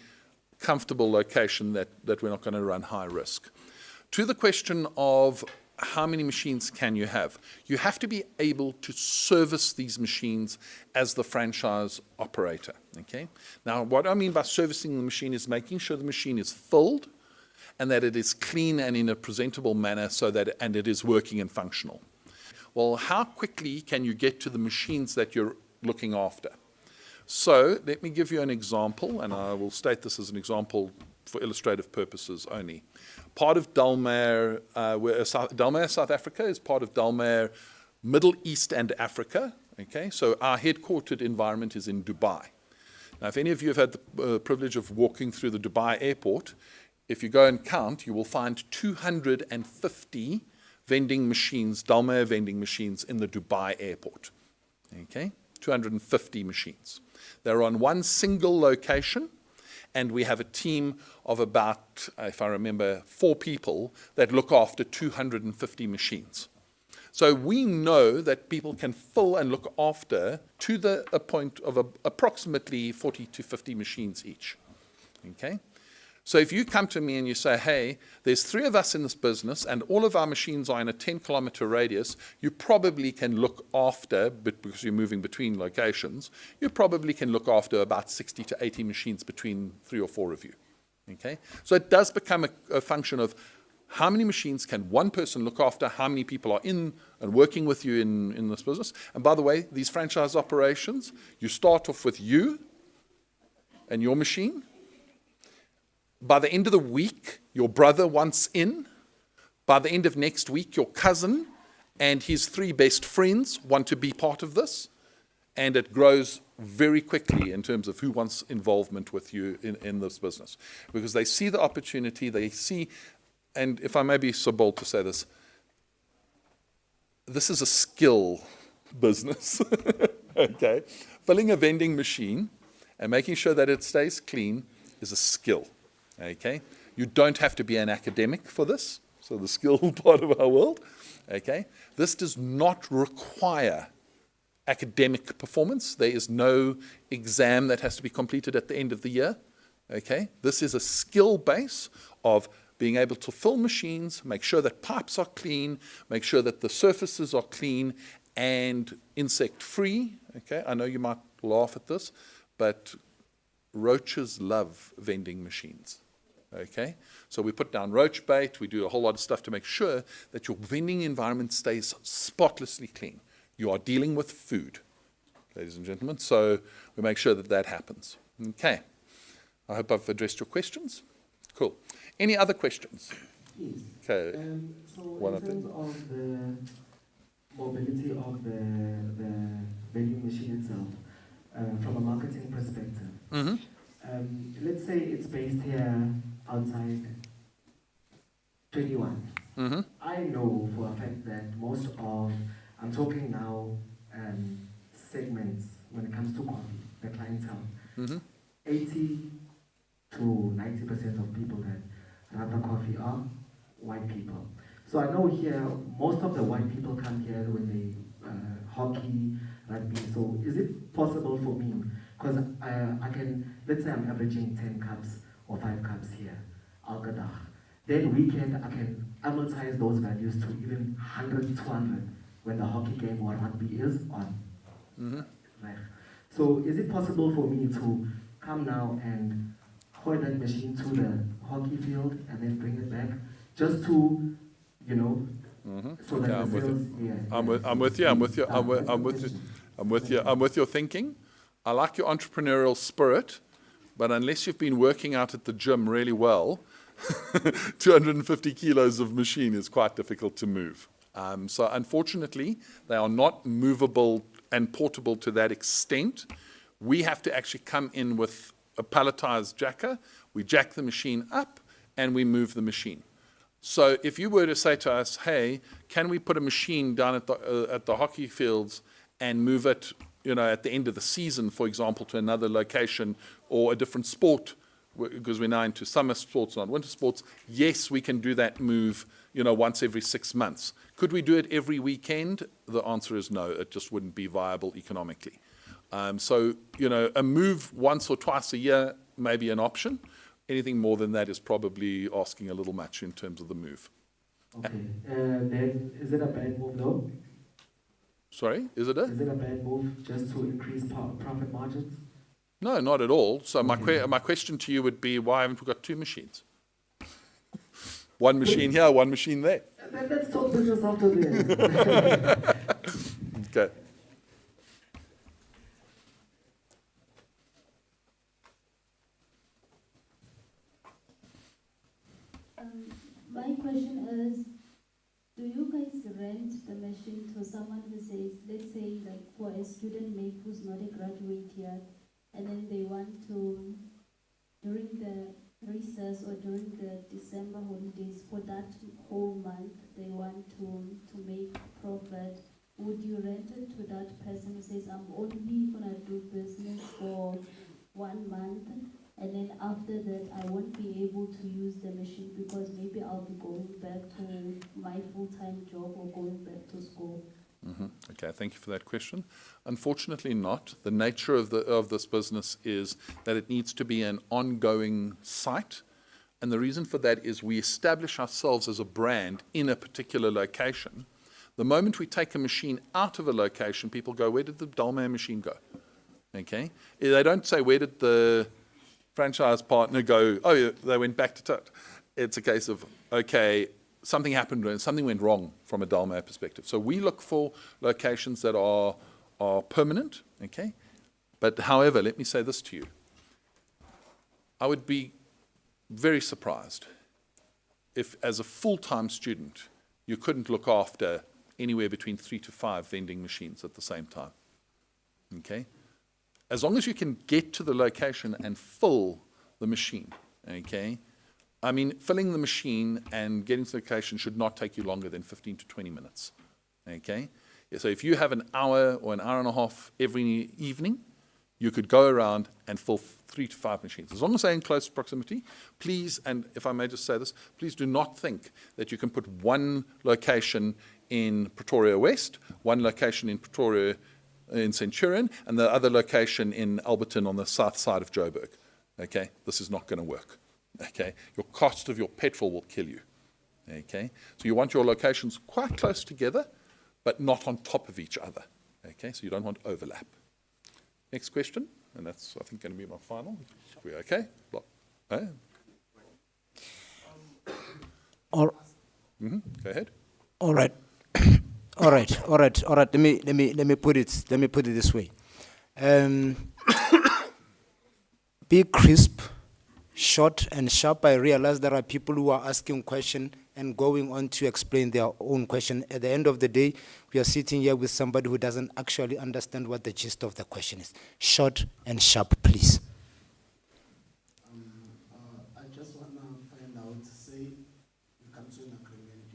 comfortable location that we're not going to run high risk. To the question of how many machines can you have? You have to be able to service these machines as the franchise operator. Okay. Now, what I mean by servicing the machine is making sure the machine is filled and that it is clean and in a presentable manner and it is working and functional. Well, how quickly can you get to the machines that you're looking after. So let me give you an example, and I will state this as an example for illustrative purposes only. Part of Dalmare, Dalmare, South Africa, is part of Dalmare, Middle East and Africa. Okay, so our headquartered environment is in Dubai. Now, if any of you have had the privilege of walking through the Dubai airport, if you go and count, you will find 250 vending machines, Dalmare vending machines in the Dubai airport. Okay, 250 machines. They're on one single location, and we have a team of about, if I remember, 4 people that look after 250 machines. So we know that people can fill and look after to a point of approximately 40 to 50 machines each. Okay? So if you come to me and you say, hey, there's 3 of us in this business and all of our machines are in a 10-kilometer radius, you probably can look after, but because you're moving between locations, you probably can look after about 60 to 80 machines between 3 or 4 of you. Okay? So it does become a function of how many machines can one person look after, how many people are in and working with you in this business. And by the way, these franchise operations, you start off with you and your machine. By the end of the week, your brother wants in. By the end of next week, your cousin and his 3 best friends want to be part of this. And it grows very quickly in terms of who wants involvement with you in this business. Because they see the opportunity, they see, and if I may be so bold to say this, this is a skill business. Okay? Filling a vending machine and making sure that it stays clean is a skill. Okay? You don't have to be an academic for this, so the skill part of our world. Okay? This does not require academic performance. There is no exam that has to be completed at the end of the year. Okay? This is a skill base of being able to fill machines, make sure that pipes are clean, make sure that the surfaces are clean and insect-free. Okay? I know you might laugh at this, but roaches love vending machines. Okay, so we put down roach bait, we do a whole lot of stuff to make sure that your vending environment stays spotlessly clean. You are dealing with food, ladies and gentlemen, so we make sure that that happens. Okay, I hope I've addressed your questions. Cool. Any other questions? Yes. Okay. So in terms of the mobility of the vending machine itself, from a marketing perspective, mm-hmm. Let's say it's based here outside 21. Mm-hmm. I know for a fact that most of, I'm talking now segments when it comes to coffee, the clientele, mm-hmm. 80 to 90% of people that run the coffee are white people. So I know here, most of the white people come here when they hockey, rugby. So is it possible for me, because I can, let's say I'm averaging 10 cups or 5 cups here, Al-Qadah. Then weekend I can amortize those values to even 100, 200 when the hockey game or rugby is on. Mm-hmm. Right. So is it possible for me to come now and hold that machine to the hockey field and then bring it back just to, you know, mm-hmm. so that Yeah, the sales, I'm with your thinking. I like your entrepreneurial spirit, but unless you've been working out at the gym really well, 250 kilos of machine is quite difficult to move. So unfortunately, they are not movable and portable to that extent. We have to actually come in with a palletized jacker. We jack the machine up and we move the machine. So if you were to say to us, hey, can we put a machine down at the hockey fields and move it, you know, at the end of the season, for example, to another location or a different sport, because we're now into summer sports, not winter sports, yes, we can do that move, you know, once every 6 months. Could we do it every weekend? The answer is no. It just wouldn't be viable economically. So, you know, a move once or twice a year may be an option. Anything more than that is probably asking a little much in terms of the move. Okay. Then is it a bad move though? Sorry, is it a bad move just to increase profit margins? No, not at all. So my question to you would be, why haven't we got 2 machines? One machine here, one machine there. Then let's talk business after this. Okay. My question is, do you guys rent the machine to someone who says, let's say, like for a student maybe who's not a graduate yet, and then they want to, during the recess or during the December holidays, for that whole month, they want to make profit? Would you rent it to that person who says, I'm only gonna do business for 1 month, and then after that I won't be able to use the machine because maybe I'll be going back to my full-time job or going back to school? Okay, thank you for that question. Unfortunately not. The nature of this business is that it needs to be an ongoing site. And the reason for that is we establish ourselves as a brand in a particular location. The moment we take a machine out of a location, people go, where did the Dalmare machine go? Okay? They don't say, where did the franchise partner go? Oh, yeah, they went back to TUT. It's a case of, okay, something happened and something went wrong from a Dalmare perspective. So we look for locations that are permanent, okay? But however, let me say this to you. I would be very surprised if, as a full-time student, you couldn't look after anywhere between 3 to 5 vending machines at the same time, okay? As long as you can get to the location and fill the machine, okay? I mean, filling the machine and getting to the location should not take you longer than 15 to 20 minutes, okay? So if you have an hour or an hour and a half every evening, you could go around and fill 3 to 5 machines. As long as they're in close proximity, please, and if I may just say this, please do not think that you can put one location in Pretoria West, one location in Pretoria in Centurion, and the other location in Alberton on the south side of Joburg, okay? This is not going to work. Okay, your cost of your petrol will kill you. Okay, so you want your locations quite close together, but not on top of each other. Okay, so you don't want overlap. Next question, and that's I think going to be my final. If we're okay. Go ahead. All right. All right. Let me put it this way. Be crisp, short and sharp. I realize there are people who are asking questions and going on to explain their own question. At the end of the day, we are sitting here with somebody who doesn't actually understand what the gist of the question is. Short and sharp, please. I just want to find out, say, you come to an agreement,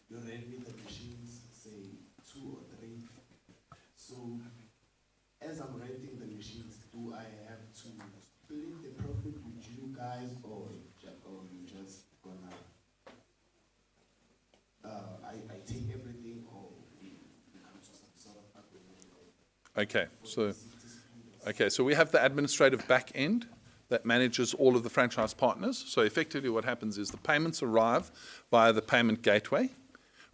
you rent with the machines, say, 2 or 3. So, as I'm renting the machines, do I have to split the profit with you guys, or you just gonna, I take everything, or we come to some sort of agreement? Okay, so we have the administrative back end that manages all of the franchise partners. So effectively what happens is the payments arrive via the payment gateway.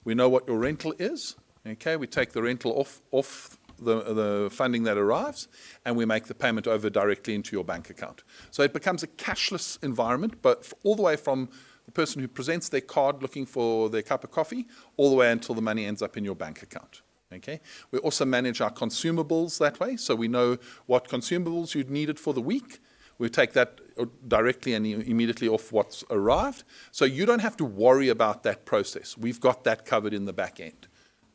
We know what your rental is. Okay, we take the rental off the funding that arrives, and we make the payment over directly into your bank account. So it becomes a cashless environment, but all the way from the person who presents their card looking for their cup of coffee, all the way until the money ends up in your bank account. Okay. We also manage our consumables that way, so we know what consumables you'd needed for the week. We take that directly and immediately off what's arrived, so you don't have to worry about that process. We've got that covered in the back end.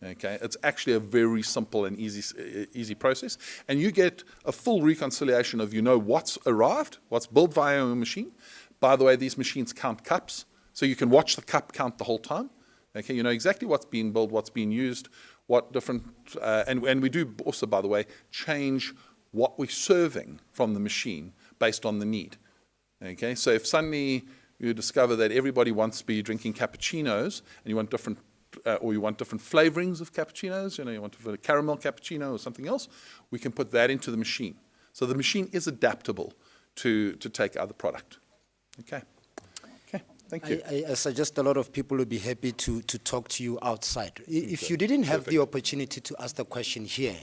Okay, it's actually a very simple and easy process, and you get a full reconciliation of what's arrived, what's billed via your machine. By the way, these machines count cups, so you can watch the cup count the whole time. Okay, you know exactly what's being billed, what's being used, what different, and we do also, by the way, change what we're serving from the machine based on the need. Okay, so if suddenly you discover that everybody wants to be drinking cappuccinos, and you want different or you want different flavorings of cappuccinos, you want a caramel cappuccino or something else, we can put that into the machine. So the machine is adaptable to take other product. Okay, thank you. I suggest a lot of people will be happy to talk to you outside. If you didn't have the opportunity to ask the question here,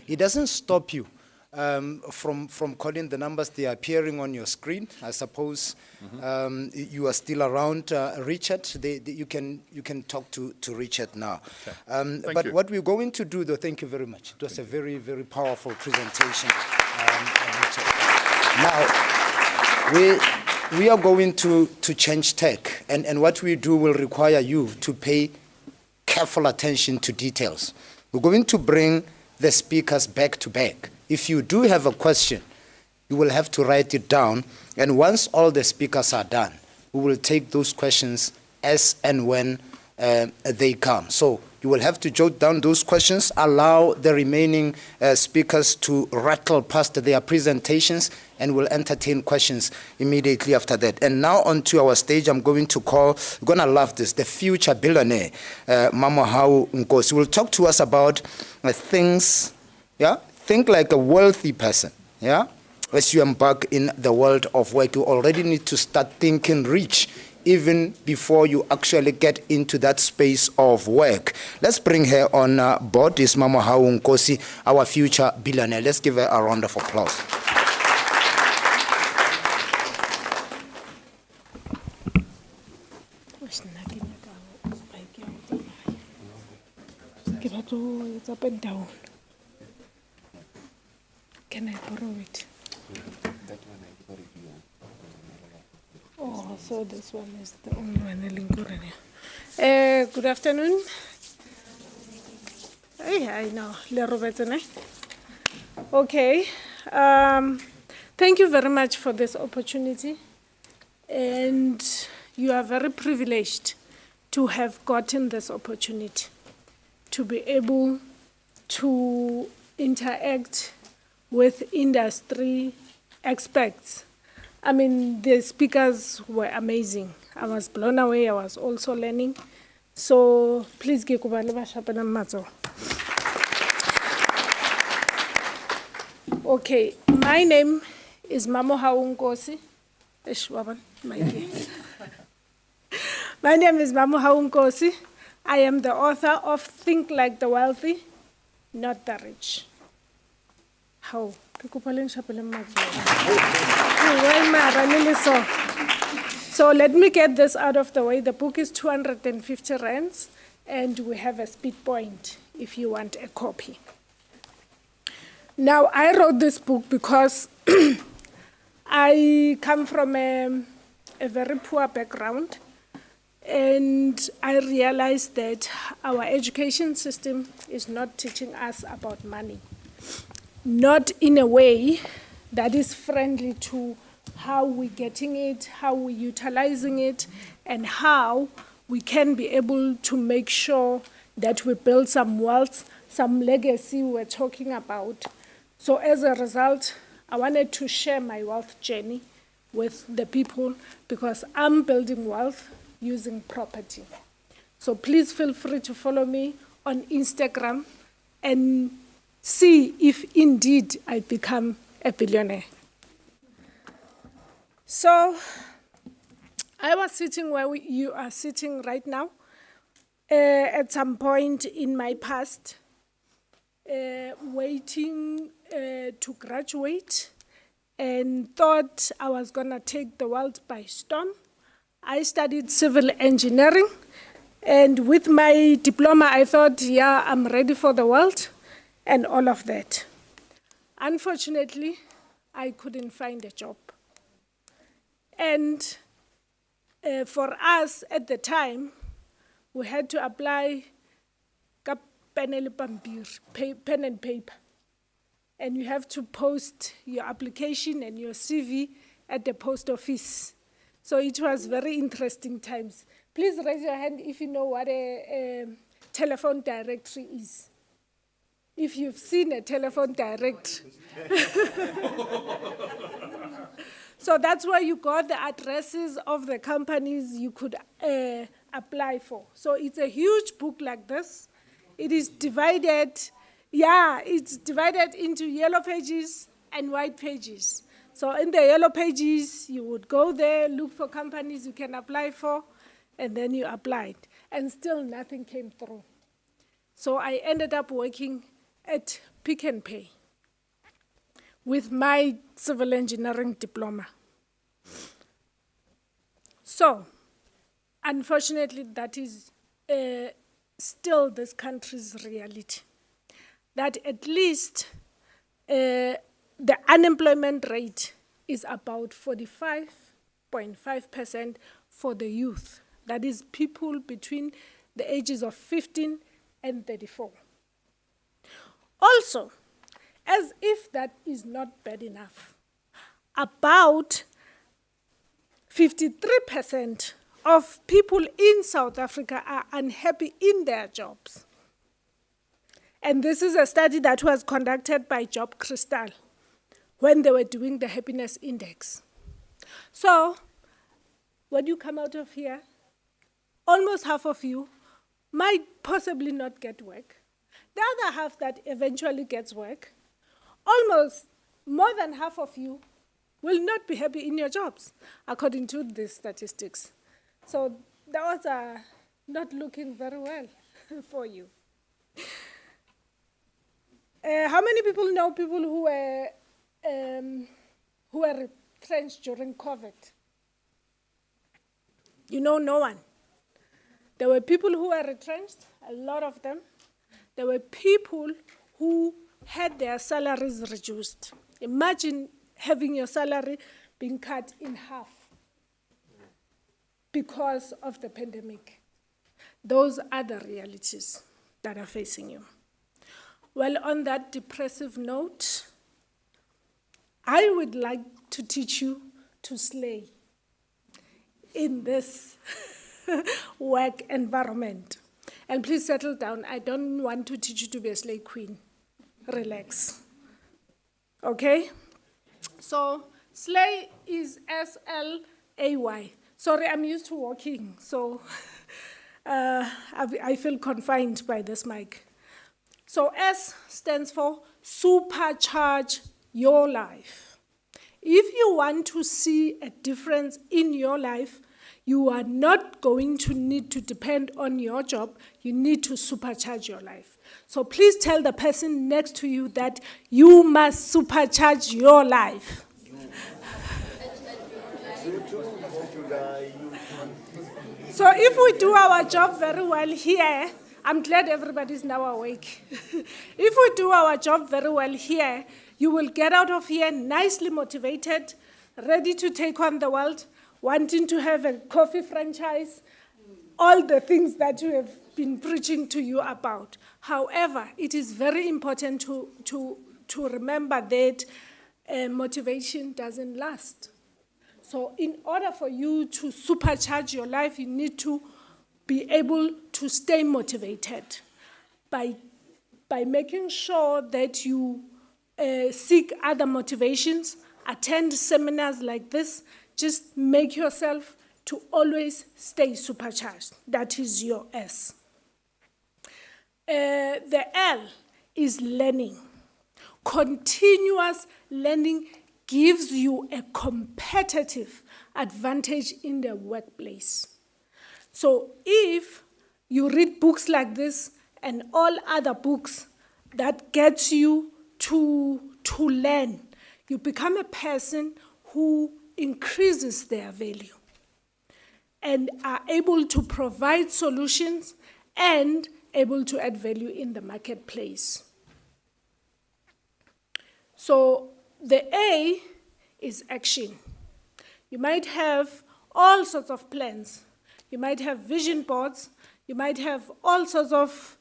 it doesn't stop you from calling the numbers. They are appearing on your screen. I suppose you are still around, Richard. You can talk to Richard now. Okay. But what we're going to do, though, thank you very much. It was a very, very powerful presentation, Richard. Now, we are going to change tech, and what we do will require you to pay careful attention to details. We're going to bring the speakers back to back. If you do have a question, you will have to write it down, and once all the speakers are done, we will take those questions as and when they come. So you will have to jot down those questions, allow the remaining speakers to rattle past their presentations, and we'll entertain questions immediately after that. And now onto our stage, I'm going to call, you're going to love this, the future billionaire, Mamohau Nkosi, will talk to us about things, yeah? Think like a wealthy person, yeah? As you embark in the world of work, you already need to start thinking rich, even before you actually get into that space of work. Let's bring her on board. This is Mamohau Nkosi, our future billionaire. Let's give her a round of applause. It's up and down. Can I borrow it? That one I borrowed you. Oh, so this one is the only one. Good afternoon. Hey, I know. Okay. Thank you very much for this opportunity. And you are very privileged to have gotten this opportunity to be able to interact with industry experts. I mean, the speakers were amazing. I was blown away. I was also learning. So please give Okay, my name is Mamohau Nkosi. My name is Mamohau Nkosi. I am the author of Think Like the Wealthy, Not the Rich. How? So let me get this out of the way. The book is 250 rands, and we have a speed point if you want a copy. Now, I wrote this book because I come from a very poor background, and I realized that our education system is not teaching us about money, not in a way that is friendly to how we're getting it, how we're utilizing it, and how we can be able to make sure that we build some wealth, some legacy we're talking about. So as a result, I wanted to share my wealth journey with the people because I'm building wealth using property. So please feel free to follow me on Instagram and see if indeed I become a billionaire. So I was sitting where you are sitting right now at some point in my past, waiting to graduate, and thought I was going to take the world by storm. I studied civil engineering, and with my diploma, I thought, yeah, I'm ready for the world and all of that. Unfortunately, I couldn't find a job. And for us at the time, we had to apply pen and paper. And you have to post your application and your CV at the post office. So it was very interesting times. Please raise your hand if you know what a telephone directory is. If you've seen a telephone directory. So that's where you got the addresses of the companies you could apply for. So it's a huge book like this. It is divided, it's divided into yellow pages and white pages. So in the yellow pages, you would go there, look for companies you can apply for, and then you applied. And still nothing came through. So I ended up working at Pick n Pay with my civil engineering diploma. So, unfortunately, that is still this country's reality. That at least the unemployment rate is about 45 12.5% for the youth. That is people between the ages of 15 and 34. Also, as if that is not bad enough, about 53% of people in South Africa are unhappy in their jobs. And this is a study that was conducted by Job Crystal when they were doing the happiness index. So, when you come out of here, almost half of you might possibly not get work. The other half that eventually gets work, almost more than half of you will not be happy in your jobs, according to these statistics. So those are not looking very well for you. How many people know people who were retrenched during COVID? You know, no one. There were people who were retrenched, a lot of them. There were people who had their salaries reduced. Imagine having your salary being cut in half because of the pandemic. Those are the realities that are facing you. Well, on that depressive note, I would like to teach you to slay in this work environment. And please settle down. I don't want to teach you to be a slay queen. Relax. Okay? So, slay is S-L-A-Y. Sorry, I'm used to walking, so I feel confined by this mic. So, S stands for supercharge your life. If you want to see a difference in your life, you are not going to need to depend on your job. You need to supercharge your life. So please tell the person next to you that you must supercharge your life. So if we do our job very well here, I'm glad everybody's now awake. If we do our job very well here, you will get out of here nicely motivated, ready to take on the world, wanting to have a coffee franchise, all the things that we have been preaching to you about. However, it is very important to remember that motivation doesn't last. So in order for you to supercharge your life, you need to be able to stay motivated by making sure that you seek other motivations, attend seminars like this. Just make yourself to always stay supercharged. That is your S. The L is learning. Continuous learning gives you a competitive advantage in the workplace. So if you read books like this and all other books that gets you to learn, you become a person who increases their value and are able to provide solutions and able to add value in the marketplace. So the A is action. You might have all sorts of plans. You might have vision boards. You might have all sorts of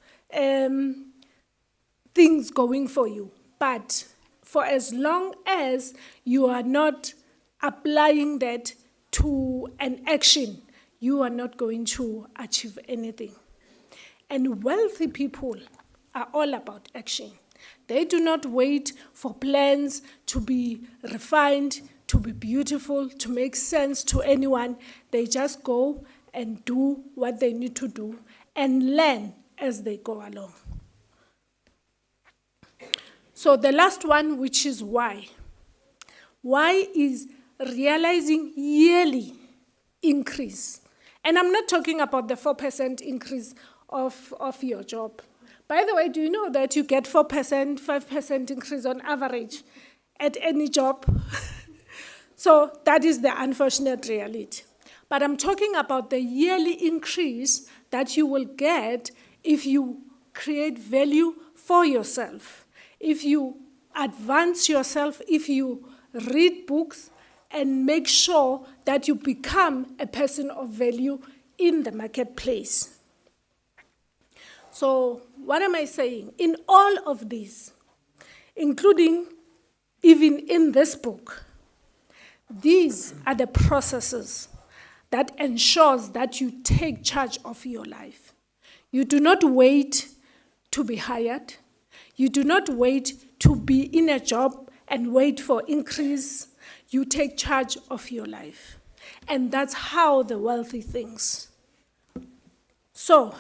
things going for you. But for as long as you are not applying that to an action, you are not going to achieve anything. And wealthy people are all about action. They do not wait for plans to be refined, to be beautiful, to make sense to anyone. They just go and do what they need to do and learn as they go along. So the last one, which is why. Why is realizing yearly increase. And I'm not talking about the 4% increase of your job. By the way, do you know that you get 4%, 5% increase on average at any job? So that is the unfortunate reality. But I'm talking about the yearly increase that you will get if you create value for yourself, if you advance yourself, if you read books and make sure that you become a person of value in the marketplace. So what am I saying? In all of this, including even in this book, these are the processes that ensures that you take charge of your life. You do not wait to be hired. You do not wait to be in a job and wait for increase. You take charge of your life. And that's how the wealthy thinks. So,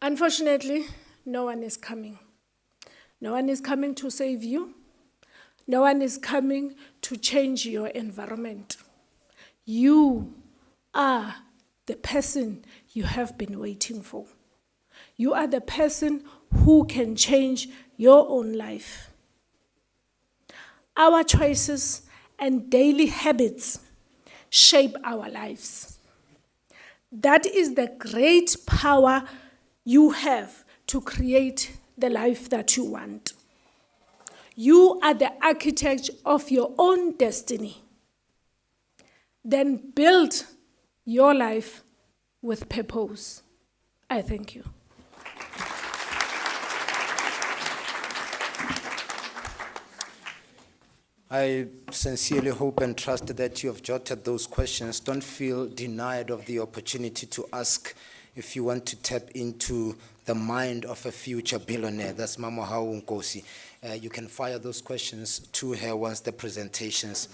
unfortunately, no one is coming. No one is coming to save you. No one is coming to change your environment. You are the person you have been waiting for. You are the person who can change your own life. Our choices and daily habits shape our lives. That is the great power you have to create the life that you want. You are the architect of your own destiny. Then build your life with purpose. I thank you. I sincerely hope and trust that you have jotted those questions. Don't feel denied of the opportunity to ask if you want to tap into the mind of a future billionaire. That's Mama Nkosi. You can fire those questions to her once the presentations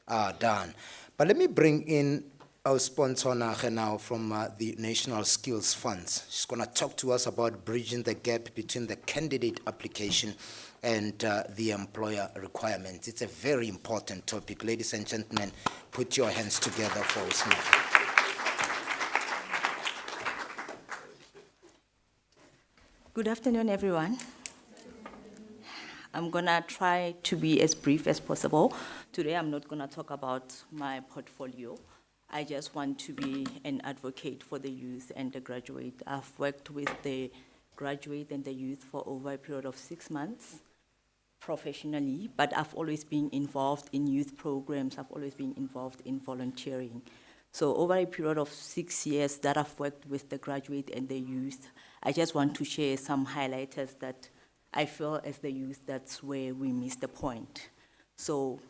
are done. But let me bring in our sponsor now from the National Skills Funds. She's going to talk to us about bridging the gap between the candidate application and the employer requirements. It's a very important topic. Ladies and gentlemen, put your hands together for Usman. Good afternoon, everyone. I'm going to try to be as brief as possible. Today, I'm not going to talk about my portfolio. I just want to be an advocate for the youth and the graduate. I've worked with the graduate and the youth for over a period of 6 months professionally, but I've always been involved in youth programs. I've always been involved in volunteering. So over a period of 6 years that I've worked with the graduate and the youth, I just want to share some highlighters that I feel as the youth, that's where we miss the point. So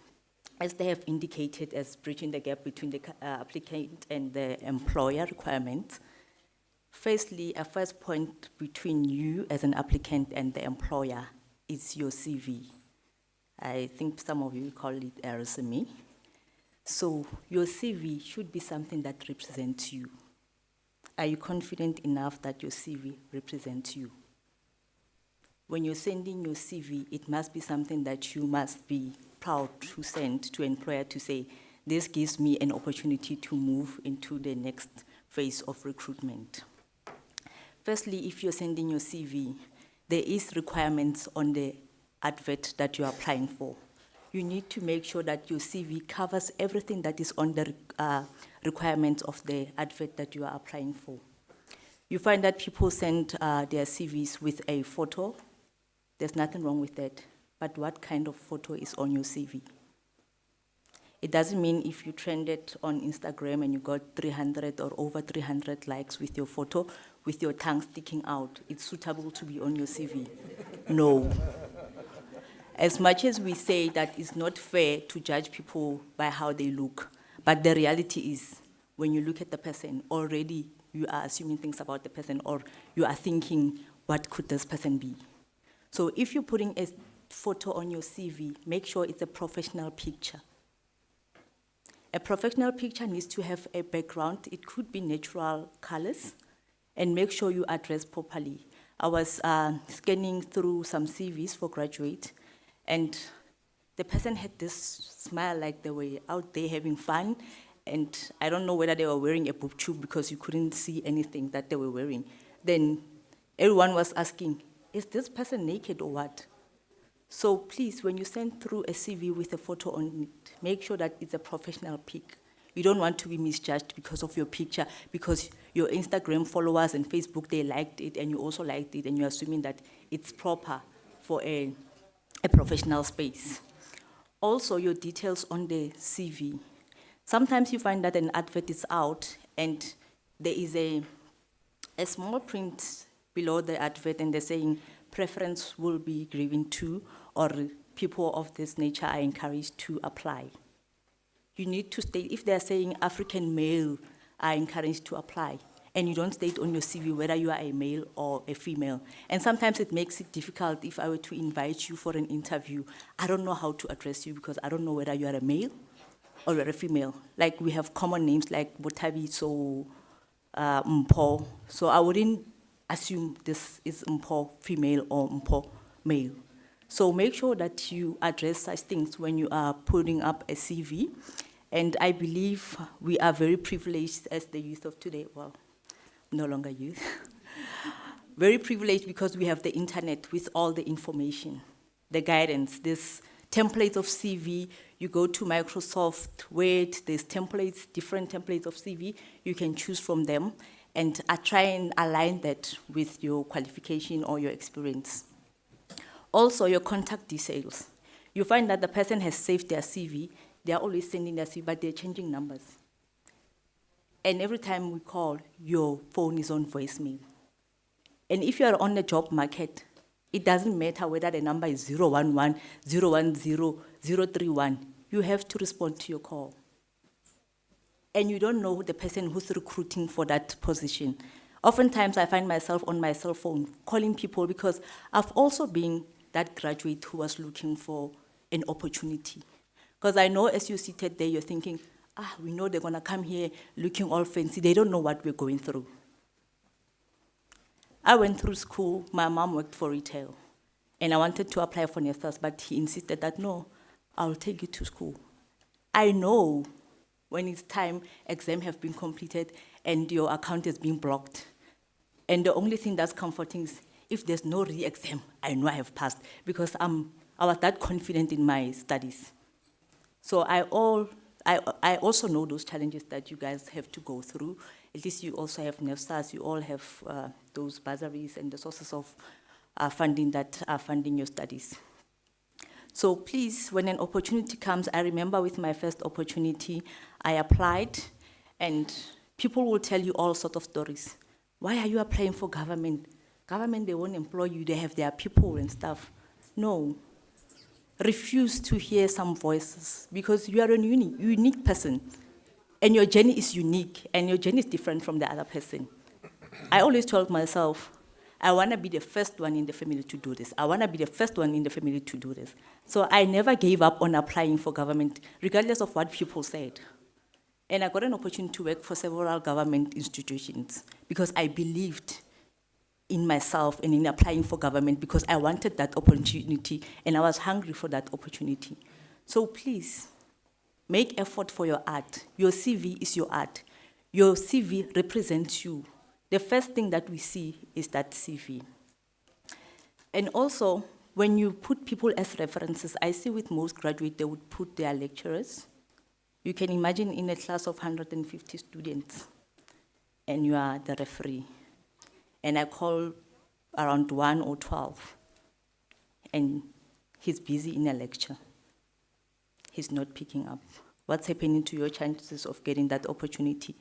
as they have indicated as bridging the gap between the applicant and the employer requirements, firstly, a first point between you as an applicant and the employer is your CV. I think some of you call it a resume. So your CV should be something that represents you. Are you confident enough that your CV represents you? When you're sending your CV, it must be something that you must be proud to send to an employer to say, this gives me an opportunity to move into the next phase of recruitment. Firstly, if you're sending your CV, there is requirements on the advert that you're applying for. You need to make sure that your CV covers everything that is on the requirements of the advert that you are applying for. You find that people send their CVs with a photo. There's nothing wrong with that. But what kind of photo is on your CV? It doesn't mean if you trended on Instagram and you got 300 or over 300 likes with your photo, with your tongue sticking out, it's suitable to be on your CV. No. As much as we say that it's not fair to judge people by how they look, but the reality is, when you look at the person, already you are assuming things about the person, or you are thinking, what could this person be? So if you're putting a photo on your CV, make sure it's a professional picture. A professional picture needs to have a background. It could be natural colors, and make sure you address properly. I was scanning through some CVs for graduate, and the person had this smile like they were out there having fun, and I don't know whether they were wearing a boob tube because you couldn't see anything that they were wearing. Then everyone was asking, is this person naked or what? So please, when you send through a CV with a photo on it, make sure that it's a professional pic. You don't want to be misjudged because of your picture, because your Instagram followers and Facebook, they liked it and you also liked it, and you're assuming that it's proper for a professional space. Also, your details on the CV. Sometimes you find that an advert is out and there is a small print below the advert and they're saying preference will be given to, or people of this nature are encouraged to apply. You need to state, if they're saying African male are encouraged to apply, and you don't state on your CV whether you are a male or a female. And sometimes it makes it difficult if I were to invite you for an interview. I don't know how to address you because I don't know whether you are a male or you're a female. Like we have common names like Botabi, so Mpo. So I wouldn't assume this is Mpo female or Mpo male. So make sure that you address such things when you are putting up a CV. And I believe we are very privileged as the youth of today. Well, no longer youth. Very privileged because we have the internet with all the information, the guidance, this templates of CV. You go to Microsoft Word, there's templates, different templates of CV. You can choose from them and try and align that with your qualification or your experience. Also, your contact details. You find that the person has saved their CV, they're always sending their CV, but they're changing numbers. And every time we call, your phone is on voicemail. And if you're on the job market, it doesn't matter whether the number is 011, 010, 031. You have to respond to your call. And you don't know the person who's recruiting for that position. Oftentimes, I find myself on my cell phone calling people because I've also been that graduate who was looking for an opportunity. Because I know as you're seated there, you're thinking, we know they're going to come here looking all fancy. They don't know what we're going through. I went through school. My mom worked for retail. And I wanted to apply for NSFAS, but he insisted that, no, I'll take you to school. I know when it's time, exams have been completed and your account has been blocked. And the only thing that's comforting is if there's no re-exam, I know I have passed because I was that confident in my studies. So I also know those challenges that you guys have to go through. At least you also have NSFAS, you all have those bursaries and the sources of funding that are funding your studies. So please, when an opportunity comes, I remember with my first opportunity, I applied and people will tell you all sorts of stories. Why are you applying for government? Government, they won't employ you, they have their people and stuff. No. Refuse to hear some voices because you are a unique person and your journey is unique and your journey is different from the other person. I always told myself, I want to be the first one in the family to do this. I want to be the first one in the family to do this. So I never gave up on applying for government, regardless of what people said. And I got an opportunity to work for several government institutions because I believed in myself and in applying for government because I wanted that opportunity and I was hungry for that opportunity. So please, make effort for your art. Your CV is your art. Your CV represents you. The first thing that we see is that CV. And also, when you put people as references, I see with most graduates, they would put their lecturers. You can imagine in a class of 150 students, and you are the referee. And I call around 1 or 12, and he's busy in a lecture. He's not picking up. What's happening to your chances of getting that opportunity?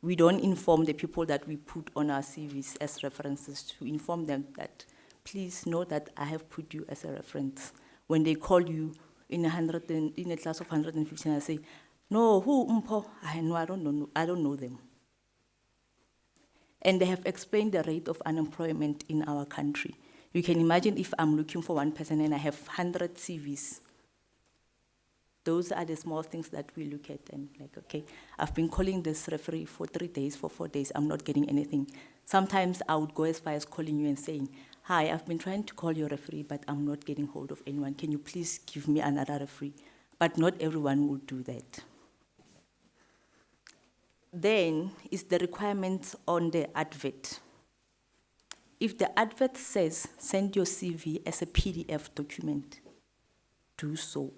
We don't inform the people that we put on our CVs as references to inform them that, please know that I have put you as a reference. When they call you in a class of 150, I say, no, who, Mpo? I don't know them. And they have explained the rate of unemployment in our country. You can imagine if I'm looking for one person and I have 100 CVs. Those are the small things that we look at and like, okay, I've been calling this referee for 3 days, for 4 days, I'm not getting anything. Sometimes I would go as far as calling you and saying, hi, I've been trying to call your referee, but I'm not getting hold of anyone. Can you please give me another referee? But not everyone will do that. Then is the requirements on the advert. If the advert says send your CV as a PDF document, do so.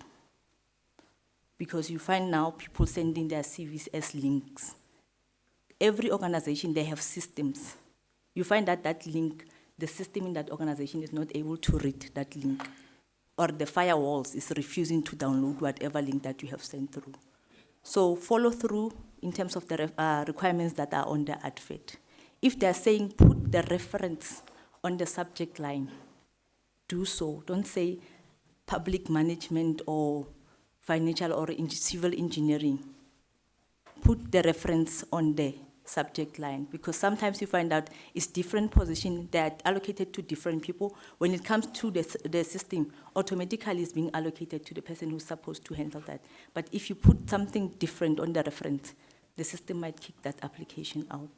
Because you find now people sending their CVs as links. Every organization, they have systems. You find that that link, the system in that organization is not able to read that link. or the firewalls is refusing to download whatever link that you have sent through. So follow through in terms of the requirements that are on the advert. If they're saying put the reference on the subject line, do so. Don't say public management or financial or civil engineering. Put the reference on the subject line, because sometimes you find out it's different position that allocated to different people. When it comes to the system, automatically it's being allocated to the person who's supposed to handle that. But if you put something different on the reference, the system might kick that application out.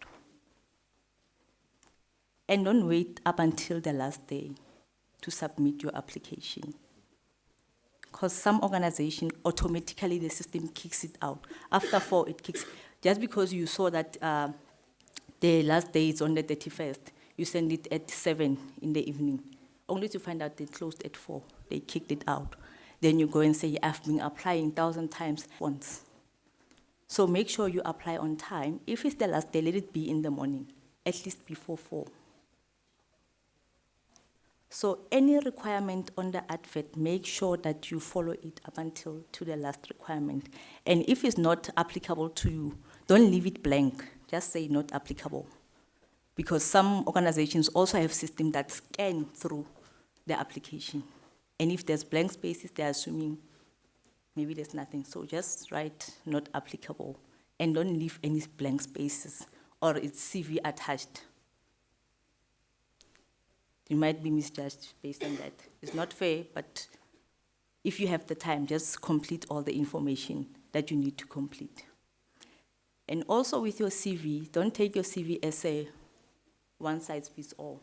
And don't wait up until the last day to submit your application. Because some organization, automatically the system kicks it out. After 4, it kicks. Just because you saw that the last day is on the 31st, you send it at 7 in the evening, only to find out they closed at 4. They kicked it out. Then you go and say, I've been applying 1,000 times once. So make sure you apply on time. If it's the last day, let it be in the morning, at least before 4. So any requirement on the advert, make sure that you follow it up until to the last requirement. And if it's not applicable to you, don't leave it blank. Just say not applicable. Because some organizations also have systems that scan through the application. And if there's blank spaces, they're assuming maybe there's nothing. So just write not applicable. And don't leave any blank spaces or it's CV attached. You might be misjudged based on that. It's not fair, but if you have the time, just complete all the information that you need to complete. And also with your CV, don't take your CV as a one-size-fits-all.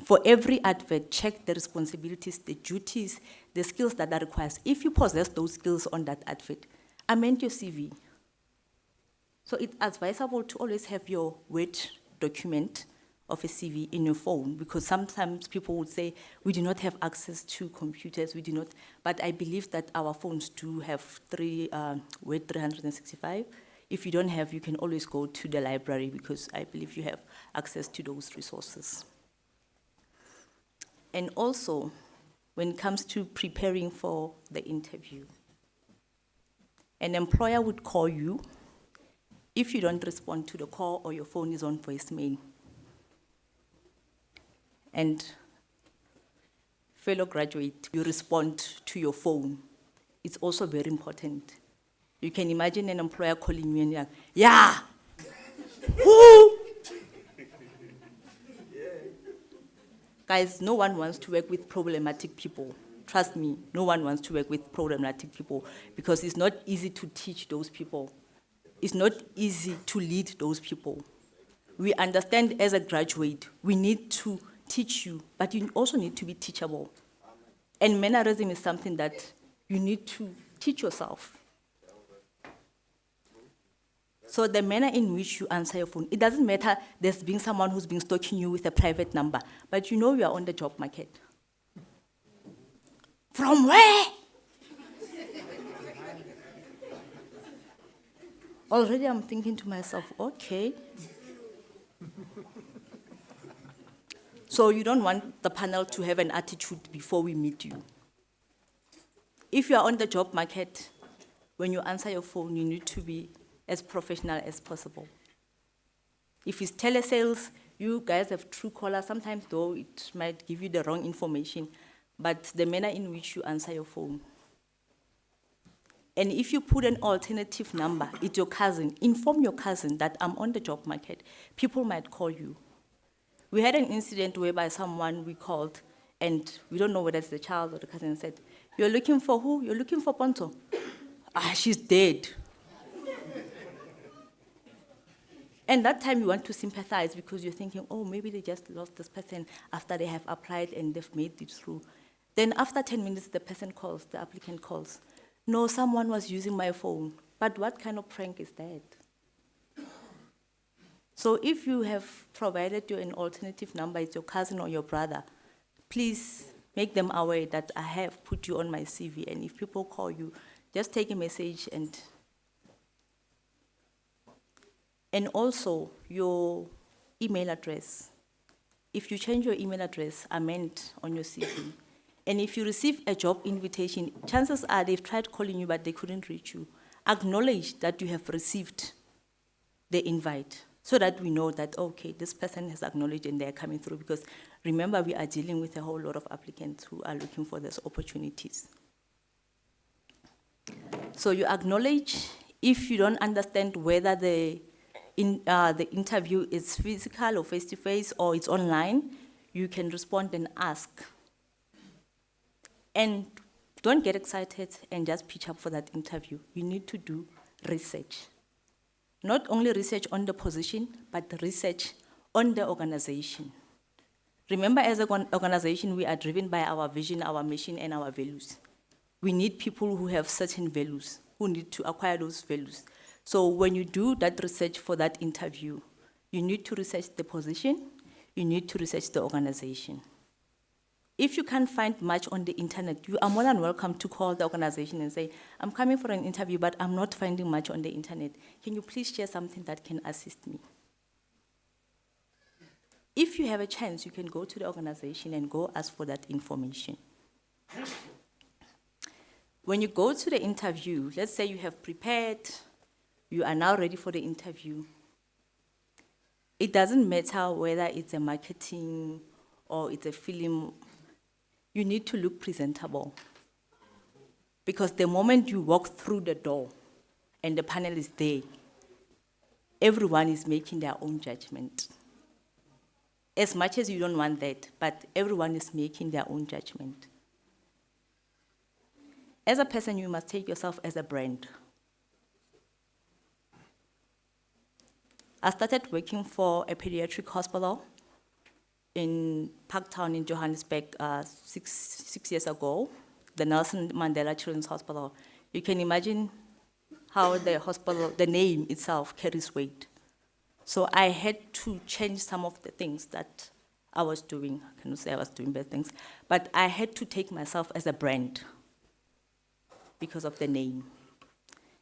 For every advert, check the responsibilities, the duties, the skills that are required. If you possess those skills on that advert, amend your CV. So it's advisable to always have your Word document of a CV in your phone, because sometimes people would say, we do not have access to computers, we do not, but I believe that our phones do have Word 365. If you don't have, you can always go to the library, because I believe you have access to those resources. And also, when it comes to preparing for the interview, an employer would call you. If you don't respond to the call or your phone is on voicemail, and fellow graduate, you respond to your phone. It's also very important. You can imagine an employer calling you and you're like, yeah, who? Guys, no one wants to work with problematic people. Trust me, no one wants to work with problematic people, because it's not easy to teach those people. It's not easy to lead those people. We understand as a graduate, we need to teach you, but you also need to be teachable. And mannerism is something that you need to teach yourself. So the manner in which you answer your phone, it doesn't matter there's been someone who's been stalking you with a private number, but you know you are on the job market. From where? Already I'm thinking to myself, okay. So you don't want the panel to have an attitude before we meet you. If you are on the job market, when you answer your phone, you need to be as professional as possible. If it's telesales, you guys have Truecaller. Sometimes, though, it might give you the wrong information, but the manner in which you answer your phone. And if you put an alternative number, it's your cousin, inform your cousin that I'm on the job market. People might call you. We had an incident whereby someone we called, and we don't know whether it's the child or the cousin, said, you're looking for who? You're looking for Ponto. She's dead. And that time you want to sympathize, because you're thinking, oh, maybe they just lost this person after they have applied and they've made it through. Then after 10 minutes, the person calls, the applicant calls. No, someone was using my phone. But what kind of prank is that? So if you have provided you an alternative number, it's your cousin or your brother, please make them aware that I have put you on my CV, and if people call you, just take a message. And also your email address. If you change your email address, amend on your CV. And if you receive a job invitation, chances are they've tried calling you, but they couldn't reach you. Acknowledge that you have received the invite so that we know that, okay, this person has acknowledged and they're coming through, because remember, we are dealing with a whole lot of applicants who are looking for these opportunities. So you acknowledge. If you don't understand whether the interview is physical or face-to-face or it's online, you can respond and ask. And don't get excited and just pitch up for that interview. You need to do research. Not only research on the position, but research on the organization. Remember, as an organization, we are driven by our vision, our mission, and our values. We need people who have certain values, who need to acquire those values. So when you do that research for that interview, you need to research the position, you need to research the organization. If you can't find much on the internet, you are more than welcome to call the organization and say, I'm coming for an interview, but I'm not finding much on the internet. Can you please share something that can assist me? If you have a chance, you can go to the organization and go ask for that information. When you go to the interview, let's say you have prepared, you are now ready for the interview. It doesn't matter whether it's a marketing or it's a film, you need to look presentable. Because the moment you walk through the door and the panel is there, everyone is making their own judgment. As much as you don't want that, but everyone is making their own judgment. As a person, you must take yourself as a brand. I started working for a pediatric hospital in Parktown in Johannesburg 6 years ago, the Nelson Mandela Children's Hospital. You can imagine how the hospital, the name itself carries weight. So I had to change some of the things that I was doing. I cannot say I was doing bad things, but I had to take myself as a brand because of the name,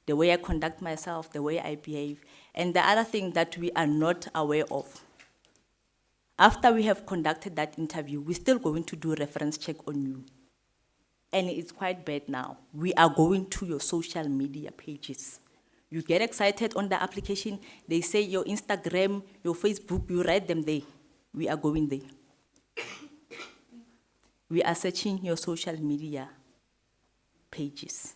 the way I conduct myself, the way I behave. And the other thing that we are not aware of, after we have conducted that interview, we're still going to do a reference check on you. And it's quite bad now. We are going to your social media pages. You get excited on the application, they say your Instagram, your Facebook, you write them there. We are going there. We are searching your social media pages.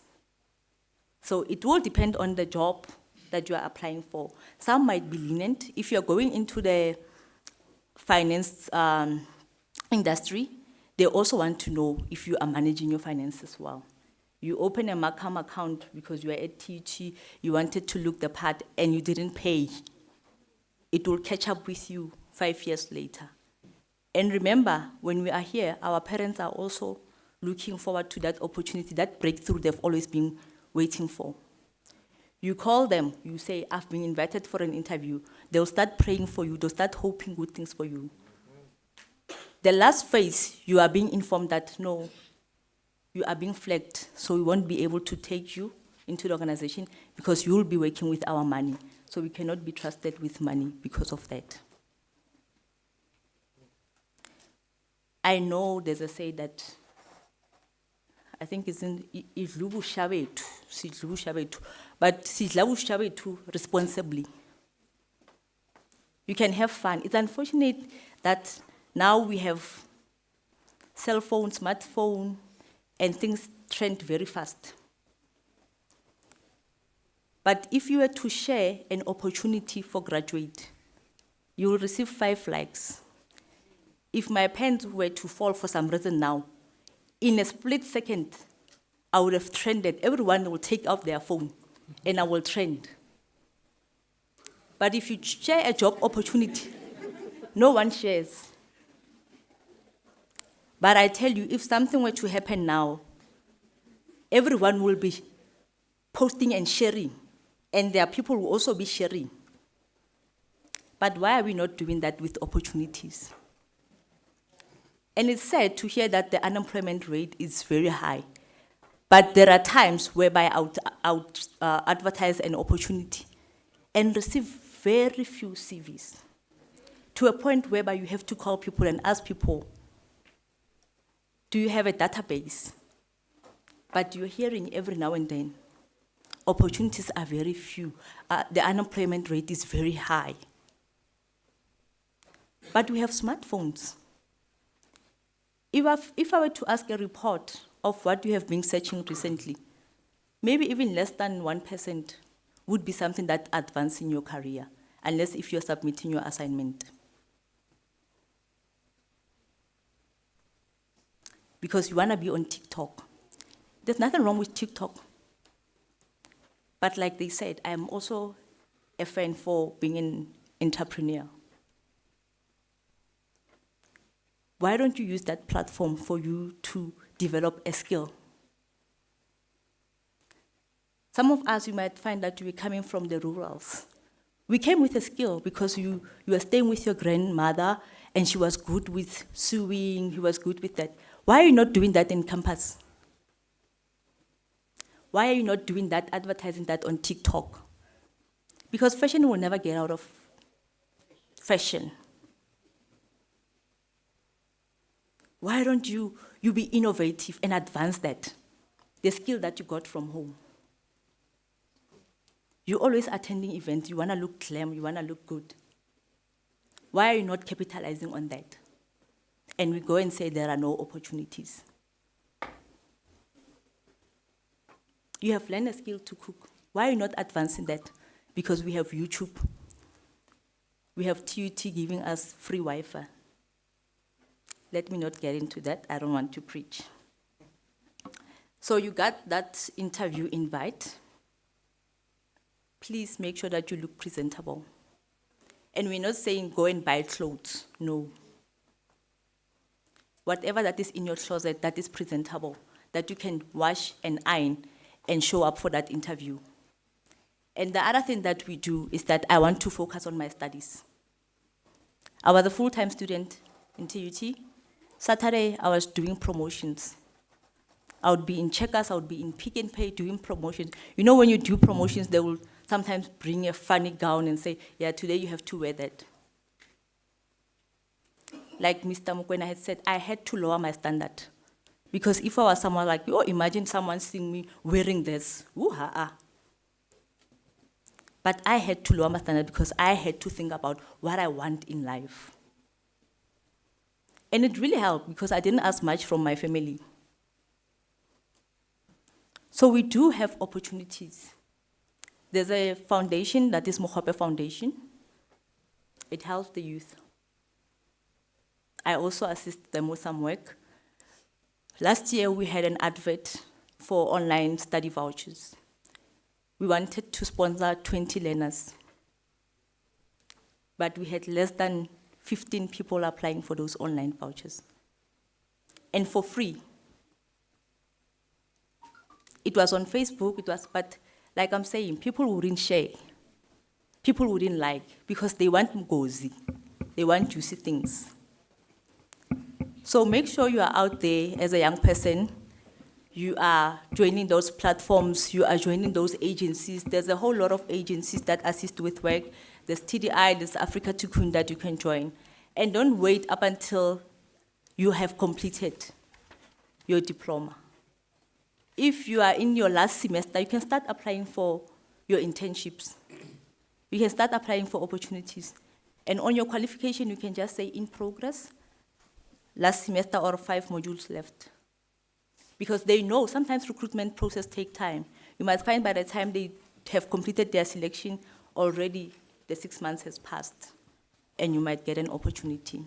So it will depend on the job that you are applying for. Some might be lenient. If you're going into the finance industry, they also want to know if you are managing your finances well. You open a Markham account because you are at TUT, you wanted to look the part and you didn't pay. It will catch up with you 5 years later. And remember, when we are here, our parents are also looking forward to that opportunity, that breakthrough they've always been waiting for. You call them, you say, I've been invited for an interview. They'll start praying for you, they'll start hoping good things for you. The last phase, you are being informed that, no, you are being flagged, so we won't be able to take you into the organization because you will be working with our money. So we cannot be trusted with money because of that. I know there's a say that, I think it's in Idlubu Shabetu, Sidlubu Shabetu, but Sidlabu Shabetu responsibly. You can have fun. It's unfortunate that now we have cell phone, smartphone, and things trend very fast. But if you were to share an opportunity for graduate, you will receive 5 likes. If my pens were to fall for some reason now, in a split second, I would have trended. Everyone will take out their phone, and I will trend. But if you share a job opportunity, no one shares. But I tell you, if something were to happen now, everyone will be posting and sharing, and there are people who will also be sharing. But why are we not doing that with opportunities? And it's sad to hear that the unemployment rate is very high. But there are times whereby I would advertise an opportunity and receive very few CVs, to a point whereby you have to call people and ask people, Do you have a database? But you're hearing every now and then, opportunities are very few. The unemployment rate is very high. But we have smartphones. If I were to ask a report of what you have been searching recently, maybe even less than 1% would be something that advances in your career, unless if you're submitting your assignment. Because you want to be on TikTok. There's nothing wrong with TikTok. But like they said, I am also a fan for being an entrepreneur. Why don't you use that platform for you to develop a skill? Some of us, you might find that we're coming from the rurals. We came with a skill because you were staying with your grandmother and she was good with sewing, you was good with that. Why are you not doing that in campus? Why are you not doing that, advertising that on TikTok? Because fashion will never get out of fashion. Why don't you be innovative and advance that, the skill that you got from home? You're always attending events, you want to look glam, you want to look good. Why are you not capitalizing on that? And we go and say there are no opportunities. You have learned a skill to cook. Why are you not advancing that? Because we have YouTube. We have TUT giving us free Wi-Fi. Let me not get into that. I don't want to preach. So you got that interview invite. Please make sure that you look presentable. And we're not saying go and buy clothes. No. Whatever that is in your closet that is presentable, that you can wash and iron and show up for that interview. And the other thing that we do is that I want to focus on my studies. I was a full-time student in TUT. Saturday, I was doing promotions. I would be in Checkers, I would be in Pick and Pay doing promotions. You know, when you do promotions, they will sometimes bring a funny gown and say, yeah, today you have to wear that. Like Mr. Mokwena had said, I had to lower my standard. Because if I was someone like, oh, imagine someone seeing me wearing this, ooh-ha-ah. But I had to lower my standard because I had to think about what I want in life. And it really helped because I didn't ask much from my family. So we do have opportunities. There's a foundation that is Mogope Foundation. It helps the youth. I also assist them with some work. Last year, we had an advert for online study vouchers. We wanted to sponsor 20 learners, but we had less than 15 people applying for those online vouchers. And for free. It was on Facebook, but like I'm saying, people wouldn't share. People wouldn't like, because they want mgozi. They want juicy things. So make sure you are out there as a young person. You are joining those platforms. You are joining those agencies. There's a whole lot of agencies that assist with work. There's TDI, there's Africa Tukun that you can join. And don't wait up until you have completed your diploma. If you are in your last semester, you can start applying for your internships. You can start applying for opportunities. And on your qualification, you can just say in progress, last semester or 5 modules left. Because they know sometimes recruitment process take time. You might find by the time they have completed their selection, already the 6 months has passed, and you might get an opportunity.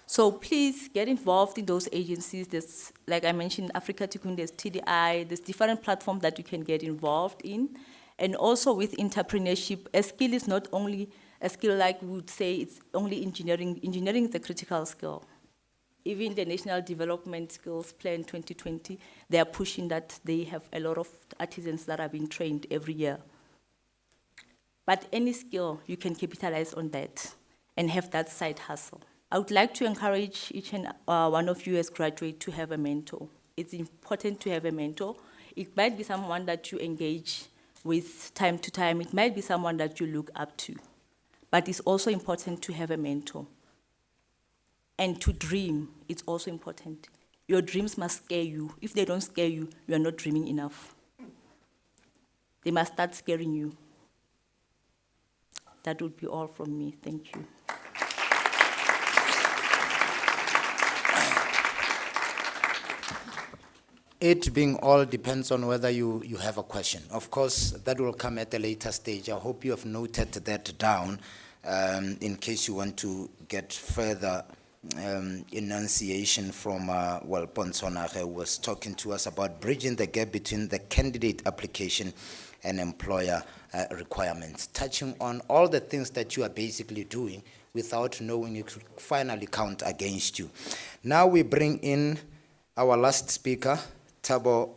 So please get involved in those agencies. There's, like I mentioned, Africa Tikun, there's TDI, there's different platforms that you can get involved in. And also with entrepreneurship, a skill is not only a skill like we would say it's only engineering. Engineering is a critical skill. Even the National Development Skills Plan 2020, they are pushing that they have a lot of artisans that are being trained every year. But any skill, you can capitalize on that and have that side hustle. I would like to encourage each and one of you as graduates to have a mentor. It's important to have a mentor. It might be someone that you engage with time to time. It might be someone that you look up to. But it's also important to have a mentor. And to dream, it's also important. Your dreams must scare you. If they don't scare you, you are not dreaming enough. They must start scaring you. That would be all from me. Thank you. It being all depends on whether you have a question. Of course, that will come at a later stage. I hope you have noted that down in case you want to get further enunciation from, Pontsonage, who was talking to us about bridging the gap between the candidate application and employer requirements, touching on all the things that you are basically doing without knowing it could finally count against you. Now we bring in our last speaker, Thabo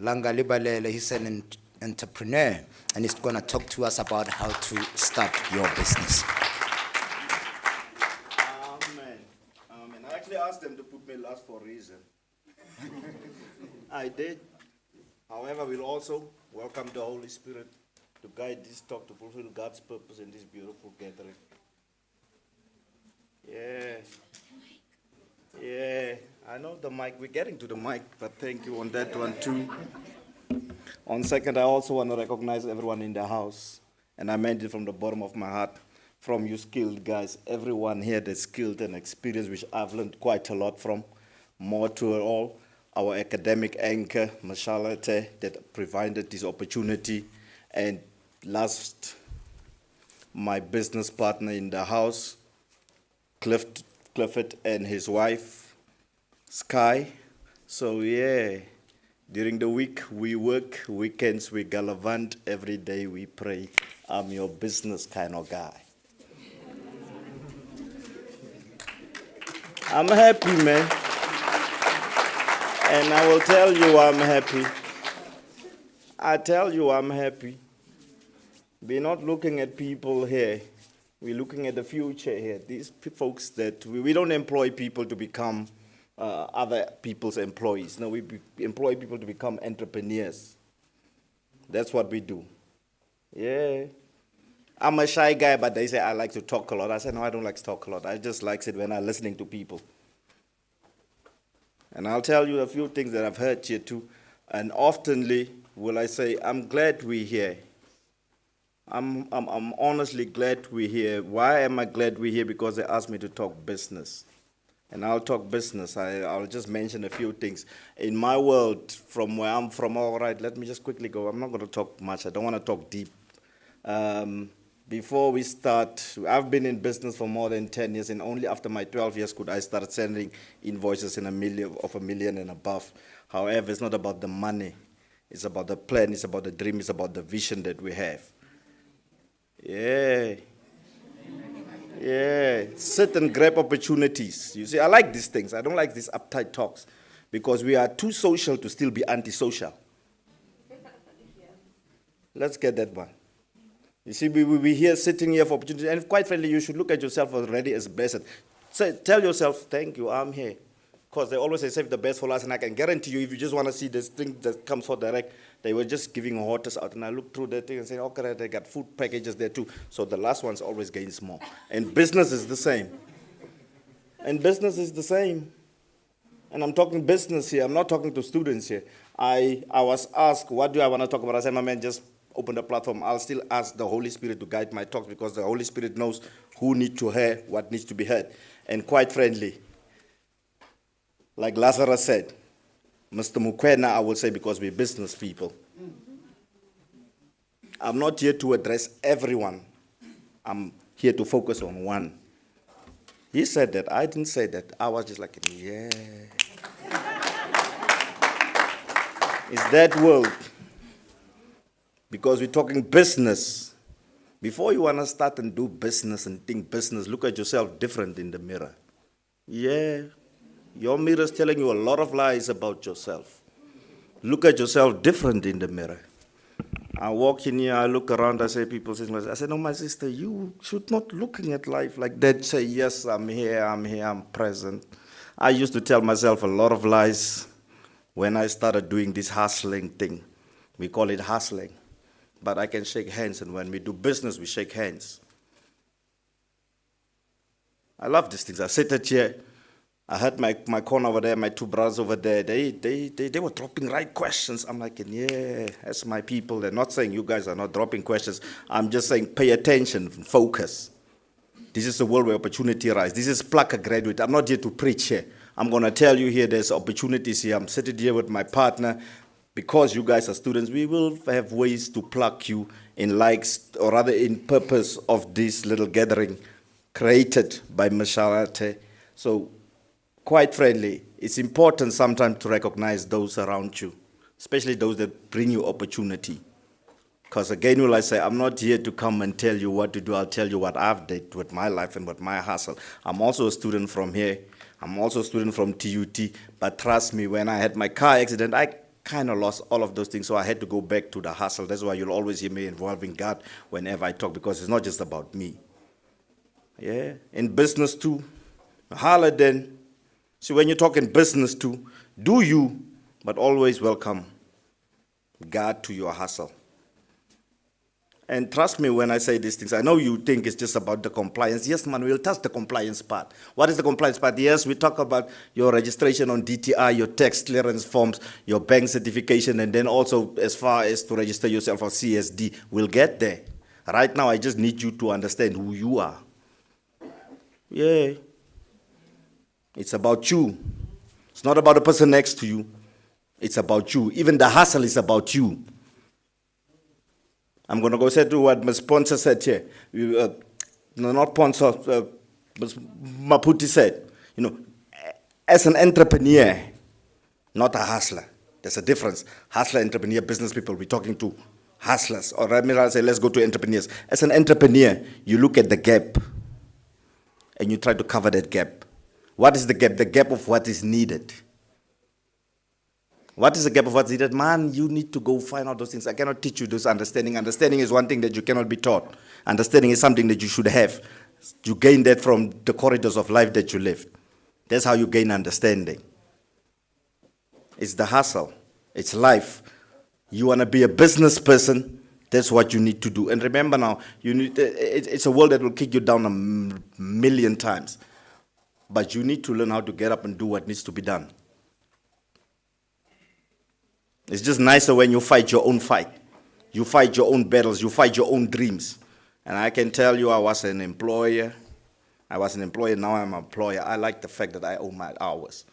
Langalibalele. He's an entrepreneur, and he's going to talk to us about how to start your business. Amen. Amen. I actually asked them to put me last for a reason. I did. However, we'll also welcome the Holy Spirit to guide this talk to fulfill God's purpose in this beautiful gathering. Yeah. Yeah, I know the mic. We're getting to the mic, but thank you on that one too. On second, I also want to recognize everyone in the house, and I meant it from the bottom of my heart, from you skilled guys. Everyone here that's skilled and experienced, which I've learned quite a lot from. More to all, our academic anchor, Mashalate, that provided this opportunity. And last, my business partner in the house, Clifford and his wife, Sky. So yeah, during the week we work, weekends we gallivant, every day we pray. I'm your business kind of guy. I'm happy, man. And I will tell you I'm happy. I tell you I'm happy. We're not looking at people here. We're looking at the future here. These folks that we don't employ people to become other people's employees. No, we employ people to become entrepreneurs. That's what we do. Yeah. I'm a shy guy, but they say I like to talk a lot. I said, no, I don't like to talk a lot. I just like it when I'm listening to people. And I'll tell you a few things that I've heard here too. And oftenly will I say, I'm glad we're here. I'm honestly glad we're here. Why am I glad we're here? Because they asked me to talk business. And I'll talk business. I'll just mention a few things. In my world, from where I'm from, all right, let me just quickly go. I'm not going to talk much. I don't want to talk deep. Before we start, I've been in business for more than 10 years, and only after my 12 years could I start sending invoices in $1 million and above. However, it's not about the money. It's about the plan. It's about the dream. It's about the vision that we have. Yeah. Yeah. Sit and grab opportunities. You see, I like these things. I don't like these uptight talks because we are too social to still be antisocial. Let's get that one. You see, we're here sitting here for opportunities, and quite frankly, you should look at yourself already as blessed. Tell yourself, thank you, I'm here. Because they always say, save the best for last, and I can guarantee you, if you just want to see this thing that comes for direct, they were just giving hotels out, and I looked through that thing and said, okay, they got food packages there too, so the last one's always gains more. And business is the same. And business is the same. And I'm talking business here, I'm not talking to students here. I was asked, what do I want to talk about? I said, my man, just open the platform. I'll still ask the Holy Spirit to guide my talk because the Holy Spirit knows who needs to hear what needs to be heard. And quite friendly, like Lazarus said, Mr. Mukwena, I will say, because we're business people. I'm not here to address everyone. I'm here to focus on one. He said that. I didn't say that. I was just like, yeah. It's that world. Because we're talking business. Before you want to start and do business and think business, look at yourself different in the mirror. Yeah. Your mirror is telling you a lot of lies about yourself. Look at yourself different in the mirror. I walk in here, I look around, I say, people say, I say, no, my sister, you should not looking at life like that. Say, yes, I'm here, I'm present. I used to tell myself a lot of lies when I started doing this hustling thing. We call it hustling. But I can shake hands, and when we do business, we shake hands. I love these things. I sit at here. I heard my corner over there, my two brothers over there, they were dropping right questions. I'm like, yeah, that's my people. They're not saying you guys are not dropping questions. I'm just saying pay attention, focus. This is the world where opportunity rise. This is Pluck a Graduate. I'm not here to preach here. I'm going to tell you here there's opportunities here. I'm sitting here with my partner. Because you guys are students, we will have ways to pluck you in likes, or rather in purpose of this little gathering created by Masharate. So, quite frankly, it's important sometimes to recognize those around you, especially those that bring you opportunity. Because again, will I say, I'm not here to come and tell you what to do. I'll tell you what I've did with my life and with my hustle. I'm also a student from here. I'm also a student from TUT. But trust me, when I had my car accident, I kind of lost all of those things, so I had to go back to the hustle. That's why you'll always hear me involving God whenever I talk, because it's not just about me. Yeah, in business too. Holla then. See, when you talk in business too, do you, but always welcome God to your hustle. And trust me when I say these things. I know you think it's just about the compliance. Yes, man, we'll touch the compliance part. What is the compliance part? Yes, we talk about your registration on DTI, your tax clearance forms, your bank certification, and then also as far as to register yourself for CSD. We'll get there. Right now, I just need you to understand who you are. Yeah. It's about you. It's not about the person next to you. It's about you. Even the hustle is about you. I'm going to go say to what my sponsor said here. No, not sponsor, Maputi said. You know, as an entrepreneur, not a hustler. There's a difference. Hustler, entrepreneur, business people. We're talking to hustlers. Or let me say, let's go to entrepreneurs. As an entrepreneur, you look at the gap and you try to cover that gap. What is the gap? The gap of what is needed. What is the gap of what's needed? Man, you need to go find out those things. I cannot teach you those understanding. Understanding is one thing that you cannot be taught. Understanding is something that you should have. You gain that from the corridors of life that you live. That's how you gain understanding. It's the hustle. It's life. You want to be a business person, that's what you need to do. And remember now, it's a world that will kick you down a million times. But you need to learn how to get up and do what needs to be done. It's just nicer when you fight your own fight. You fight your own battles. You fight your own dreams. And I can tell you I was an employer. Now I'm an employer. I like the fact that I own my hours.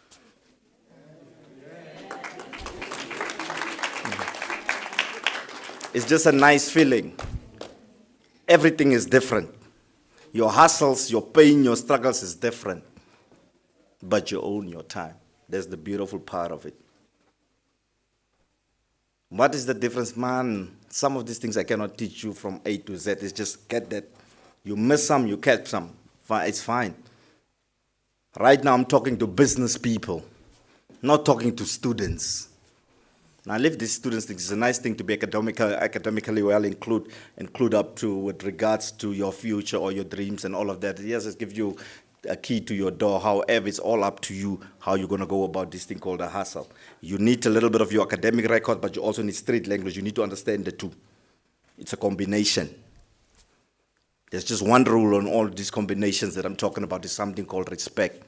It's just a nice feeling. Everything is different. Your hustles, your pain, your struggles is different. But you own your time. That's the beautiful part of it. What is the difference, man? Some of these things I cannot teach you from A to Z. It's just get that. You miss some, you catch some. It's fine. Right now I'm talking to business people, not talking to students. Now, I leave these students things. It's a nice thing to be academically well include up to with regards to your future or your dreams and all of that. Yes, it gives you a key to your door. However, it's all up to you how you're going to go about this thing called a hustle. You need a little bit of your academic record, but you also need street language. You need to understand the two. It's a combination. There's just one rule on all these combinations that I'm talking about is something called respect.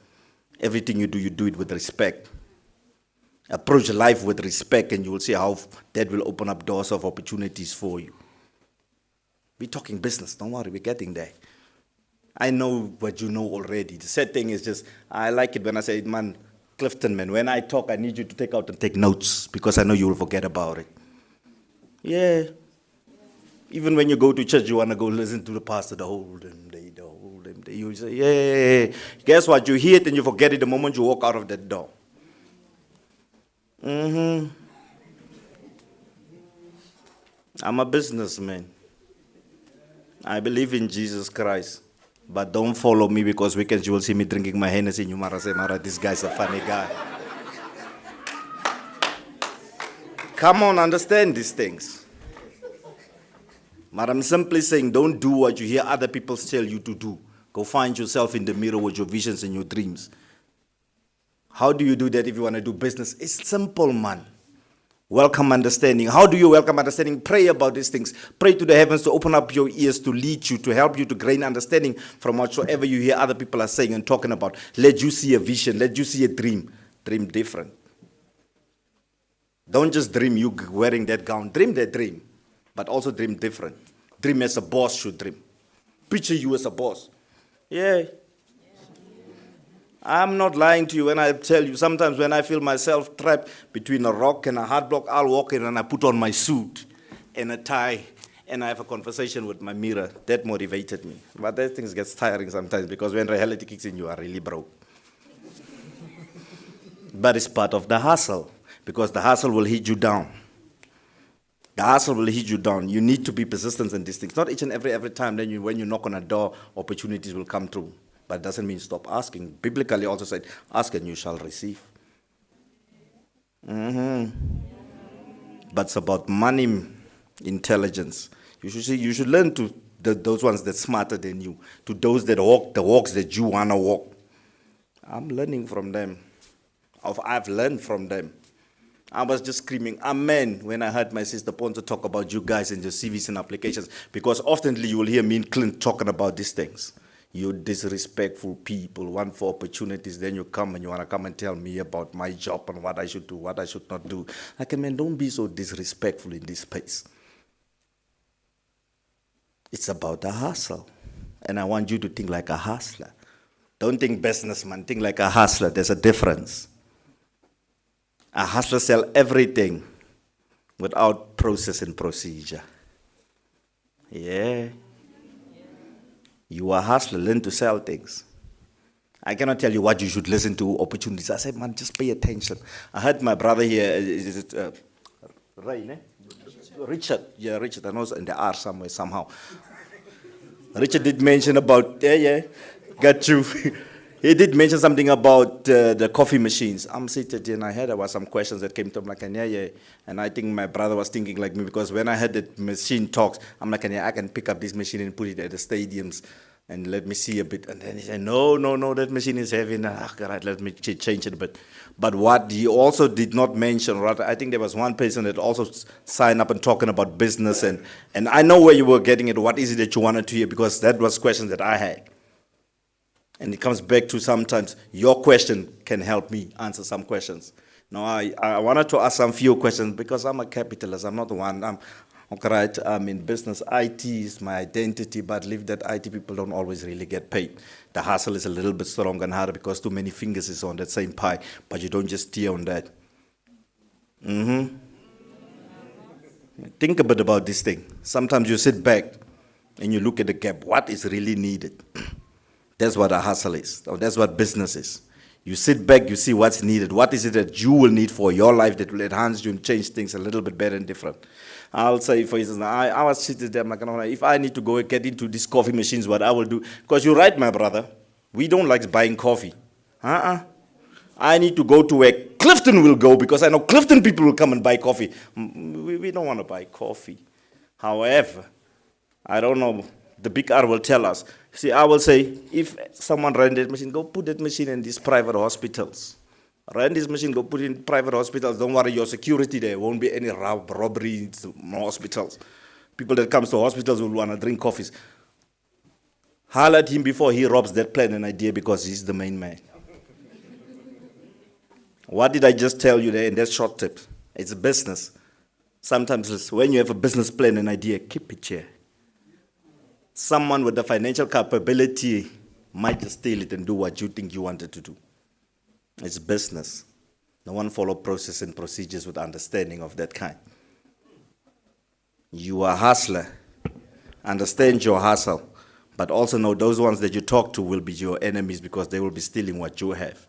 Everything you do it with respect. Approach life with respect, and you will see how that will open up doors of opportunities for you. We're talking business. Don't worry, we're getting there. I know what you know already. The sad thing is just, I like it when I say, man, Clifton, man, when I talk, I need you to take out and take notes because I know you will forget about it. Yeah. Even when you go to church, you want to go listen to the pastor the whole damn day. You say, yeah. Guess what? You hear it and you forget it the moment you walk out of that door. I'm a businessman. I believe in Jesus Christ. But don't follow me because weekends you will see me drinking my Hennessy and you might say, Mara, this guy's a funny guy. Come on, understand these things. But I'm simply saying, don't do what you hear other people tell you to do. Go find yourself in the mirror with your visions and your dreams. How do you do that if you want to do business? It's simple, man. Welcome understanding. How do you welcome understanding? Pray about these things. Pray to the heavens to open up your ears, to lead you, to help you to gain understanding from whatsoever you hear other people are saying and talking about. Let you see a vision. Let you see a dream. Dream different. Don't just dream you wearing that gown. Dream that dream, but also dream different. Dream as a boss should dream. Picture you as a boss. Yeah. I'm not lying to you when I tell you, sometimes when I feel myself trapped between a rock and a hard block, I'll walk in and I put on my suit and a tie and I have a conversation with my mirror. That motivated me. But that things gets tiring sometimes because when reality kicks in, you are really broke. But it's part of the hustle because the hustle will hit you down. The hustle will hit you down. You need to be persistent in these things. Not each and every time then when you knock on a door, opportunities will come through. But it doesn't mean stop asking. Biblically also said, ask and you shall receive. But it's about money intelligence. You should learn to those ones that are smarter than you, to those that walk the walks that you want to walk. I'm learning from them. I've learned from them. I was just screaming, amen, when I heard my sister Ponto talk about you guys and your CVs and applications, because oftenly you will hear me and Clint talking about these things. You disrespectful people, want for opportunities, then you come and you want to come and tell me about my job and what I should do, what I should not do. Like, man, don't be so disrespectful in this space. It's about the hustle. And I want you to think like a hustler. Don't think businessman, think like a hustler. There's a difference. A hustler sells everything without process and procedure. Yeah. You are a hustler, learn to sell things. I cannot tell you what you should listen to, opportunities. I said, man, just pay attention. I heard my brother here, is it Ray, ne? Richard. Yeah, Richard, I know it's in the R somewhere, somehow. Richard did mention about, got you. He did mention something about the coffee machines. I'm seated and I heard there were some questions that came to him like, and I think my brother was thinking like me because when I heard that machine talks, I'm like, I can pick up this machine and put it at the stadiums and let me see a bit. And then he said, no, that machine is heavy. God, let me change it a bit. But what he also did not mention, right, I think there was one person that also signed up and talking about business. And I know where you were getting it. What is it that you wanted to hear? Because that was questions that I had. And it comes back to sometimes your question can help me answer some questions. Now, I wanted to ask some few questions because I'm a capitalist. I'm not the one. I'm in business. IT is my identity, but live that IT people don't always really get paid. The hustle is a little bit stronger and harder because too many fingers is on that same pie, but you don't just steer on that. Think a bit about this thing. Sometimes you sit back and you look at the gap. What is really needed? That's what a hustle is. That's what business is. You sit back, you see what's needed. What is it that you will need for your life that will enhance you and change things a little bit better and different? I'll say, for instance, I was sitting there, I'm like, if I need to go and get into these coffee machines, what I will do, because you're right, my brother, we don't like buying coffee. I need to go to where Clifton will go because I know Clifton people will come and buy coffee. We don't want to buy coffee. However, I don't know, the big R will tell us. See, I will say, if someone ran that machine, go put that machine in these private hospitals. Run this machine, go put it in private hospitals. Don't worry, your security there won't be any robbery in hospitals. People that come to hospitals will want to drink coffees. Highlight him before he robs that plan and idea because he's the main man. What did I just tell you there in that short tip? It's a business. Sometimes when you have a business plan and idea, keep it here. Someone with the financial capability might just steal it and do what you think you wanted to do. It's business. No one follow process and procedures with understanding of that kind. You are a hustler. Understand your hustle. But also know those ones that you talk to will be your enemies because they will be stealing what you have.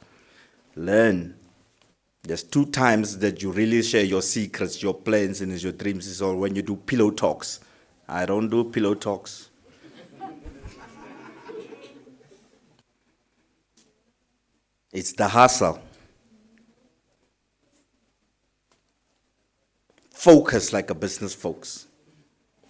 Learn. There's 2 times that you really share your secrets, your plans, and your dreams is all when you do pillow talks. I don't do pillow talks. It's the hustle. Focus like a business folks.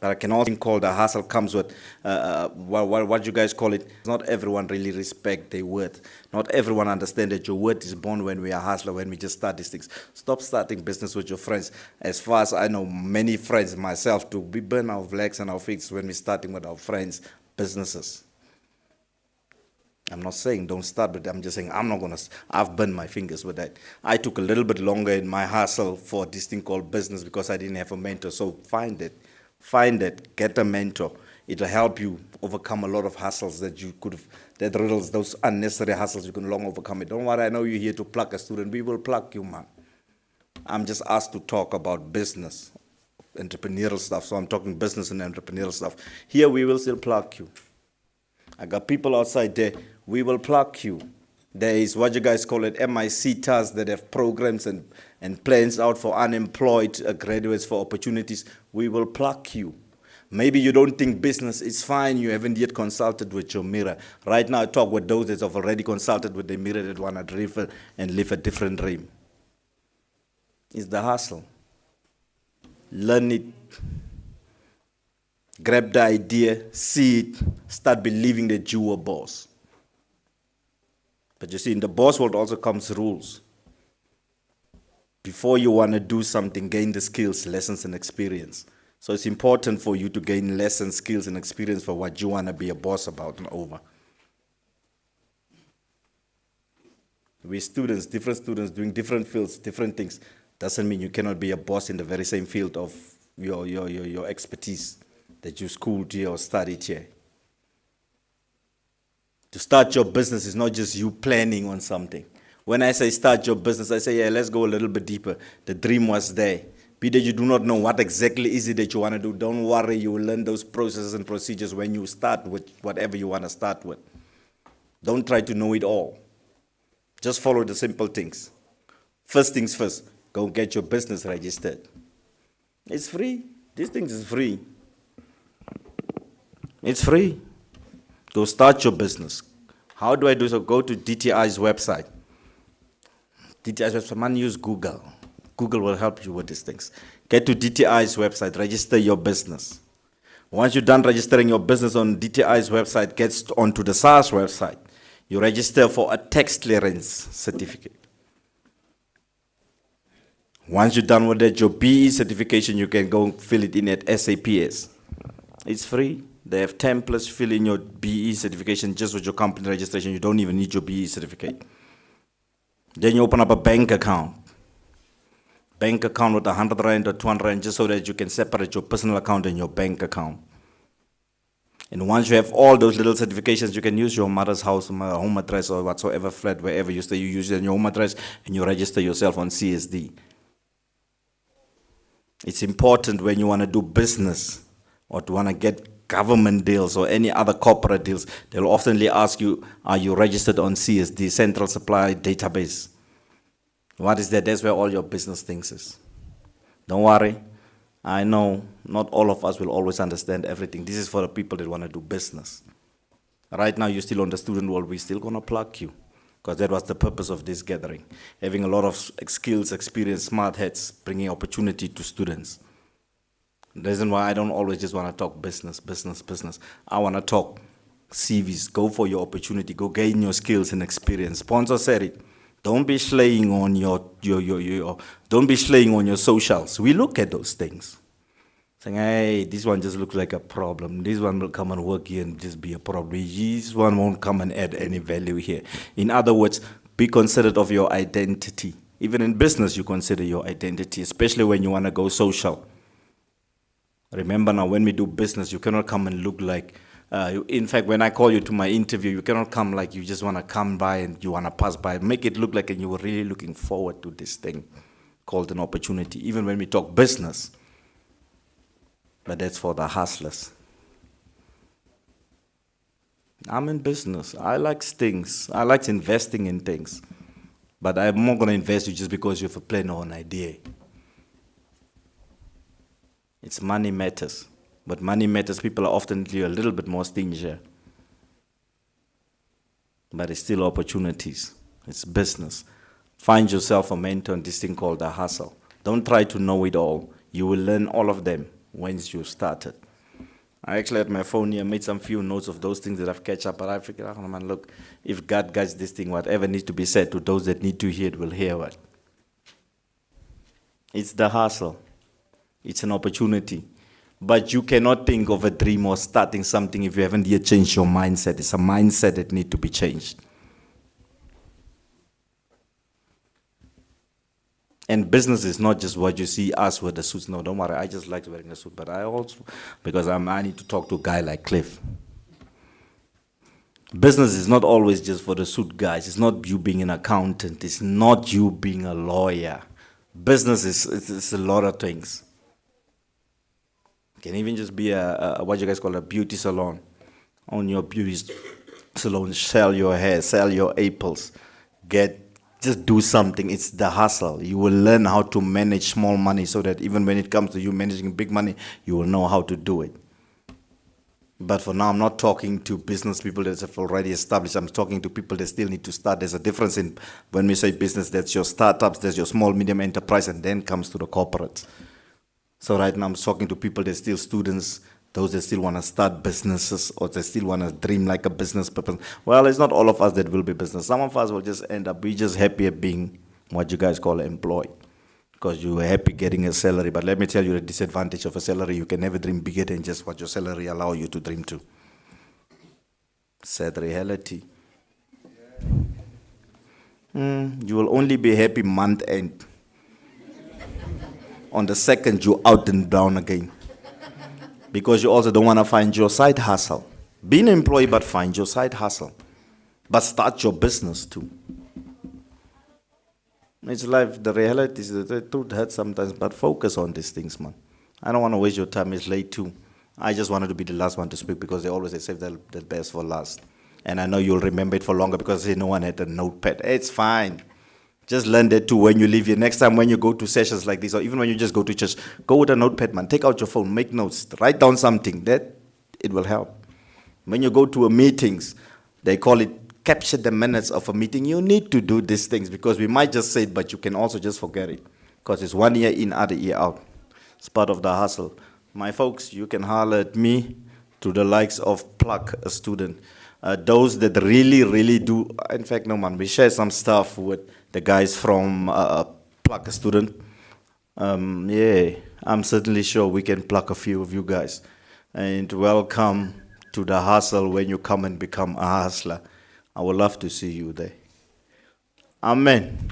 But I can also think called the hustle comes with what you guys call it. Not everyone really respect their worth. Not everyone understand that your worth is born when we are hustler, when we just start these things. Stop starting business with your friends. As far as I know, many friends, myself, to be burn our legs and our feet when we're starting with our friends' businesses. I'm not saying don't start, but I'm just saying I've burned my fingers with that. I took a little bit longer in my hustle for this thing called business because I didn't have a mentor. So find it, get a mentor. It'll help you overcome a lot of hassles that you could have, that riddles, those unnecessary hassles, you can long overcome it. Don't worry, I know you're here to pluck a student. We will pluck you, man. I'm just asked to talk about business, entrepreneurial stuff, so I'm talking business and entrepreneurial stuff. Here we will still pluck you. I got people outside there, we will pluck you. There is what you guys call it, MIC tasks that have programs and plans out for unemployed graduates for opportunities. We will pluck you. Maybe you don't think business is fine, you haven't yet consulted with your mirror. Right now I talk with those that have already consulted with the mirror that want to drive and live a different dream. It's the hustle. Learn it. Grab the idea, see it, start believing that you are a boss. But you see, in the boss world also comes rules. Before you want to do something, gain the skills, lessons, and experience. So it's important for you to gain lessons, skills, and experience for what you want to be a boss about and over. We're students, different students doing different fields, different things. Doesn't mean you cannot be a boss in the very same field of your expertise that you schooled here or studied here. To start your business is not just you planning on something. When I say start your business, I say, yeah, let's go a little bit deeper. The dream was there. Be that you do not know what exactly is it that you want to do. Don't worry, you will learn those processes and procedures when you start with whatever you want to start with. Don't try to know it all. Just follow the simple things. First things first, go get your business registered. It's free. This thing is free. It's free. Go start your business. How do I do so? Go to DTI's website. DTI's website, man, use Google. Google will help you with these things. Get to DTI's website, register your business. Once you're done registering your business on DTI's website, get onto the SARS website. You register for a tax clearance certificate. Once you're done with that, your BE certification, you can go fill it in at SAPS. It's free. They have templates, fill in your BE certification just with your company registration. You don't even need your BE certificate. Then you open up a bank account. Bank account with 100 Rand or 200 Rand just so that you can separate your personal account and your bank account. And once you have all those little certifications, you can use your mother's house, home address, or whatsoever flat, wherever you stay, you use it in your home address and you register yourself on CSD. It's important when you want to do business or to want to get government deals or any other corporate deals, they'll oftenly ask you, are you registered on CSD, Central Supply Database? What is that? That's where all your business things is. Don't worry. I know not all of us will always understand everything. This is for the people that want to do business. Right now, you're still on the student world. We're still going to pluck you because that was the purpose of this gathering. Having a lot of skills, experience, smart heads, bringing opportunity to students. The reason why I don't always just want to talk business. I want to talk CVs. Go for your opportunity. Go gain your skills and experience. Sponsor said it. Don't be slaying on don't be slaying on your socials. We look at those things. Saying, hey, this one just looks like a problem. This one will come and work here and just be a problem. This one won't come and add any value here. In other words, be considerate of your identity. Even in business, you consider your identity, especially when you want to go social. Remember now, when we do business, you cannot come and look like, in fact, when I call you to my interview, you cannot come like you just want to come by and you want to pass by. Make it look like you were really looking forward to this thing called an opportunity, even when we talk business. But that's for the hustlers. I'm in business. I like things. I like investing in things. But I'm not going to invest you just because you have a plan or an idea. It's money matters. But money matters, people are often a little bit more stingy. But it's still opportunities. It's business. Find yourself a mentor in this thing called the hustle. Don't try to know it all. You will learn all of them once you started. I actually had my phone here, made some few notes of those things that I've catch up, but I figured, oh man, look, if God guides this thing, whatever needs to be said to those that need to hear it will hear what. It's the hustle. It's an opportunity. But you cannot think of a dream or starting something if you haven't yet changed your mindset. It's a mindset that needs to be changed. And business is not just what you see us with the suits. No, don't worry, I just like wearing a suit. But I also, because I need to talk to a guy like Cliff. Business is not always just for the suit guys. It's not you being an accountant. It's not you being a lawyer. Business is a lot of things. It can even just be a what you guys call a beauty salon. Own your beauty salon, sell your hair, sell your apples, just do something. It's the hustle. You will learn how to manage small money so that even when it comes to you managing big money, you will know how to do it. But for now, I'm not talking to business people that have already established. I'm talking to people that still need to start. There's a difference in when we say business, that's your startups, there's your small, medium enterprise, and then comes to the corporates. So right now I'm talking to people that are still students, those that still want to start businesses or they still want to dream like a business person. Well, it's not all of us that will be business. Some of us will just end up, we just happy at being what you guys call employed because you are happy getting a salary. But let me tell you the disadvantage of a salary. You can never dream bigger than just what your salary allow you to dream to. Sad reality. You will only be happy month end. On the second, you're out and down again. Because you also don't want to find your side hustle. Be an employee, but find your side hustle. But start your business too. It's life. The reality is that the truth hurts sometimes, but focus on these things, man. I don't want to waste your time. It's late too. I just wanted to be the last one to speak because they always say save the best for last. And I know you'll remember it for longer because no one had a notepad. It's fine. Just learn that too when you leave here. Next time when you go to sessions like this, or even when you just go to church, go with a notepad, man. Take out your phone, make notes, write down something. That it will help. When you go to a meetings, they call it capture the minutes of a meeting. You need to do these things because we might just say it, but you can also just forget it because it's 1 year in, other year out. It's part of the hustle. My folks, you can holler at me to the likes of Pluck, a student. Those that really, really do. In fact, no, man, we share some stuff with the guys from Pluck, a student. Yeah, I'm certainly sure we can pluck a few of you guys. And welcome to the hustle when you come and become a hustler. I would love to see you there. Amen.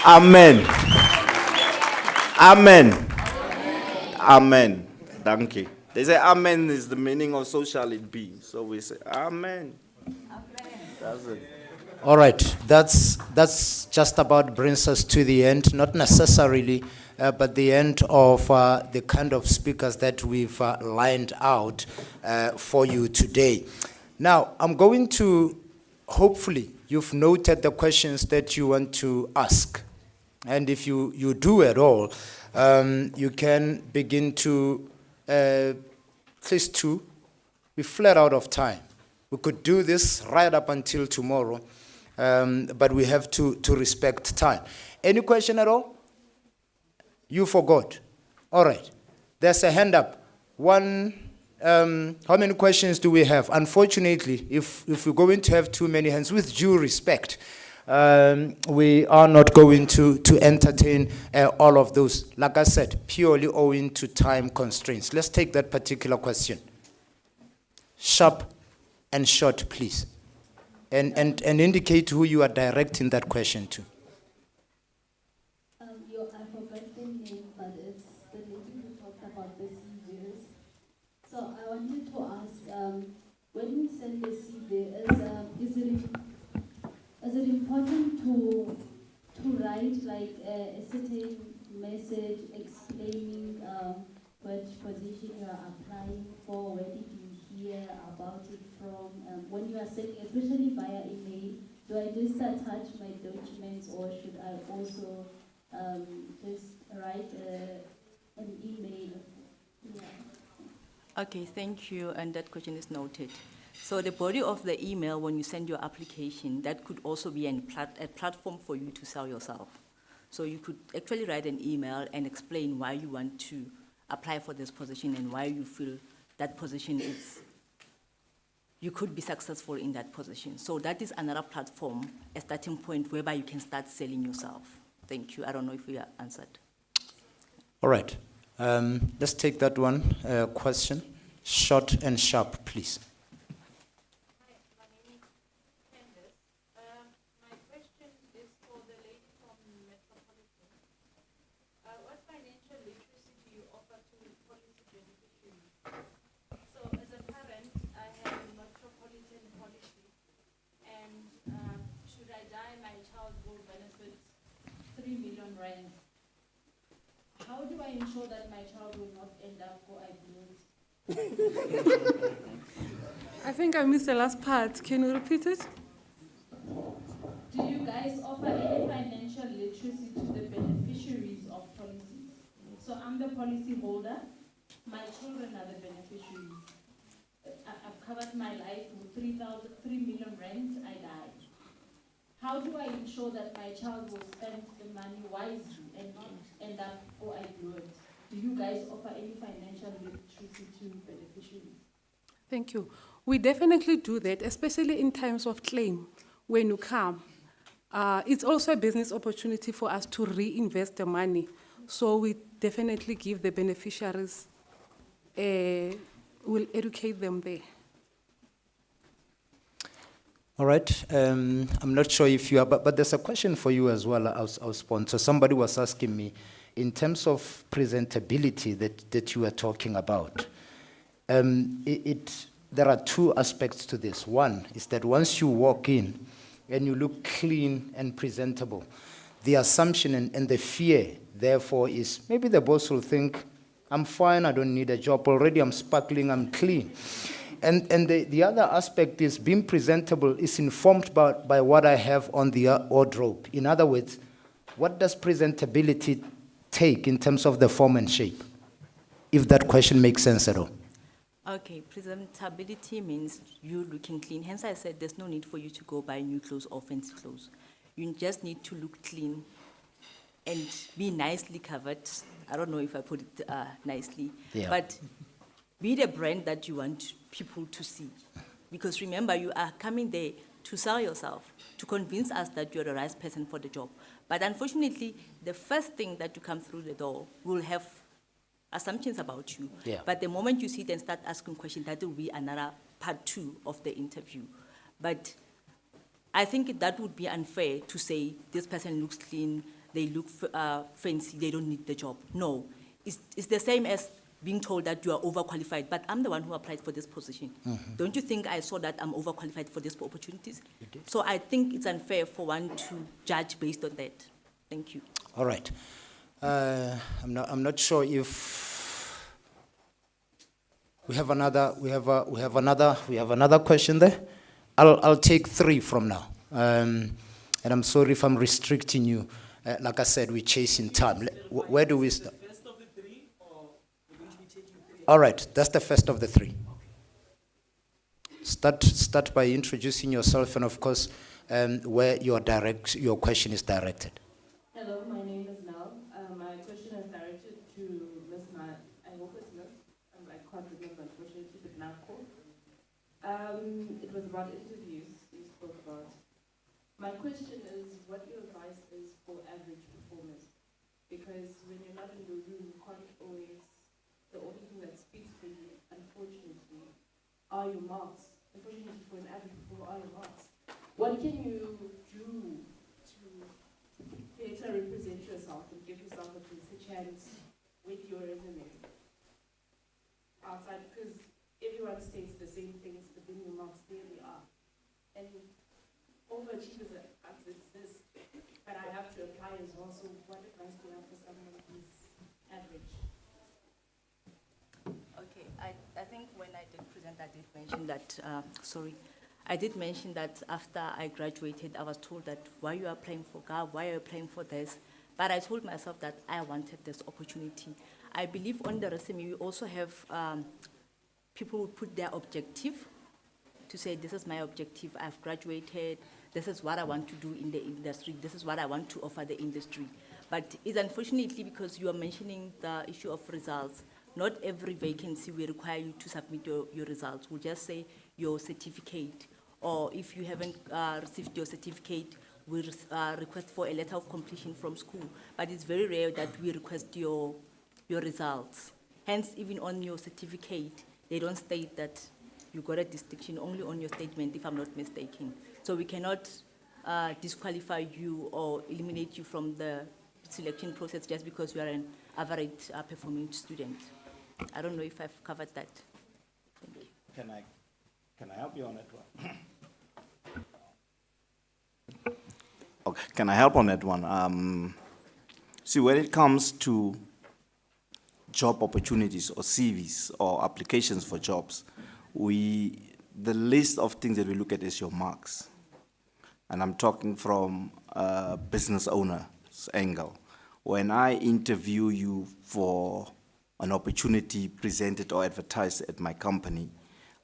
Amen. Amen. Amen. Thank you. They say amen is the meaning of so shall it be. So we say amen. That's it. All right, that's just about brings us to the end, not necessarily, but the end of the kind of speakers that we've lined out for you today. Now, I'm going to, hopefully, you've noted the questions that you want to ask. And if you do at all, you can begin to, please two, we're flat out of time. We could do this right up until tomorrow, but we have to respect time. Any question at all? You forgot. All right. There's a hand up. One, how many questions do we have? Unfortunately, if we're going to have too many hands, with due respect, we are not going to entertain all of those. Like I said, purely owing to time constraints. Let's take that particular question. Sharp and short, please. And indicate who you are directing that question to. I forgot the name, but it's the lady who talked about the CVs. So I wanted to ask, when you send the CV, is it important to write like a certain message explaining what position you are applying for, where did you hear about it from, when you are sending, especially via email, do I just attach my documents or should I also just write an email? Yeah. Okay, thank you, and that question is noted. So the body of the email, when you send your application, that could also be a platform for you to sell yourself. So you could actually write an email and explain why you want to apply for this position and why you feel that position is, you could be successful in that position. So that is another platform, a starting point whereby you can start selling yourself. Thank you. I don't know if you answered. All right. Let's take that one question. Short and sharp, please. How do I ensure that my child will not end up or I I think I missed the last part. Can you repeat it? Do you guys offer any financial literacy to the beneficiaries of policies? So I'm the policy holder, my children are the beneficiaries. I've covered my life with 3 million rand, I died. How do I ensure that my child will spend the money wisely and not end up, or I blew it? Do you guys offer any financial literacy to beneficiaries? Thank you. We definitely do that, especially in times of claim when you come. It's also a business opportunity for us to reinvest the money. So we definitely give the beneficiaries, we'll educate them there. All right. I'm not sure if you are, but there's a question for you as well, our sponsor. Somebody was asking me, in terms of presentability that you were talking about, there are two aspects to this. One is that once you walk in and you look clean and presentable, the assumption and the fear, therefore, is maybe the boss will think, I'm fine, I don't need a job already, I'm sparkling, I'm clean. And the other aspect is being presentable is informed by what I have on the wardrobe. In other words, what does presentability take in terms of the form and shape? If that question makes sense at all. Okay, presentability means you looking clean. Hence I said there's no need for you to go buy new clothes or fancy clothes. You just need to look clean and be nicely covered. I don't know if I put it nicely, but be the brand that you want people to see. Because remember, you are coming there to sell yourself, to convince us that you're the right person for the job. But unfortunately, the first thing that you come through the door will have assumptions about you. Yeah. But the moment you sit and start asking questions, that will be another part 2 of the interview. But I think that would be unfair to say this person looks clean, they look fancy, they don't need the job. No, it's the same as being told that you are overqualified, but I'm the one who applied for this position. Mm-hmm. Don't you think I saw that I'm overqualified for these opportunities? So I think it's unfair for one to judge based on that. Thank you. All right. I'm not sure if we have another question there. I'll take 3 from now. And I'm sorry if I'm restricting you. Like I said, we're chasing time. Where do we start? All right, that's the first of the 3. Start by introducing yourself and, of course, where your question is directed. Hello, my name is Nell. My question is directed to Ms. I hope it's Ms. I can't remember, unfortunately, but Nako. It was about interviews you spoke about. My question is what your advice is for average performers. Because when you're not in the room, you can't always, the only thing that speaks for you, unfortunately, are your marks. Unfortunately, for an average performer, are your marks. What can you do to better represent yourself and give yourself a chance with your resume? Outside, because everyone states the same things, but then your marks clearly are. And overachievers exist, but I have to apply as well. So what advice do you have for someone who's average? Okay, I think when I did present, I did mention that, I did mention that after I graduated, I was told that why you are applying for GAV, why are you applying for this? But I told myself that I wanted this opportunity. I believe on the resume, we also have people who put their objective to say, this is my objective, I've graduated, this is what I want to do in the industry, this is what I want to offer the industry. But it's unfortunately because you are mentioning the issue of results, not every vacancy will require you to submit your results. We'll just say your certificate, or if you haven't received your certificate, we request for a letter of completion from school. But it's very rare that we request your results. Hence, even on your certificate, they don't state that you got a distinction, only on your statement, if I'm not mistaken. So we cannot disqualify you or eliminate you from the selection process just because you are an average performing student. I don't know if I've covered that. Thank you. Can I help you on that one? Okay, can I help on that one? See, when it comes to job opportunities or CVs or applications for jobs, the list of things that we look at is your marks. And I'm talking from a business owner's angle. When I interview you for an opportunity presented or advertised at my company,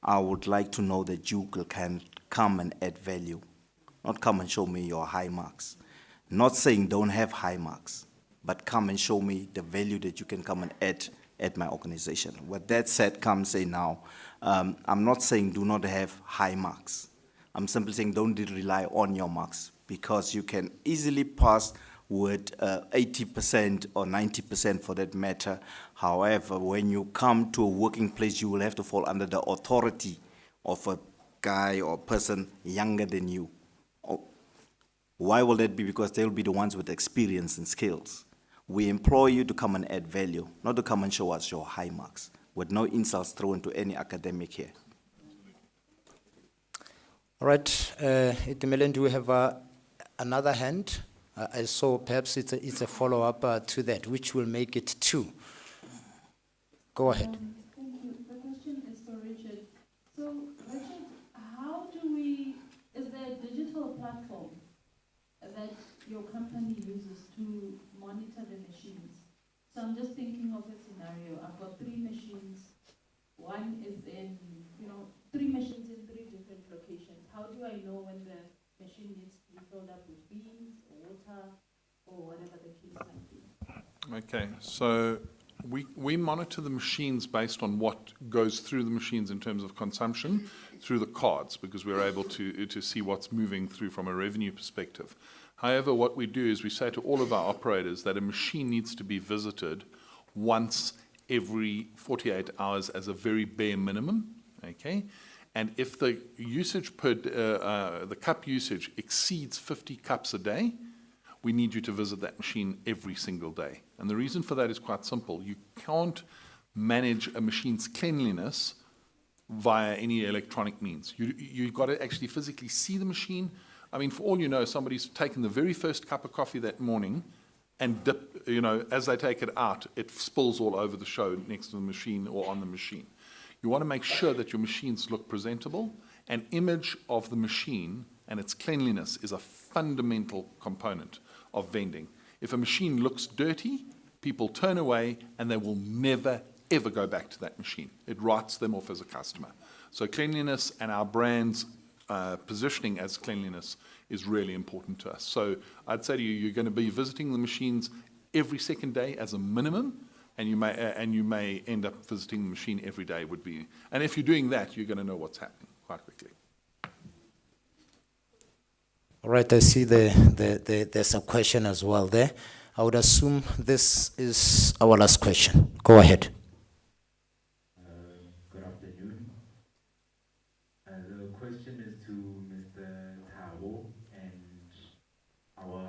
I would like to know that you can come and add value, not come and show me your high marks. Not saying don't have high marks, but come and show me the value that you can come and add at my organization. With that said, come say now, I'm not saying do not have high marks. I'm simply saying don't rely on your marks, because you can easily pass with 80% or 90% for that matter. However, when you come to a working place, you will have to fall under the authority of a guy or person younger than you. Why will that be? Because they'll be the ones with experience and skills. We employ you to come and add value, not to come and show us your high marks, with no insults thrown to any academic here. All right, Itumeleng, do we have another hand? I saw perhaps it's a follow-up to that, which will make it 2. Go ahead. Thank you. The question is for Richard. So, Richard, is there a digital platform that your company uses to monitor the machines? So I'm just thinking of a scenario. I've got 3 machines. One is in, 3 machines in 3 different locations. How do I know when the machine needs to be filled up with beans or water or whatever the case might be? Okay, so we monitor the machines based on what goes through the machines in terms of consumption through the cards, because we're able to see what's moving through from a revenue perspective. However, what we do is we say to all of our operators that a machine needs to be visited once every 48 hours as a very bare minimum, okay? And if the usage the cup usage exceeds 50 cups a day, we need you to visit that machine every single day. And the reason for that is quite simple. You can't manage a machine's cleanliness via any electronic means. You've got to actually physically see the machine. I mean, for all you know, somebody's taken the very first cup of coffee that morning and as they take it out, it spills all over the show next to the machine or on the machine. You want to make sure that your machines look presentable. An image of the machine and its cleanliness is a fundamental component of vending. If a machine looks dirty, people turn away and they will never, ever go back to that machine. It writes them off as a customer. So cleanliness and our brand's positioning as cleanliness is really important to us. So I'd say to you, you're going to be visiting the machines every second day as a minimum, and you may end up visiting the machine every day would be. And if you're doing that, you're going to know what's happening quite quickly. All right, I see there's a question as well there. I would assume this is our last question. Go ahead. Good afternoon. The question is to Mr. Thabo and our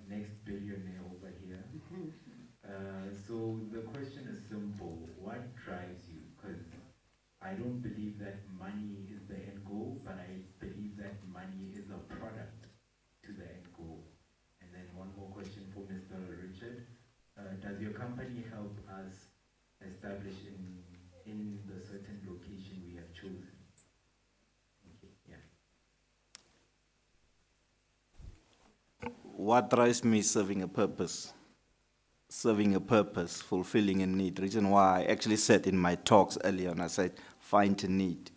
next billionaire over here. So the question is simple. What drives you? Because I don't believe that money is the end goal, but I believe that money is a product to the end goal. And then one more question for Mr. Richard. Does your company help us establish in the certain location we have chosen? Okay, yeah. What drives me is serving a purpose. Serving a purpose, fulfilling a need. The reason why I actually said in my talks earlier on, I said, find a need.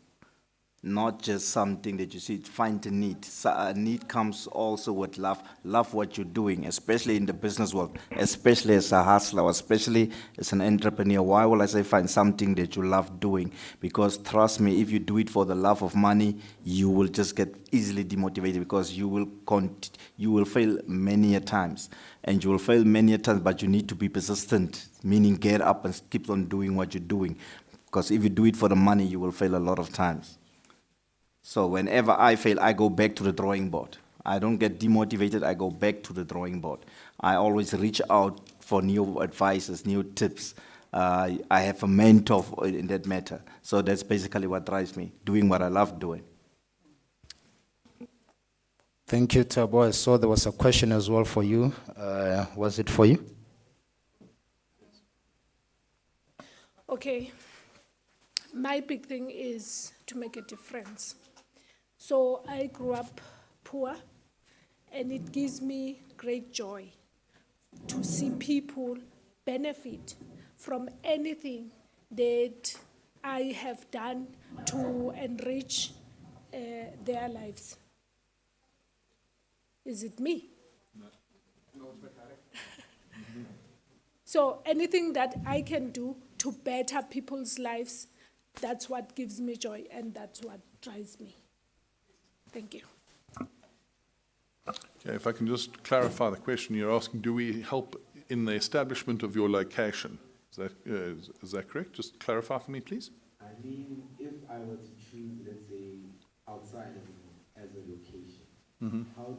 not just something that you see, find a need. So a need comes also with love. Love what you're doing, especially in the business world, especially as a hustler, especially as an entrepreneur. Why will I say find something that you love doing? Because trust me, if you do it for the love of money, you will just get easily demotivated because you will fail many a times. And you will fail many a times, but you need to be persistent, meaning get up and keep on doing what you're doing. Because if you do it for the money, you will fail a lot of times. So whenever I fail, I go back to the drawing board. I don't get demotivated, I go back to the drawing board. I always reach out for new advices, new tips. I have a mentor in that matter. So that's basically what drives me, doing what I love doing. Thank you, Thabo. I saw there was a question as well for you. Was it for you? Okay. My big thing is to make a difference. So I grew up poor, and it gives me great joy to see people benefit from anything that I have done to enrich their lives. Is it me? No. So anything that I can do to better people's lives, that's what gives me joy, and that's what drives me. Thank you. Okay, if I can just clarify the question you're asking, do we help in the establishment of your location? Is that correct? Just clarify for me, please. I mean, if I were to choose, let's say, outside as a location, how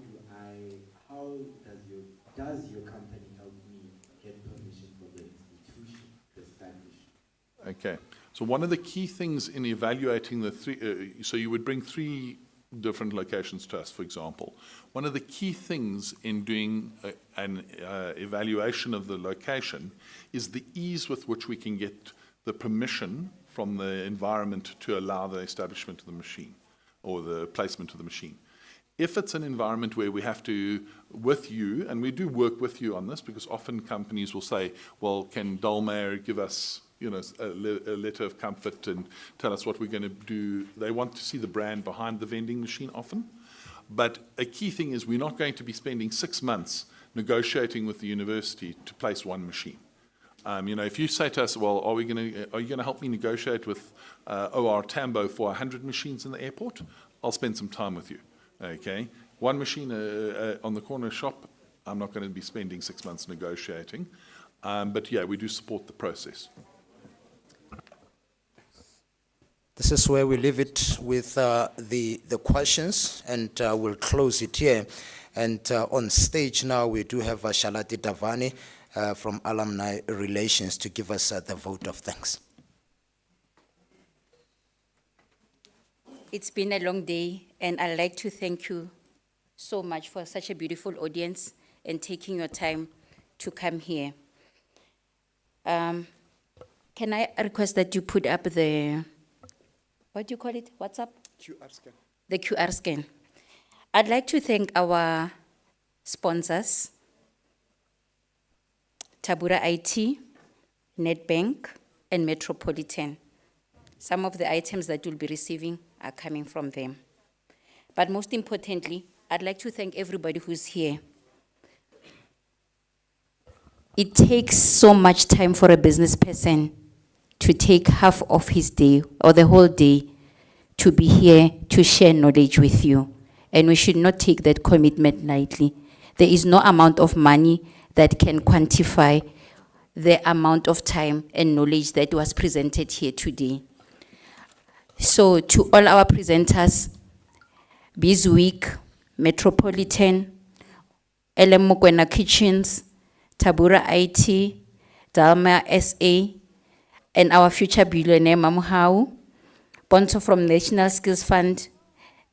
does your company help me get permission for the institution to establish? Okay, so one of the key things in evaluating the three, so you would bring 3 different locations to us, for example. One of the key things in doing an evaluation of the location is the ease with which we can get the permission from the environment to allow the establishment of the machine or the placement of the machine. If it's an environment where we have to, with you, and we do work with you on this, because often companies will say, well, can Dalmayer give us a letter of comfort and tell us what we're going to do. They want to see the brand behind the vending machine often. But a key thing is we're not going to be spending 6 months negotiating with the university to place one machine. If you say to us, well, are you going to help me negotiate with OR Tambo for 100 machines in the airport? I'll spend some time with you. Okay, one machine on the corner shop, I'm not going to be spending 6 months negotiating. But yeah, we do support the process. This is where we leave it with the questions, and we'll close it here. And on stage now, we do have Shalati Davani from Alumni Relations to give us the vote of thanks. It's been a long day, and I'd like to thank you so much for such a beautiful audience and taking your time to come here. Can I request that you put up the, what do you call it, WhatsApp? QR scan. The QR scan. I'd like to thank our sponsors, Tabura IT, Nedbank, and Metropolitan. Some of the items that you'll be receiving are coming from them. But most importantly, I'd like to thank everybody who's here. It takes so much time for a business person to take half of his day or the whole day to be here to share knowledge with you. And we should not take that commitment lightly. There is no amount of money that can quantify the amount of time and knowledge that was presented here today. So to all our presenters, Bizweek, Metropolitan, LM Mokwena Kitchens, Tabura IT, Dalma SA, and our future billionaire Mamuhau, Bonto from National Skills Fund,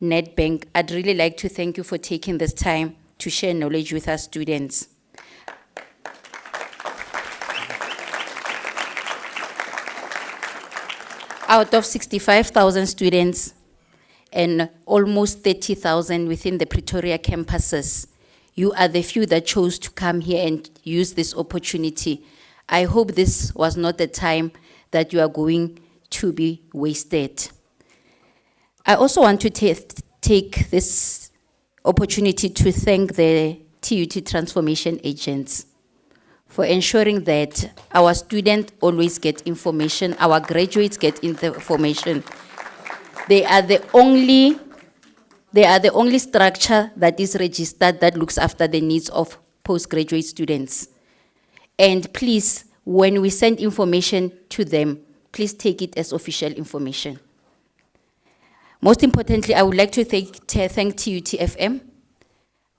Nedbank, I'd really like to thank you for taking this time to share knowledge with our students. Out of 65,000 students and almost 30,000 within the Pretoria campuses, you are the few that chose to come here and use this opportunity. I hope this was not the time that you are going to be wasted. I also want to take this opportunity to thank the TUT transformation agents for ensuring that our students always get information, our graduates get information. They are the only structure that is registered that looks after the needs of postgraduate students. And please, when we send information to them, please take it as official information. Most importantly, I would like to thank TUT FM.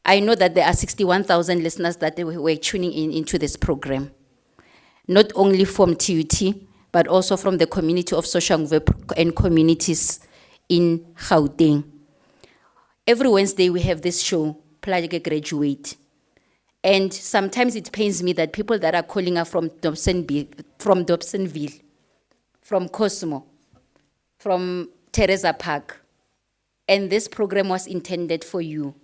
I know that there are 61,000 listeners that were tuning into this program, not only from TUT, but also from the community of Soshanguve and communities in Gauteng. Every Wednesday we have this show, Plug a Graduate. And sometimes it pains me that people that are calling are from Dobsonville, from Cosmo, from Teresa Park. And this program was intended for you.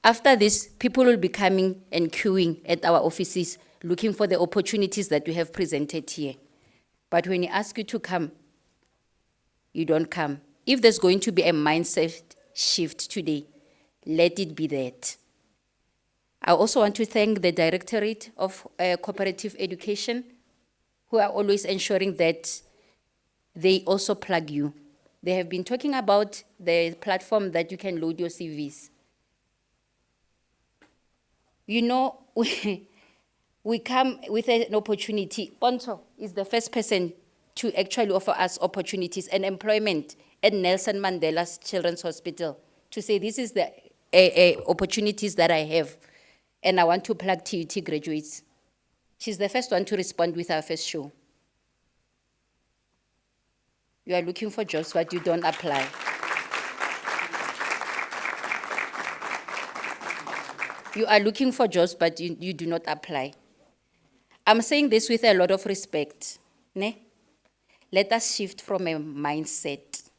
After this, people will be coming and queuing at our offices, looking for the opportunities that we have presented here. But when we ask you to come, you don't come. If there's going to be a mindset shift today, let it be that. I also want to thank the Directorate of Cooperative Education, who are always ensuring that they also plug you. They have been talking about the platform that you can load your CVs. You know, we come with an opportunity. Ponto is the first person to actually offer us opportunities and employment at Nelson Mandela's Children's Hospital to say this is the opportunities that I have and I want to plug TUT graduates. She's the first one to respond with our first show. You are looking for jobs, but you don't apply. You are looking for jobs, but you do not apply. I'm saying this with a lot of respect. Ne? Let us shift from a mindset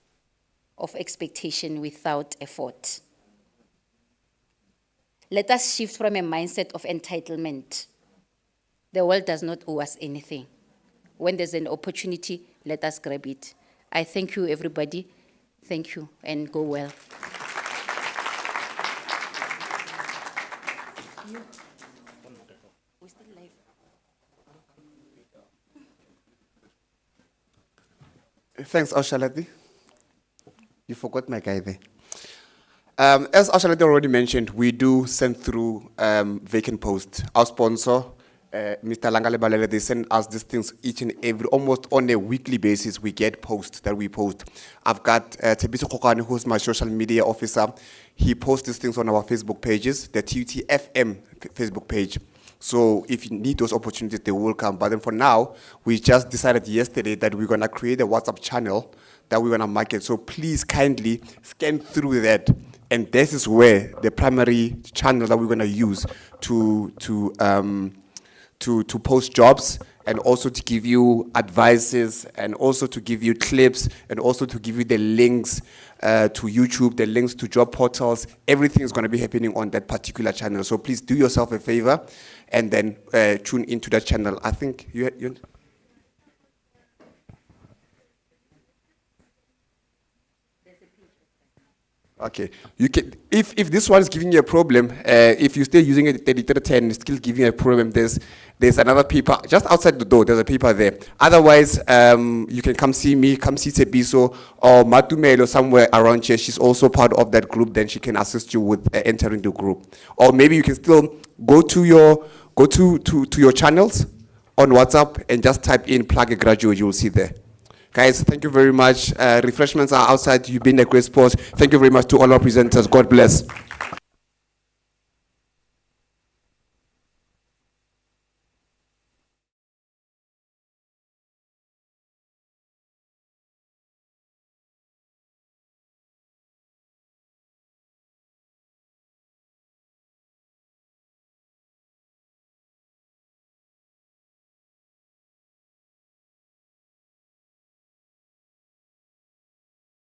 of expectation without effort. Let us shift from a mindset of entitlement. The world does not owe us anything. When there's an opportunity, let us grab it. I thank you, everybody. Thank you, and go well. Thanks, Oshalati. You forgot my guy there. As Oshalati already mentioned, we do send through vacant posts. Our sponsor, Mr. Langale Balele, they send us these things each and every, almost on a weekly basis, we get posts that we post. I've got Tebiso Kokane, who's my social media officer. He posts these things on our Facebook pages, the TUT FM Facebook page. So if you need those opportunities, they will come. But then for now, we just decided yesterday that we're gonna create a WhatsApp channel that we're gonna market. So please kindly scan through that. And this is where the primary channel that we're gonna use to post jobs, and also to give you advices, and also to give you clips, and also to give you the links to YouTube, the links to job portals. Everything is going to be happening on that particular channel. So please do yourself a favor and then tune into that channel. I think you okay, you can, if this one is giving you a problem, if you stay using it 3310, it's still giving you a problem, there's another paper just outside the door, there's a paper there. Otherwise, you can come see me, come see Tebiso or Matumelo or somewhere around here. She's also part of that group, then she can assist you with entering the group. Or maybe you can still go to your channels on WhatsApp and just type in Plug a Graduate, you will see there. Guys, thank you very much. Refreshments are outside. You've been a great sport. Thank you very much to all our presenters. God bless.